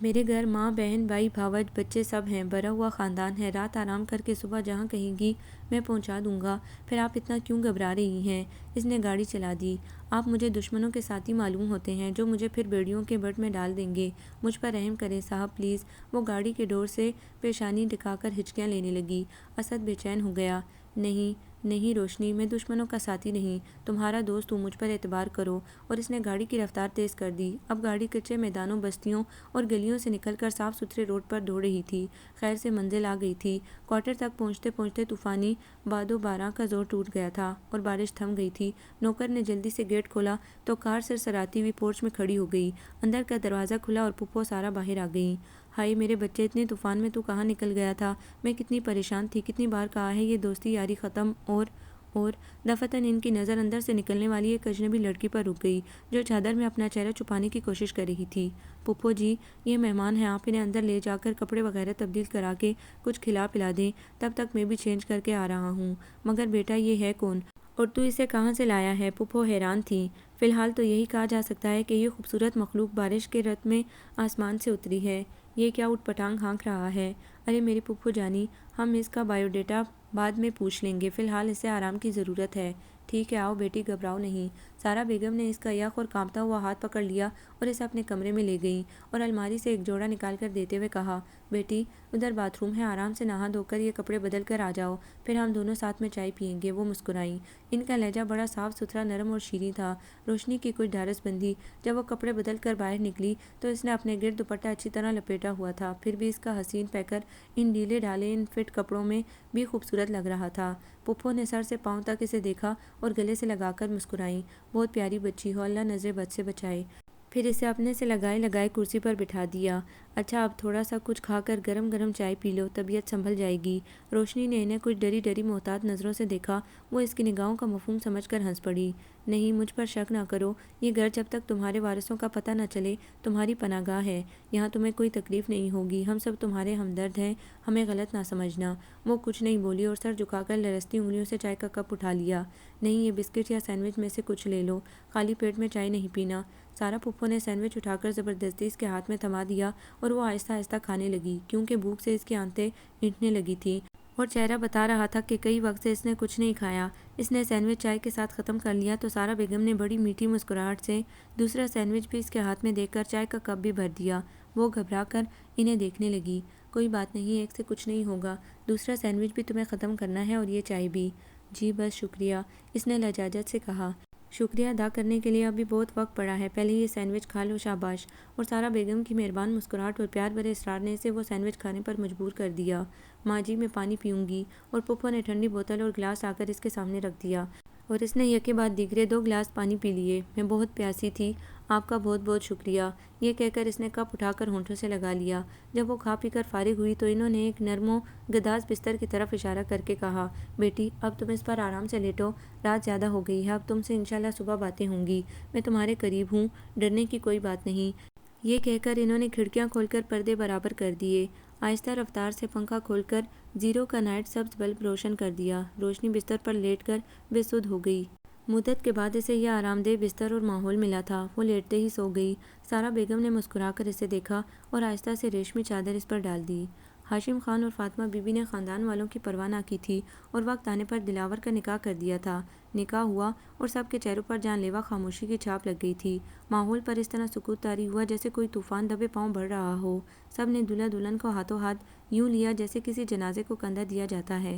میرے گھر ماں، بہن، بھائی، بھاوج، بچے سب ہیں، بھرا ہوا خاندان ہے، رات آرام کر کے صبح جہاں کہیں گی میں پہنچا دوں گا، پھر آپ اتنا کیوں گھبرا رہی ہیں؟ اس نے گاڑی چلا دی۔ آپ مجھے دشمنوں کے ساتھی معلوم ہوتے ہیں جو مجھے پھر بیڑیوں کے بٹ میں ڈال دیں گے، مجھ پر رحم کریں صاحب پلیز۔ وہ گاڑی کے ڈور سے پیشانی ٹکا کر ہچکیاں لینے لگی۔ اسد بے چین ہو گیا۔ نہیں نہیں روشنی، میں دشمنوں کا ساتھی نہیں، تمہارا دوست ہوں، مجھ پر اعتبار کرو۔ اور اس نے گاڑی کی رفتار تیز کر دی۔ اب گاڑی کچے میدانوں، بستیوں اور گلیوں سے نکل کر صاف ستھرے روڈ پر دوڑ رہی تھی۔ خیر سے منزل آ گئی تھی۔ کوارٹر تک پہنچتے پہنچتے طوفانی باد و باراں کا زور ٹوٹ گیا تھا اور بارش تھم گئی تھی۔ نوکر نے جلدی سے گیٹ کھولا تو کار سرسراتی ہوئی پورچ میں کھڑی ہو گئی۔ اندر کا دروازہ کھلا اور پھپھو سارا باہر آ گئیں۔ ہائے میرے بچے، اتنے طوفان میں تو کہاں نکل گیا تھا؟ میں کتنی پریشان تھی، کتنی بار کہا ہے یہ دوستی یاری ختم، اور دفتن ان کی نظر اندر سے نکلنے والی ایک اجنبی لڑکی پر رک گئی جو چادر میں اپنا چہرہ چھپانے کی کوشش کر رہی تھی۔ پھپھو جی، یہ مہمان ہیں، آپ انہیں اندر لے جا کر کپڑے وغیرہ تبدیل کرا کے کچھ کھلا پلا دیں، تب تک میں بھی چینج کر کے آ رہا ہوں۔ مگر بیٹا یہ ہے کون؟ اور تو اسے کہاں سے لایا ہے؟ پھپھو حیران تھی۔ فی الحال تو یہی کہا جا سکتا ہے کہ یہ خوبصورت مخلوق بارش کے رت میں آسمان سے اتری ہے۔ یہ کیا اٹھ پٹانگ ہانک رہا ہے؟ ارے میری پھپھو جانی، ہم اس کا بائیو ڈیٹا بعد میں پوچھ لیں گے، فی الحال اسے آرام کی ضرورت ہے۔ ٹھیک ہے، آؤ بیٹی، گھبراؤ نہیں۔ سارا بیگم نے اس کا یک اور کانپتا ہوا ہاتھ پکڑ لیا اور اسے اپنے کمرے میں لے گئیں اور الماری سے ایک جوڑا نکال کر دیتے ہوئے کہا، بیٹی ادھر باتھ روم ہے، آرام سے نہا دھو کر یہ کپڑے بدل کر آ جاؤ، پھر ہم دونوں ساتھ میں چائے پئیں گے۔ وہ مسکرائیں۔ ان کا لہجہ بڑا صاف ستھرا، نرم اور شیریں تھا۔ روشنی کی کچھ ڈھارس بندھی۔ جب وہ کپڑے بدل کر باہر نکلی تو اس نے اپنے گرد دوپٹہ اچھی طرح لپیٹا ہوا تھا، پھر بھی اس کا حسین پیکر ان ڈھیلے ڈھالے ان فٹ کپڑوں میں بھی خوبصورت لگ رہا تھا۔ پھپھو نے سر سے پاؤں تک اسے دیکھا اور گلے سے لگا کر مسکرائیں۔ بہت پیاری بچی ہو، اللہ نظر بد سے بچائے۔ پھر اسے اپنے سے لگائے لگائے کرسی پر بٹھا دیا۔ اچھا اب تھوڑا سا کچھ کھا کر گرم گرم چائے پی لو، طبیعت سنبھل جائے گی۔ روشنی نے انہیں کچھ ڈری ڈری محتاط نظروں سے دیکھا۔ وہ اس کی نگاہوں کا مفہوم سمجھ کر ہنس پڑی۔ نہیں، مجھ پر شک نہ کرو، یہ گھر جب تک تمہارے وارثوں کا پتہ نہ چلے تمہاری پناہ گاہ ہے، یہاں تمہیں کوئی تکلیف نہیں ہوگی، ہم سب تمہارے ہمدرد ہیں، ہمیں غلط نہ سمجھنا۔ وہ کچھ نہیں بولی اور سر جھکا کر لرزتی انگلیوں سے چائے کا کپ اٹھا لیا۔ نہیں، یہ بسکٹ یا سینڈوچ میں سے کچھ لے لو، خالی پیٹ میں چائے نہیں پینا۔ سارا پھپھو نے سینڈوچ اٹھا کر زبردستی اس کے ہاتھ میں تھما دیا اور وہ آہستہ آہستہ کھانے لگی، کیونکہ بھوک سے اس کی آنتیں اینٹنے لگی تھیں اور چہرہ بتا رہا تھا کہ کئی وقت سے اس نے کچھ نہیں کھایا۔ اس نے سینڈوچ چائے کے ساتھ ختم کر لیا تو سارا بیگم نے بڑی میٹھی مسکراہٹ سے دوسرا سینڈوچ بھی اس کے ہاتھ میں دے کر چائے کا کپ بھی بھر دیا۔ وہ گھبرا کر انہیں دیکھنے لگی۔ کوئی بات نہیں، ایک سے کچھ نہیں ہوگا، دوسرا سینڈوچ بھی تمہیں ختم کرنا ہے اور یہ چائے بھی۔ جی بس شکریہ، اس نے لجاجت سے کہا۔ شکریہ ادا کرنے کے لیے ابھی بہت وقت پڑا ہے، پہلے یہ سینڈوچ کھا لو، شاباش۔ اور سارا بیگم کی مہربان مسکراہٹ اور پیار بھرے اصرار نے اسے وہ سینڈوچ کھانے پر مجبور کر دیا۔ ماں جی میں پانی پیوں گی، اور پھپھو نے ٹھنڈی بوتل اور گلاس لا کر اس کے سامنے رکھ دیا اور اس نے یکے بعد دیگرے 2 گلاس پانی پی لیے۔ میں بہت پیاسی تھی، آپ کا بہت بہت شکریہ، یہ کہہ کر اس نے کپ اٹھا کر ہونٹوں سے لگا لیا۔ جب وہ کھا پی کر فارغ ہوئی تو انہوں نے ایک نرم و گداز بستر کی طرف اشارہ کر کے کہا، بیٹی اب تم اس پر آرام سے لیٹو، رات زیادہ ہو گئی ہے، اب تم سے انشاءاللہ صبح باتیں ہوں گی، میں تمہارے قریب ہوں، ڈرنے کی کوئی بات نہیں۔ یہ کہہ کر انہوں نے کھڑکیاں کھول کر پردے برابر کر دیے۔ آہستہ رفتار سے پنکھا کھول کر زیرو کا نائٹ سبز بلب روشن کر دیا۔ روشنی بستر پر لیٹ کر بے سدھ ہو گئی۔ مدت کے بعد اسے یہ آرام دہ بستر اور ماحول ملا تھا۔ وہ لیٹتے ہی سو گئی۔ سارا بیگم نے مسکرا کر اسے دیکھا اور آہستہ سے ریشمی چادر اس پر ڈال دی۔ ہاشم خان اور فاطمہ بی بی نے خاندان والوں کی پرواہ نہ کی تھی اور وقت آنے پر دلاور کا نکاح کر دیا تھا۔ نکاح ہوا اور سب کے چہروں پر جان لیوا خاموشی کی چھاپ لگ گئی تھی۔ ماحول پر اس طرح سکوت طاری ہوا جیسے کوئی طوفان دبے پاؤں بڑھ رہا ہو۔ سب نے دولہا دلہن کو ہاتھوں ہاتھ یوں لیا جیسے کسی جنازے کو کندھا دیا جاتا ہے۔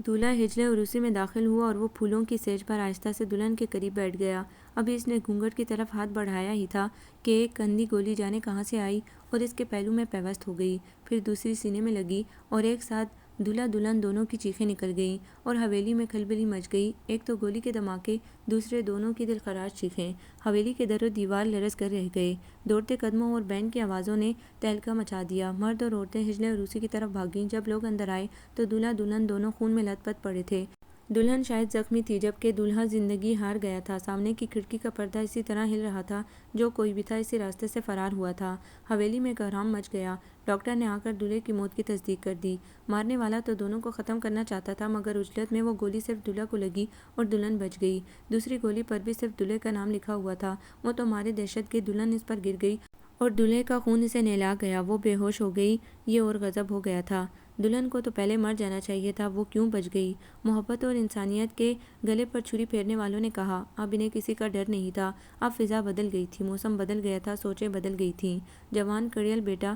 دولہا حجلے عروسی میں داخل ہوا اور وہ پھولوں کی سیج پر آہستہ سے دلہن کے قریب بیٹھ گیا۔ ابھی اس نے گھونگھٹ کی طرف ہاتھ بڑھایا ہی تھا کہ ایک کندھی گولی جانے کہاں سے آئی اور اس کے پہلو میں پیوست ہو گئی، پھر دوسری سینے میں لگی اور ایک ساتھ دولہا دلہن دونوں کی چیخیں نکل گئیں اور حویلی میں کھلبلی مچ گئی۔ ایک تو گولی کے دھماکے، دوسرے دونوں کی دلخراش چیخیں۔ حویلی کے در و دیوار لرز کر رہ گئے۔ دوڑتے قدموں اور بینڈ کی آوازوں نے تہلکہ مچا دیا۔ مرد اور عورتیں حجلے عروسی کی طرف بھاگیں۔ جب لوگ اندر آئے تو دولہا دلہن دونوں خون میں لت پت پڑے تھے۔ دلہن شاید زخمی تھی جبکہ دولہا زندگی ہار گیا تھا۔ سامنے کی کھڑکی کا پردہ اسی طرح ہل رہا تھا، جو کوئی بھی تھا اسی راستے سے فرار ہوا تھا۔ حویلی میں کوہرام مچ گیا۔ ڈاکٹر نے آ کر دولہے کی موت کی تصدیق کر دی۔ مارنے والا تو دونوں کو ختم کرنا چاہتا تھا، مگر عجلت میں وہ گولی صرف دولہا کو لگی اور دلہن بچ گئی۔ دوسری گولی پر بھی صرف دولہے کا نام لکھا ہوا تھا۔ وہ تو مارے دہشت گئی دلہن اس پر گر گئی اور دولہے کا خون اسے نہلا گیا۔ وہ بے ہوش ہو گئی۔ یہ اور غضب ہو گیا تھا۔ دلہن کو تو پہلے مر جانا چاہیے تھا، وہ کیوں بچ گئی؟ محبت اور انسانیت کے گلے پر چھری پھیرنے والوں نے کہا۔ اب انہیں کسی کا ڈر نہیں تھا۔ اب فضا بدل گئی تھی، موسم بدل گیا تھا، سوچیں بدل گئی تھیں۔ جوان کڑیل بیٹا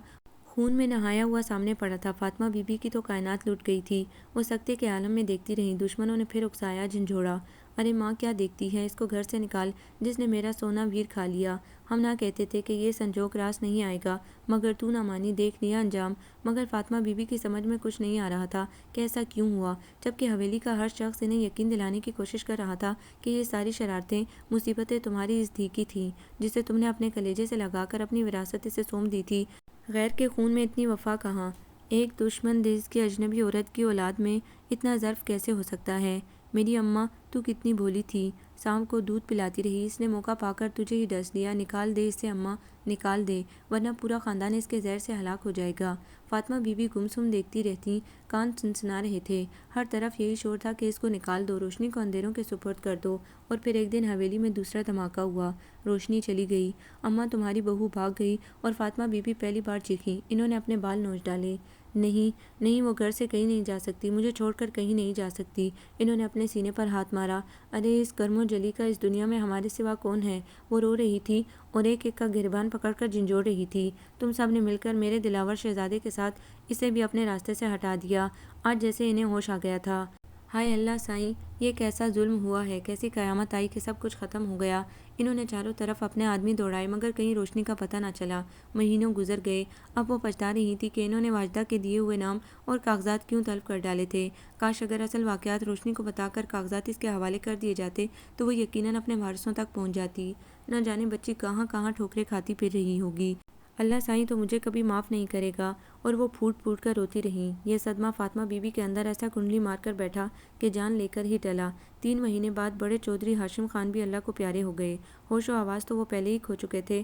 خون میں نہایا ہوا سامنے پڑا تھا۔ فاطمہ بی بی کی تو کائنات لٹ گئی تھی۔ وہ سکتے کے عالم میں دیکھتی رہیں۔ دشمنوں نے پھر اکسایا، جھنجھوڑا۔ ارے ماں کیا دیکھتی ہے، اس کو گھر سے نکال، جس نے میرا سونا ویر کھا لیا۔ ہم نہ کہتے تھے کہ یہ سنجوگ راست نہیں آئے گا، مگر تو نہ مانی، دیکھ لیا انجام۔ مگر فاطمہ بی بی کی سمجھ میں کچھ نہیں آ رہا تھا کہ ایسا کیوں ہوا، جبکہ حویلی کا ہر شخص انہیں یقین دلانے کی کوشش کر رہا تھا کہ یہ ساری شرارتیں، مصیبتیں تمہاری اس دھی کی تھیں، جسے تم نے اپنے کلیجے سے لگا کر اپنی وراثت اسے سونپ دی تھی۔ غیر کے خون میں اتنی وفا کہاں؟ ایک دشمن دیس کی اجنبی عورت کی اولاد میں اتنا ظرف کیسے ہو سکتا ہے؟ میری اماں تو کتنی بھولی تھی، سام کو دودھ پلاتی رہی، اس نے موقع پا کر تجھے ہی ڈس دیا، نکال دے اسے اماں، نکال دے، ورنہ پورا خاندان اس کے زہر سے ہلاک ہو جائے گا۔ فاطمہ بی بی گم دیکھتی رہتی، کان سنسنا رہے تھے، ہر طرف یہی شور تھا کہ اس کو نکال دو، روشنی کو اندھیروں کے سپرد کر دو۔ اور پھر ایک دن حویلی میں دوسرا دھماکہ ہوا، روشنی چلی گئی، اماں تمہاری بہو بھاگ گئی، اور فاطمہ بی بی پہلی بار چیخیں، انہوں نے اپنے بال نوچ ڈالے۔ نہیں نہیں، وہ گھر سے کہیں نہیں جا سکتی، مجھے چھوڑ کر کہیں نہیں جا سکتی۔ انہوں نے اپنے سینے پر ہاتھ مارا، ارے اس کرم و جلی کا اس دنیا میں ہمارے سوا کون ہے؟ وہ رو رہی تھی اور ایک ایک کا گریبان پکڑ کر جھنجھوڑ رہی تھی، تم سب نے مل کر میرے دلاور شہزادے کے ساتھ اسے بھی اپنے راستے سے ہٹا دیا۔ آج جیسے انہیں ہوش آ گیا تھا۔ ہائے اللہ سائیں، یہ کیسا ظلم ہوا ہے، کیسی قیامت آئی کہ سب کچھ ختم ہو گیا۔ انہوں نے چاروں طرف اپنے آدمی دوڑائے مگر کہیں روشنی کا پتہ نہ چلا۔ مہینوں گزر گئے، اب وہ پچھتا رہی تھی کہ انہوں نے واجدہ کے دیے ہوئے نام اور کاغذات کیوں تلف کر ڈالے تھے۔ کاش اگر اصل واقعات روشنی کو بتا کر کاغذات اس کے حوالے کر دیے جاتے تو وہ یقیناً اپنے وارثوں تک پہنچ جاتی۔ نہ جانے بچی کہاں کہاں ٹھوکریں کھاتی پھر رہی ہوگی۔ اللہ سائیں تو مجھے کبھی معاف نہیں کرے گا۔ اور وہ پھوٹ پھوٹ کر روتی رہیں۔ یہ صدمہ فاطمہ بی بی کے اندر ایسا کنڈلی مار کر بیٹھا کہ جان لے کر ہی ٹلا۔ 3 مہینے بعد بڑے چودھری ہاشم خان بھی اللہ کو پیارے ہو گئے۔ ہوش و آواز تو وہ پہلے ہی کھو چکے تھے۔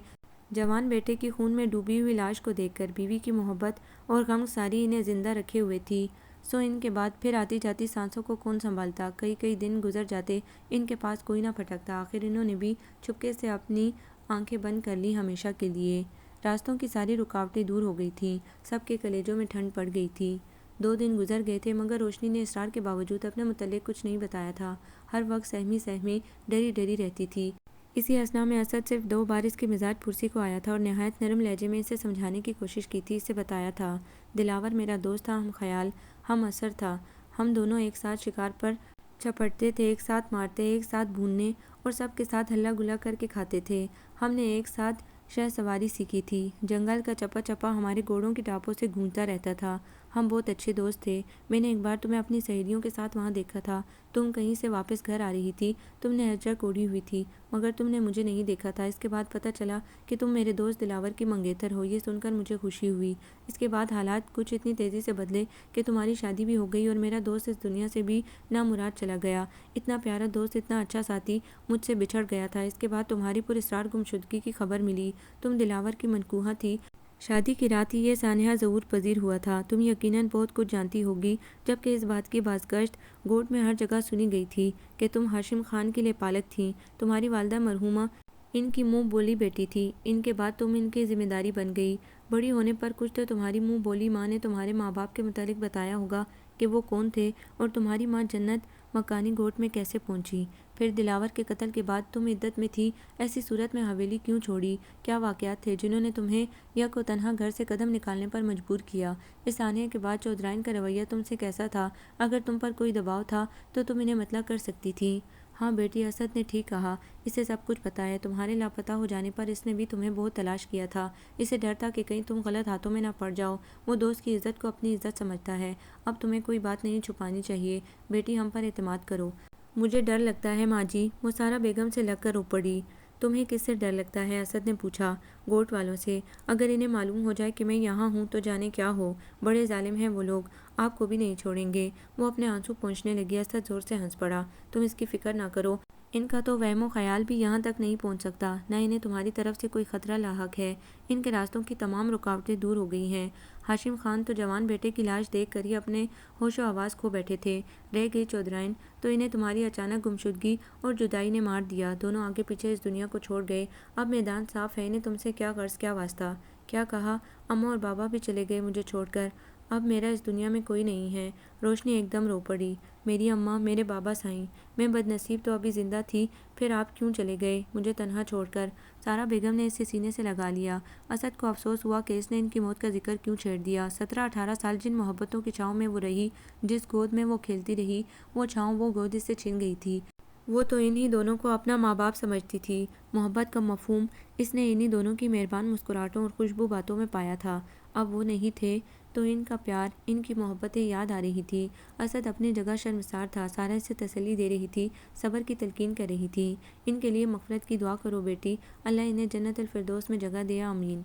جوان بیٹے کی خون میں ڈوبی ہوئی لاش کو دیکھ کر بیوی کی محبت اور غم ساری انہیں زندہ رکھے ہوئے تھی۔ سو ان کے بعد پھر آتی جاتی سانسوں کو کون سنبھالتا؟ کئی دن گزر جاتے، ان کے پاس کوئی نہ پھٹکتا۔ آخر انہوں نے بھی چھپکے سے اپنی آنکھیں بند کر لی ہمیشہ کے لیے۔ راستوں کی ساری رکاوٹیں دور ہو گئی تھیں، سب کے کلیجوں میں ٹھنڈ پڑ گئی تھی۔ 2 دن گزر گئے تھے مگر روشنی نے اصرار کے باوجود اپنے متعلق کچھ نہیں بتایا تھا، ہر وقت سہمی ڈری ڈری رہتی تھی۔ اسی اثنا میں اسد صرف 2 بار اس کے مزاج پرسی کو آیا تھا اور نہایت نرم لہجے میں اسے سمجھانے کی کوشش کی تھی۔ اسے بتایا تھا، دلاور میرا دوست تھا، ہم خیال، ہم اثر تھا، ہم دونوں ایک ساتھ شکار پر چپٹتے تھے، ایک ساتھ مارتے، ایک ساتھ بھوننے اور سب کے ساتھ ہلا گلا کر کے کھاتے تھے۔ ہم نے ایک ساتھ شہ سواری سیکھی تھی، جنگل کا چپا چپا ہمارے گھوڑوں کی ٹاپوں سے گونجتا رہتا تھا، ہم بہت اچھے دوست تھے۔ میں نے ایک بار تمہیں اپنی سہیلیوں کے ساتھ وہاں دیکھا تھا، تم کہیں سے واپس گھر آ رہی تھی، تم نے ہجرک اوڑھی ہوئی تھی مگر تم نے مجھے نہیں دیکھا تھا۔ اس کے بعد پتہ چلا کہ تم میرے دوست دلاور کی منگیتر ہو، یہ سن کر مجھے خوشی ہوئی۔ اس کے بعد حالات کچھ اتنی تیزی سے بدلے کہ تمہاری شادی بھی ہو گئی اور میرا دوست اس دنیا سے بھی نامراد چلا گیا۔ اتنا پیارا دوست، اتنا اچھا ساتھی مجھ سے بچھڑ گیا تھا۔ اس کے بعد تمہاری پراسرار گمشدگی کی خبر ملی، تم دلاور کی منکوہہ تھی۔ شادی کی رات ہی یہ سانحہ ظہور پذیر ہوا تھا۔ تم یقیناً بہت کچھ جانتی ہوگی، جبکہ اس بات کی بازگشت گوٹ میں ہر جگہ سنی گئی تھی کہ تم ہاشم خان کی لیپالک تھیں۔ تمہاری والدہ مرحومہ ان کی منہ بولی بیٹی تھی، ان کے بعد تم ان کی ذمہ داری بن گئی۔ بڑی ہونے پر کچھ تو تمہاری منہ بولی ماں نے تمہارے ماں باپ کے متعلق بتایا ہوگا کہ وہ کون تھے اور تمہاری ماں جنت مکانی گوٹ میں کیسے پہنچی۔ پھر دلاور کے قتل کے بعد تم عدت میں تھی، ایسی صورت میں حویلی کیوں چھوڑی؟ کیا واقعات تھے جنہوں نے تمہیں یک و تنہا گھر سے قدم نکالنے پر مجبور کیا؟ اس سانحے کے بعد چودھرائن کا رویہ تم سے کیسا تھا؟ اگر تم پر کوئی دباؤ تھا تو تم انہیں مطلع کر سکتی تھی۔ ہاں بیٹی، اسد نے ٹھیک کہا، اسے سب کچھ پتہ ہے۔ تمہارے لاپتہ ہو جانے پر اس نے بھی تمہیں بہت تلاش کیا تھا، اسے ڈر تھا کہ کہیں تم غلط ہاتھوں میں نہ پڑ جاؤ۔ وہ دوست کی عزت کو اپنی عزت سمجھتا ہے۔ اب تمہیں کوئی بات نہیں چھپانی چاہیے، بیٹی ہم پر اعتماد کرو۔ مجھے ڈر لگتا ہے ماں جی، وہ سارا بیگم سے لگ کر رو پڑی۔ تمہیں کس سے ڈر لگتا ہے؟ اسد نے پوچھا۔ گوٹ والوں سے۔ اگر انہیں معلوم ہو جائے کہ میں یہاں ہوں تو جانے کیا ہو، بڑے ظالم ہیں وہ لوگ، آپ کو بھی نہیں چھوڑیں گے۔ وہ اپنے آنسو پونچھنے لگی۔ اسد زور سے ہنس پڑا۔ تم اس کی فکر نہ کرو، ان کا تو وہم و خیال بھی یہاں تک نہیں پہنچ سکتا، نہ انہیں تمہاری طرف سے کوئی خطرہ لاحق ہے۔ ان کے راستوں کی تمام رکاوٹیں دور ہو گئی ہیں۔ ہاشم خان تو جوان بیٹے کی لاش دیکھ کر ہی اپنے ہوش و آواز کھو بیٹھے تھے۔ رہ گئی چودھرائن، تو انہیں تمہاری اچانک گمشدگی اور جدائی نے مار دیا۔ دونوں آگے پیچھے اس دنیا کو چھوڑ گئے۔ اب میدان صاف ہے، انہیں تم سے کیا غرض، کیا واسطہ؟ کیا کہا؟ اماں اور بابا بھی چلے گئے مجھے چھوڑ کر، اب میرا اس دنیا میں کوئی نہیں ہے۔ روشنی ایک دم رو پڑی۔ میری اماں، میرے بابا سائیں، میں بد نصیب تو ابھی زندہ تھی، پھر آپ کیوں چلے گئے مجھے تنہا چھوڑ کر؟ سارا بیگم نے اسے سینے سے لگا لیا۔ اسد کو افسوس ہوا کہ اس نے ان کی موت کا ذکر کیوں چھیڑ دیا۔ 17-18 سال جن محبتوں کی چھاؤں میں وہ رہی، جس گود میں وہ کھیلتی رہی، وہ چھاؤں، وہ گود اس سے چھن گئی تھی۔ وہ تو انہی دونوں کو اپنا ماں باپ سمجھتی تھی۔ محبت کا مفہوم اس نے انہی دونوں کی مہربان مسکراہٹوں اور خوشبو باتوں میں پایا تھا۔ اب وہ نہیں تھے تو ان کا پیار، ان کی محبتیں یاد آ رہی تھی۔ اسد اپنی جگہ شرمسار تھا، سارا اسے تسلی دے رہی تھی، صبر کی تلقین کر رہی تھی۔ ان کے لیے مغفرت کی دعا کرو بیٹی، اللہ انہیں جنت الفردوس میں جگہ دے، آمین۔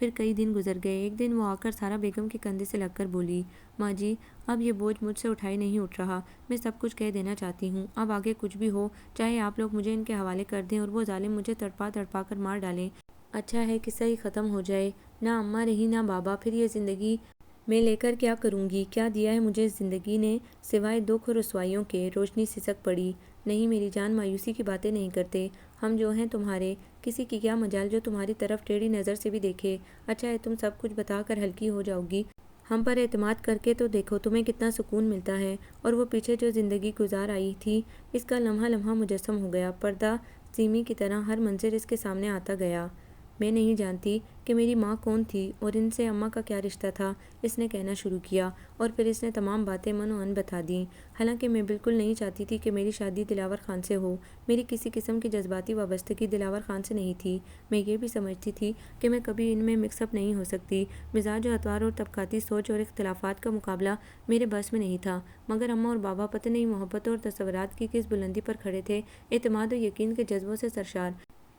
پھر کئی دن گزر گئے۔ ایک دن وہ آ کر سارا بیگم کے کندھے سے لگ کر بولی، ماں جی اب یہ بوجھ مجھ سے اٹھائی نہیں اٹھ رہا، میں سب کچھ کہہ دینا چاہتی ہوں، اب آگے کچھ بھی ہو چاہے آپ لوگ مجھے ان کے حوالے کر دیں اور وہ ظالم مجھے تڑپا تڑپا کر مار ڈالیں، اچھا ہے قصہ ہی ختم ہو جائے، نہ اماں رہی نہ بابا، پھر یہ زندگی میں لے کر کیا کروں گی؟ کیا دیا ہے مجھے زندگی نے سوائے دکھ اور رسوائیوں کے؟ روشنی سسک پڑی۔ نہیں میری جان، مایوسی کی باتیں نہیں کرتے ہم جو ہیں تمہارے، کسی کی کیا مجال جو تمہاری طرف ٹیڑھی نظر سے بھی دیکھے، اچھا ہے تم سب کچھ بتا کر ہلکی ہو جاؤ گی، ہم پر اعتماد کر کے تو دیکھو تمہیں کتنا سکون ملتا ہے۔ اور وہ پیچھے جو زندگی گزار آئی تھی اس کا لمحہ لمحہ مجسم ہو گیا، پردہ سیمی کی طرح ہر منظر اس کے سامنے آتا گیا۔ میں نہیں جانتی کہ میری ماں کون تھی اور ان سے اماں کا کیا رشتہ تھا، اس نے کہنا شروع کیا، اور پھر اس نے تمام باتیں من و ان بتا دیں۔ حالانکہ میں بالکل نہیں چاہتی تھی کہ میری شادی دلاور خان سے ہو، میری کسی قسم کی جذباتی وابستگی دلاور خان سے نہیں تھی، میں یہ بھی سمجھتی تھی کہ میں کبھی ان میں مکس اپ نہیں ہو سکتی، مزاج و اطوار اور طبقاتی سوچ اور اختلافات کا مقابلہ میرے بس میں نہیں تھا، مگر اماں اور بابا پتہ نہیں محبتوں اور تصورات کی کس بلندی پر کھڑے تھے، اعتماد و یقین کے جذبوں سے سرشار۔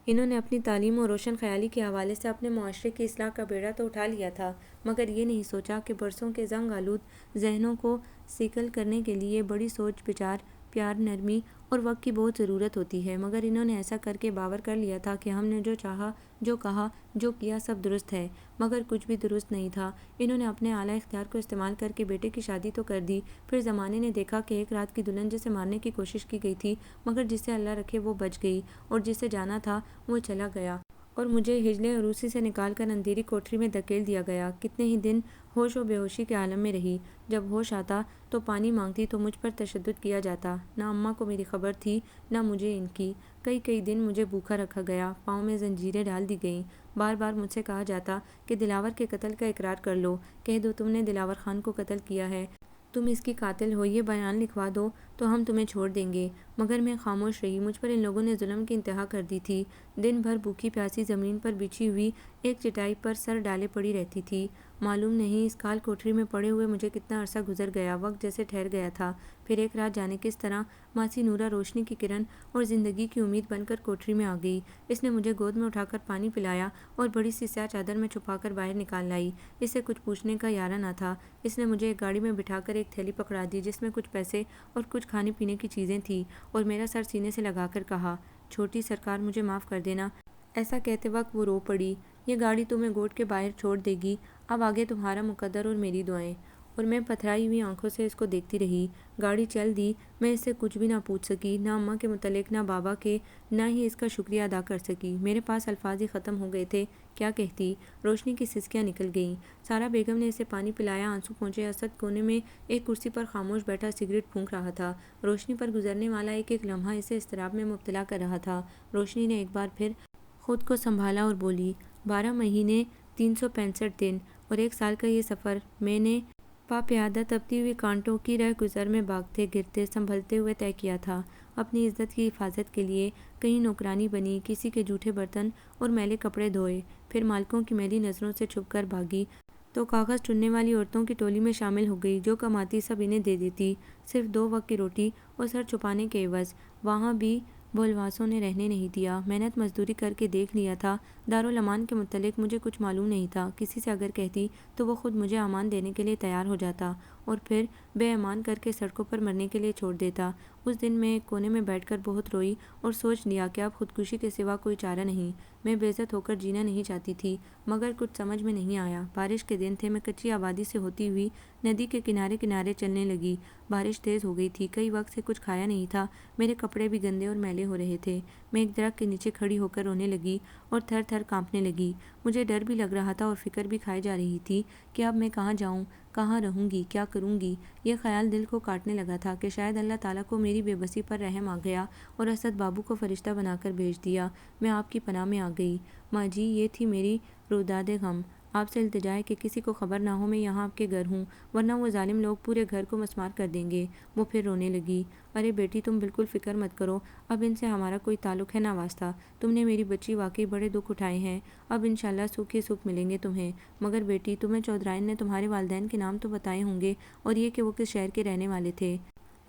انہوں نے اپنی تعلیم اور روشن خیالی کے حوالے سے اپنے معاشرے کی اصلاح کا بیڑا تو اٹھا لیا تھا، مگر یہ نہیں سوچا کہ برسوں کے زنگ آلود ذہنوں کو سیکل کرنے کے لیے بڑی سوچ بچار، پیار، نرمی اور وقت کی بہت ضرورت ہوتی ہے۔ مگر انہوں نے ایسا کر کے باور کر لیا تھا کہ ہم نے جو چاہا، جو کہا، جو کیا سب درست ہے، مگر کچھ بھی درست نہیں تھا۔ انہوں نے اپنے اعلیٰ اختیار کو استعمال کر کے بیٹے کی شادی تو کر دی، پھر زمانے نے دیکھا کہ ایک رات کی دلہن جسے مارنے کی کوشش کی گئی تھی مگر جس سے اللہ رکھے وہ بچ گئی، اور جسے جانا تھا وہ چلا گیا، اور مجھے ہجلِ عروسی سے نکال کر اندھیری کوٹری میں دھکیل دیا گیا۔ کتنے ہی دن ہوش و بے ہوشی کے عالم میں رہی، جب ہوش آتا تو پانی مانگتی تو مجھ پر تشدد کیا جاتا، نہ اماں کو میری خبر تھی نہ مجھے ان کی، کئی دن مجھے بھوکا رکھا گیا، پاؤں میں زنجیریں ڈال دی گئیں، بار بار مجھ سے کہا جاتا کہ دلاور کے قتل کا اقرار کر لو، کہہ دو تم نے دلاور خان کو قتل کیا ہے، تم اس کی قاتل ہو، یہ بیان لکھوا دو تو ہم تمہیں چھوڑ دیں گے، مگر میں خاموش رہی، مجھ پر ان لوگوں نے ظلم کی انتہا کر دی تھی، دن بھر بھوکی پیاسی زمین پر بچھی ہوئی ایک چٹائی پر سر ڈالے پڑی رہتی تھی، معلوم نہیں اس کال کوٹری میں پڑے ہوئے مجھے کتنا عرصہ گزر گیا، وقت جیسے ٹھہر گیا تھا، پھر ایک رات جانے کس طرح ماسی نورہ روشنی کی کرن اور زندگی کی امید بن کر کوٹری میں آ گئی، اس نے مجھے گود میں اٹھا کر پانی پلایا اور بڑی سی سیاہ چادر میں چھپا کر باہر نکال لائی، اسے کچھ پوچھنے کا یارہ نہ تھا، اس نے مجھے ایک گاڑی میں بٹھا کر ایک تھیلی پکڑا دی جس میں کچھ پیسے اور کچھ کھانے پینے کی چیزیں تھیں، اور میرا سر سینے سے لگا کر کہا، چھوٹی سرکار مجھے معاف کر دینا، ایسا کہتے وقت وہ رو پڑی، یہ گاڑی تمہیں گوٹ کے باہر چھوڑ دے گی، اب آگے تمہارا مقدر اور میری دعائیں، اور میں پتھرائی ہوئی آنکھوں سے اس کو دیکھتی رہی، گاڑی چل دی، میں اس سے کچھ بھی نہ پوچھ سکی، نہ اماں کے متعلق، نہ بابا کے، نہ ہی اس کا شکریہ ادا کر سکی، میرے پاس الفاظ ہی ختم ہو گئے تھے، کیا کہتی، روشنی کی سسکیاں نکل گئیں، سارا بیگم نے اسے پانی پلایا، آنسو پہنچے، اسد کونے میں ایک کرسی پر خاموش بیٹھا سگریٹ پھونک رہا تھا، روشنی پر گزرنے والا ایک ایک لمحہ اسے اضطراب میں مبتلا کر رہا تھا، روشنی نے ایک بار پھر خود کو سنبھالا اور بولی، 12 مہینے 365 دن اور 1 سال کا یہ سفر میں نے پا پیادہ تپتی ہوئی کانٹوں کی رہ گزر میں بھاگتے گرتے سنبھلتے ہوئے طے کیا تھا، اپنی عزت کی حفاظت کے لیے کہیں نوکرانی بنی، کسی کے جھوٹے برتن اور میلے کپڑے دھوئے، پھر مالکوں کی میلی نظروں سے چھپ کر بھاگی تو کاغذ چننے والی عورتوں کی ٹولی میں شامل ہو گئی، جو کماتی سب انہیں دے دیتی، صرف 2 وقت کی روٹی اور سر چھپانے کے عوض، وہاں بھی بھولواسوں نے رہنے نہیں دیا، محنت مزدوری کر کے دیکھ لیا تھا، دارالامان کے متعلق مجھے کچھ معلوم نہیں تھا، کسی سے اگر کہتی تو وہ خود مجھے امان دینے کے لیے تیار ہو جاتا اور پھر بے امان کر کے سڑکوں پر مرنے کے لیے چھوڑ دیتا، اس دن میں ایک کونے میں بیٹھ کر بہت روئی اور سوچ لیا کہ اب خودکشی کے سوا کوئی چارہ نہیں، میں بے عزت ہو کر جینا نہیں چاہتی تھی، مگر کچھ سمجھ میں نہیں آیا، بارش کے دن تھے، میں کچی آبادی سے ہوتی ہوئی ندی کے کنارے کنارے چلنے لگی، بارش تیز ہو گئی تھی، کئی وقت سے کچھ کھایا نہیں تھا، میرے کپڑے بھی گندے اور میلے ہو رہے تھے، میں ایک درخت کے نیچے کھڑی ہو کر رونے لگی اور تھر تھر کانپنے لگی، مجھے ڈر بھی لگ رہا تھا اور فکر بھی کھائے جا رہی تھی کہ اب میں کہاں جاؤں، کہاں رہوں گی، کیا کروں گی، یہ خیال دل کو کاٹنے لگا تھا کہ شاید اللہ تعالیٰ کو میری بے بسی پر رحم آ گیا اور اسد بابو کو فرشتہ بنا کر بھیج دیا، میں آپ کی پناہ میں آ گئی، ماں جی یہ تھی میری روداد غم، آپ سے التجا ہے کہ کسی کو خبر نہ ہو میں یہاں آپ کے گھر ہوں، ورنہ وہ ظالم لوگ پورے گھر کو مسمار کر دیں گے، وہ پھر رونے لگی، ارے بیٹی تم بالکل فکر مت کرو، اب ان سے ہمارا کوئی تعلق ہے نہ واسطہ، تم نے میری بچی واقعی بڑے دکھ اٹھائے ہیں، اب انشاءاللہ سکھ ہی سکھ ملیں گے تمہیں، مگر بیٹی تمہیں چودھرائن نے تمہارے والدین کے نام تو بتائے ہوں گے اور یہ کہ وہ کس شہر کے رہنے والے تھے؟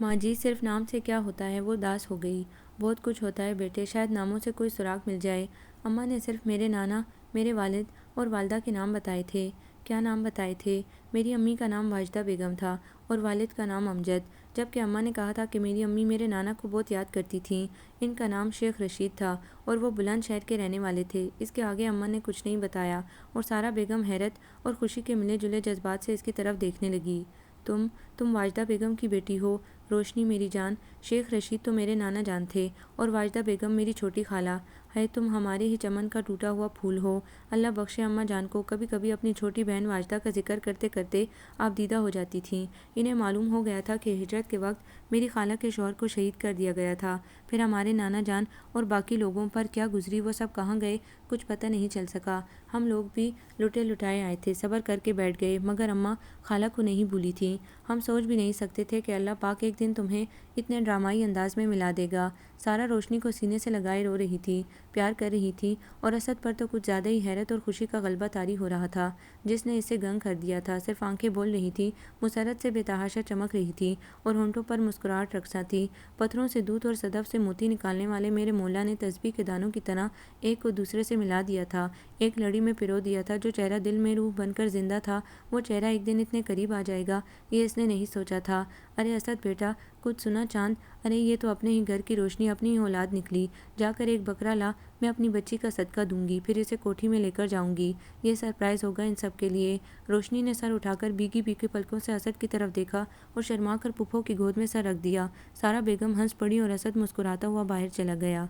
ماں جی صرف نام سے کیا ہوتا ہے، وہ داس ہو گئی، بہت کچھ ہوتا ہے بیٹے، شاید ناموں سے کوئی سراغ مل جائے، اماں نے صرف میرے نانا، میرے والد اور والدہ کے نام بتائے تھے۔ کیا نام بتائے تھے؟ میری امی کا نام واجدہ بیگم تھا اور والد کا نام امجد، جبکہ اماں نے کہا تھا کہ میری امی میرے نانا کو بہت یاد کرتی تھیں۔ ان کا نام شیخ رشید تھا اور وہ بلند شہر کے رہنے والے تھے۔ اس کے آگے اماں نے کچھ نہیں بتایا اور سارا بیگم حیرت اور خوشی کے ملے جلے جذبات سے اس کی طرف دیکھنے لگی۔ تم واجدہ بیگم کی بیٹی ہو؟ روشنی میری جان، شیخ رشید تو میرے نانا جان تھے اور واجدہ بیگم میری چھوٹی خالہ ہے۔ تم ہمارے ہی چمن کا ٹوٹا ہوا پھول ہو۔ اللہ بخشے اماں جان کو کبھی کبھی اپنی چھوٹی بہن واجدہ کا ذکر کرتے کرتے آپ دیدہ ہو جاتی تھیں۔ انہیں معلوم ہو گیا تھا کہ ہجرت کے وقت میری خالہ کے شوہر کو شہید کر دیا گیا تھا۔ پھر ہمارے نانا جان اور باقی لوگوں پر کیا گزری، وہ سب کہاں گئے، کچھ پتہ نہیں چل سکا۔ ہم لوگ بھی لٹے لٹائے آئے تھے، صبر کر کے بیٹھ گئے، مگر اماں خالہ کو نہیں بھولی تھیں۔ ہم سوچ بھی نہیں سکتے تھے کہ اللہ پاک ایک دن تمہیں اتنے ڈرامائی انداز میں ملا دے گا۔ سارا روشنی کو سینے سے لگائے رو رہی تھی، پیار کر رہی تھی، اور اسد پر تو کچھ زیادہ ہی حیرت اور خوشی کا غلبہ طاری ہو رہا تھا جس نے اسے گنگ کر دیا تھا۔ صرف آنکھیں بول رہی تھی، مسرت سے بے تحاشا چمک رہی تھی اور ہونٹوں پر مسکراہٹ رقصاں تھی۔ پتھروں سے دودھ اور صدف سے موتی نکالنے والے میرے مولا نے تسبیح کے دانوں کی طرح ایک کو دوسرے سے ملا دیا تھا، ایک لڑی میں پرو دیا تھا۔ جو چہرہ دل میں روح بن کر زندہ تھا، وہ چہرہ ایک دن اتنے قریب آ جائے گا، یہ اس نے نہیں سوچا تھا۔ ارے اسد بیٹا، کچھ سنا چاند؟ ارے یہ تو اپنے ہی گھر کی روشنی، اپنی ہی اولاد نکلی۔ جا کر ایک بکرا لا، میں اپنی بچی کا صدقہ دوں گی، پھر اسے کوٹھی میں لے کر جاؤں گی۔ یہ سرپرائز ہوگا ان سب کے لیے۔ روشنی نے سر اٹھا کر بھیگی بھیگی پلکوں سے اسد کی طرف دیکھا اور شرما کر پھپھو کی گود میں سر رکھ دیا۔ سارا بیگم ہنس پڑی اور اسد مسکراتا ہوا باہر چلا گیا۔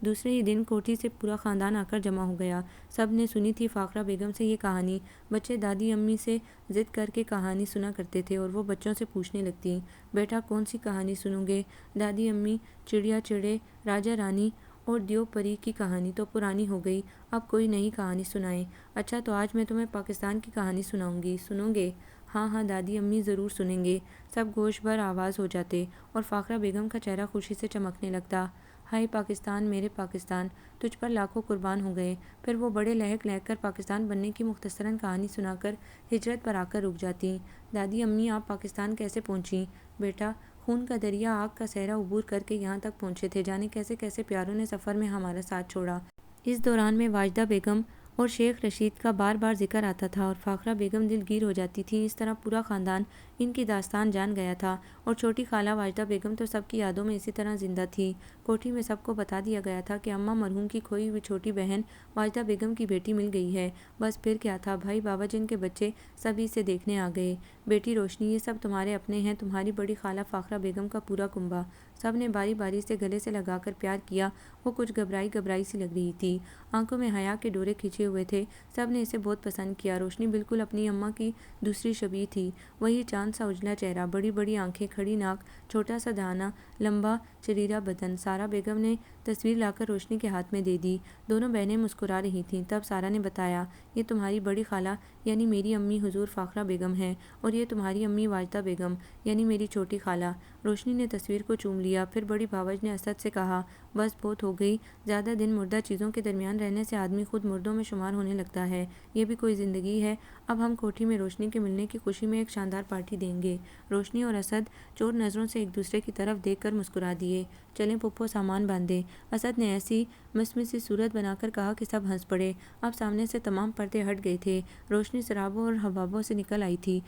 دوسرے ہی دن کوٹھی سے پورا خاندان آ کر جمع ہو گیا۔ سب نے سنی تھی فاخرہ بیگم سے یہ کہانی۔ بچے دادی امی سے ضد کر کے کہانی سنا کرتے تھے اور وہ بچوں سے پوچھنے لگتیں، بیٹا کون سی کہانی سنو گے؟ دادی امی، چڑیا چڑے، راجا رانی اور دیو پری کی کہانی تو پرانی ہو گئی، اب کوئی نئی کہانی سنائیں۔ اچھا تو آج میں تمہیں پاکستان کی کہانی سناؤں گی، سنو گے؟ ہاں ہاں دادی امی ضرور سنیں گے، سب گوش بھر آواز ہو جاتے اور فاخرہ بیگم کا چہرہ خوشی سے چمکنے لگتا۔ ہائے پاکستان، میرے پاکستان، تجھ پر لاکھوں قربان ہو گئے۔ پھر وہ بڑے لہک لہک کر پاکستان بننے کی مختصراً کہانی سنا کر ہجرت پر آ کر رک جاتیں۔ دادی امی، آپ پاکستان کیسے پہنچیں؟ بیٹا، خون کا دریا، آگ کا صحرا عبور کر کے یہاں تک پہنچے تھے، جانے کیسے کیسے پیاروں نے سفر میں ہمارا ساتھ چھوڑا۔ اس دوران میں واجدہ بیگم اور شیخ رشید کا بار بار ذکر آتا تھا اور فاخرہ بیگم دلگیر ہو جاتی تھیں۔ اس طرح پورا خاندان ان کی داستان جان گیا تھا اور چھوٹی خالہ واجدہ بیگم تو سب کی یادوں میں اسی طرح زندہ تھی۔ کوٹھی میں سب کو بتا دیا گیا تھا کہ اماں مرحوم کی کھوئی ہوئی چھوٹی بہن واجدہ بیگم کی بیٹی مل گئی ہے۔ بس پھر کیا تھا، بھائی بابا جن کے بچے سبھی اسے دیکھنے آ گئے۔ بیٹی روشنی، یہ سب تمہارے اپنے ہیں، تمہاری بڑی خالہ فاخرہ بیگم کا پورا کنبہ۔ سب نے باری باری سے گلے سے لگا کر پیار کیا۔ وہ کچھ گھبرائی گھبرائی سی لگ رہی تھی، آنکھوں میں حیا کے ڈورے کھنچے ہوئے تھے۔ سب نے اسے بہت پسند کیا۔ روشنی بالکل اپنی اماں کی دوسری شبیہ تھی، وہی چاند سا اجلا چہرہ، بڑی بڑی آنکھیں، کھڑی ناک، چھوٹا سا دہانہ، لمبا چریرا بدن۔ سارا بیگم نے تصویر لا کر روشنی کے ہاتھ میں دے دی۔ دونوں بہنیں مسکرا رہی تھیں۔ تب سارا نے بتایا، یہ تمہاری بڑی خالہ یعنی میری امی حضور فاخرہ بیگم ہیں اور یہ تمہاری امی واجدہ بیگم یعنی میری چھوٹی خالہ۔ روشنی نے تصویر کو چوم لیا، پھر بڑی بھاوج نے اسد سے کہا، بس بہت ہو گئی، زیادہ دن مردہ چیزوں کے درمیان رہنے سے آدمی خود مردوں میں شمار ہونے لگتا ہے، یہ بھی کوئی زندگی ہے؟ اب ہم کوٹھی میں روشنی کے ملنے کی خوشی میں ایک شاندار پارٹی دیں گے۔ روشنی اور اسد چور نظروں سے ایک دوسرے کی طرف دیکھ کر مسکرا دیے۔ چلیں پھپھو، سامان باندھیں۔ اسد نے ایسی مسمسی صورت بنا کر کہا کہ سب ہنس پڑے۔ اب سامنے سے تمام پردے ہٹ گئے تھے۔ روشنی سرابوں اور حبابوں سے نکل آئی تھی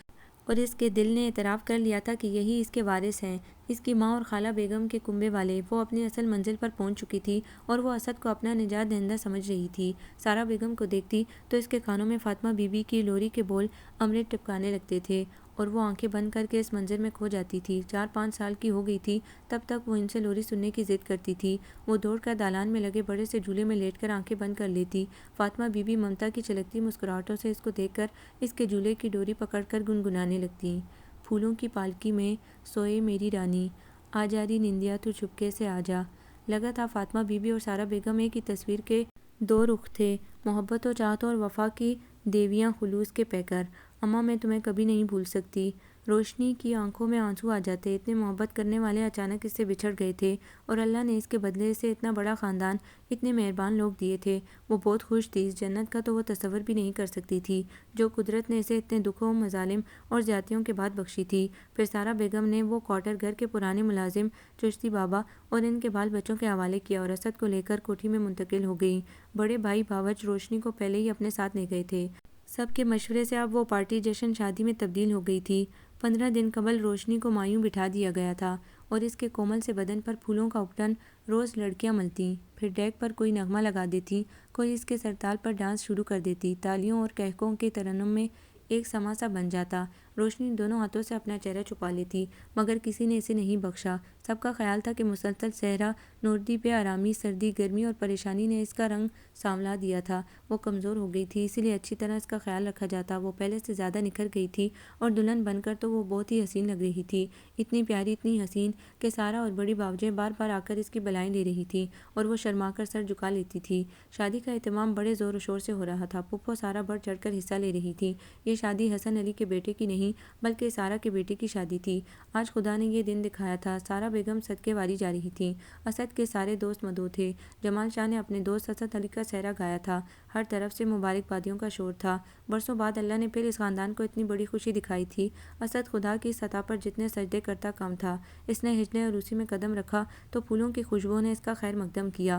اور اس کے دل نے اعتراف کر لیا تھا کہ یہی اس کے وارث ہیں، اس کی ماں اور خالہ بیگم کے کنبے والے۔ وہ اپنی اصل منزل پر پہنچ چکی تھی اور وہ اسد کو اپنا نجات دہندہ سمجھ رہی تھی۔ سارا بیگم کو دیکھتی تو اس کے کانوں میں فاطمہ بی بی کی لوری کے بول امرت ٹپکانے لگتے تھے اور وہ آنکھیں بند کر کے اس منظر میں کھو جاتی تھی۔ 4-5 سال کی ہو گئی تھی تب تک وہ ان سے لوری سننے کی ضد کرتی تھی۔ وہ دوڑ کر دالان میں لگے بڑے سے جھولے میں لیٹ کر آنکھیں بند کر لیتی۔ فاطمہ بی بی ممتا کی چلکتی مسکراہٹوں سے اس کو دیکھ کر اس کے جھولے کی ڈوری پکڑ کر گنگنانے لگتی، پھولوں کی پالکی میں سوئے میری رانی، آ جا رہی نندیا تو چپکے سے آ جا۔ لگا تھا فاطمہ بی بی اور سارا بیگم ایک ہی تصویر کے دو رخ تھے، محبت و چاہت اور وفا کی دیویاں خلوص کے پیکر۔ اماں، میں تمہیں کبھی نہیں بھول سکتی۔ روشنی کی آنکھوں میں آنسو آ جاتے، اتنے محبت کرنے والے اچانک اس سے بچھڑ گئے تھے اور اللہ نے اس کے بدلے سے اتنا بڑا خاندان، اتنے مہربان لوگ دیے تھے۔ وہ بہت خوش تھی، اس جنت کا تو وہ تصور بھی نہیں کر سکتی تھی جو قدرت نے اسے اتنے دکھوں، مظالم اور زیادتیوں کے بعد بخشی تھی۔ پھر سارا بیگم نے وہ کوارٹر گھر کے پرانے ملازم چشتی بابا اور ان کے بال بچوں کے حوالے کیا اور اسد کو لے کر کوٹھی میں منتقل ہو گئی۔ بڑے بھائی باورچ روشنی کو پہلے ہی اپنے ساتھ لے گئے تھے۔ سب کے مشورے سے اب وہ پارٹی جشن شادی میں تبدیل ہو گئی تھی۔ 15 دن قبل روشنی کو مایوں بٹھا دیا گیا تھا اور اس کے کومل سے بدن پر پھولوں کا اپٹن روز لڑکیاں ملتیں، پھر ڈیک پر کوئی نغمہ لگا دیتی، کوئی اس کے سرتال پر ڈانس شروع کر دیتی، تالیوں اور قہقہوں کے ترنم میں ایک سما سا بن جاتا۔ روشنی دونوں ہاتھوں سے اپنا چہرہ چھپا لیتی، مگر کسی نے اسے نہیں بخشا۔ سب کا خیال تھا کہ مسلسل صحرا نوردی بے آرامی، سردی، گرمی اور پریشانی نے اس کا رنگ سانولا دیا تھا۔ وہ کمزور ہو گئی تھی، اسی لیے اچھی طرح اس کا خیال رکھا جاتا۔ وہ پہلے سے زیادہ نکھر گئی تھی اور دلہن بن کر تو وہ بہت ہی حسین لگ رہی تھی، اتنی پیاری، اتنی حسین کہ سارا اور بڑی باوجیں بار بار آ کر اس کی بلائیں لے رہی تھیں اور وہ شرما کر سر جھکا لیتی تھی۔ شادی کا اہتمام بڑے زور و شور سے ہو رہا تھا۔ پھپھو سارا بڑھ چڑھ کر حصہ لے رہی تھی۔ یہ شادی حسن علی کے بیٹے کی نہیں بلکہ سارا کے بیٹے کی شادی تھی۔ آج خدا نے یہ دن دکھایا تھا۔ سارا بیگم صدقے واری جا رہی تھیں۔ اسد کے سارے دوست مدعو تھے۔ جمال شاہ نے اپنے دوست اسد علی کا سہرا گایا تھا۔ ہر طرف سے مبارکبادیوں کا شور تھا۔ برسوں بعد اللہ نے پھر اس خاندان کو اتنی بڑی خوشی دکھائی تھی۔ اسد خدا کی سطح پر جتنے سجدے کرتا کم تھا۔ اس نے ہجلے عروسی میں قدم رکھا تو پھولوں کی خوشبو نے اس کا خیر مقدم کیا۔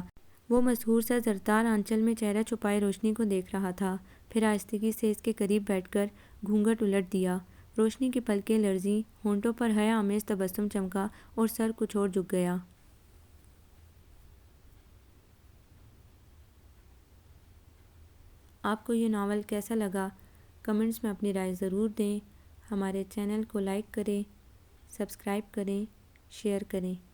وہ مسحور سا زرتار آنچل میں چہرہ چھپائے روشنی کو دیکھ رہا تھا، پھر آہستگی سے اس کے قریب بیٹھ کر گھونگھٹ الٹ دیا۔ روشنی کی پلکیں لرزیں، ہونٹوں پر حیا آمیز تبسم چمکا اور سر کچھ اور جھک گیا۔ آپ کو یہ ناول کیسا لگا؟ کمنٹس میں اپنی رائے ضرور دیں۔ ہمارے چینل کو لائک کریں، سبسکرائب کریں، شیئر کریں۔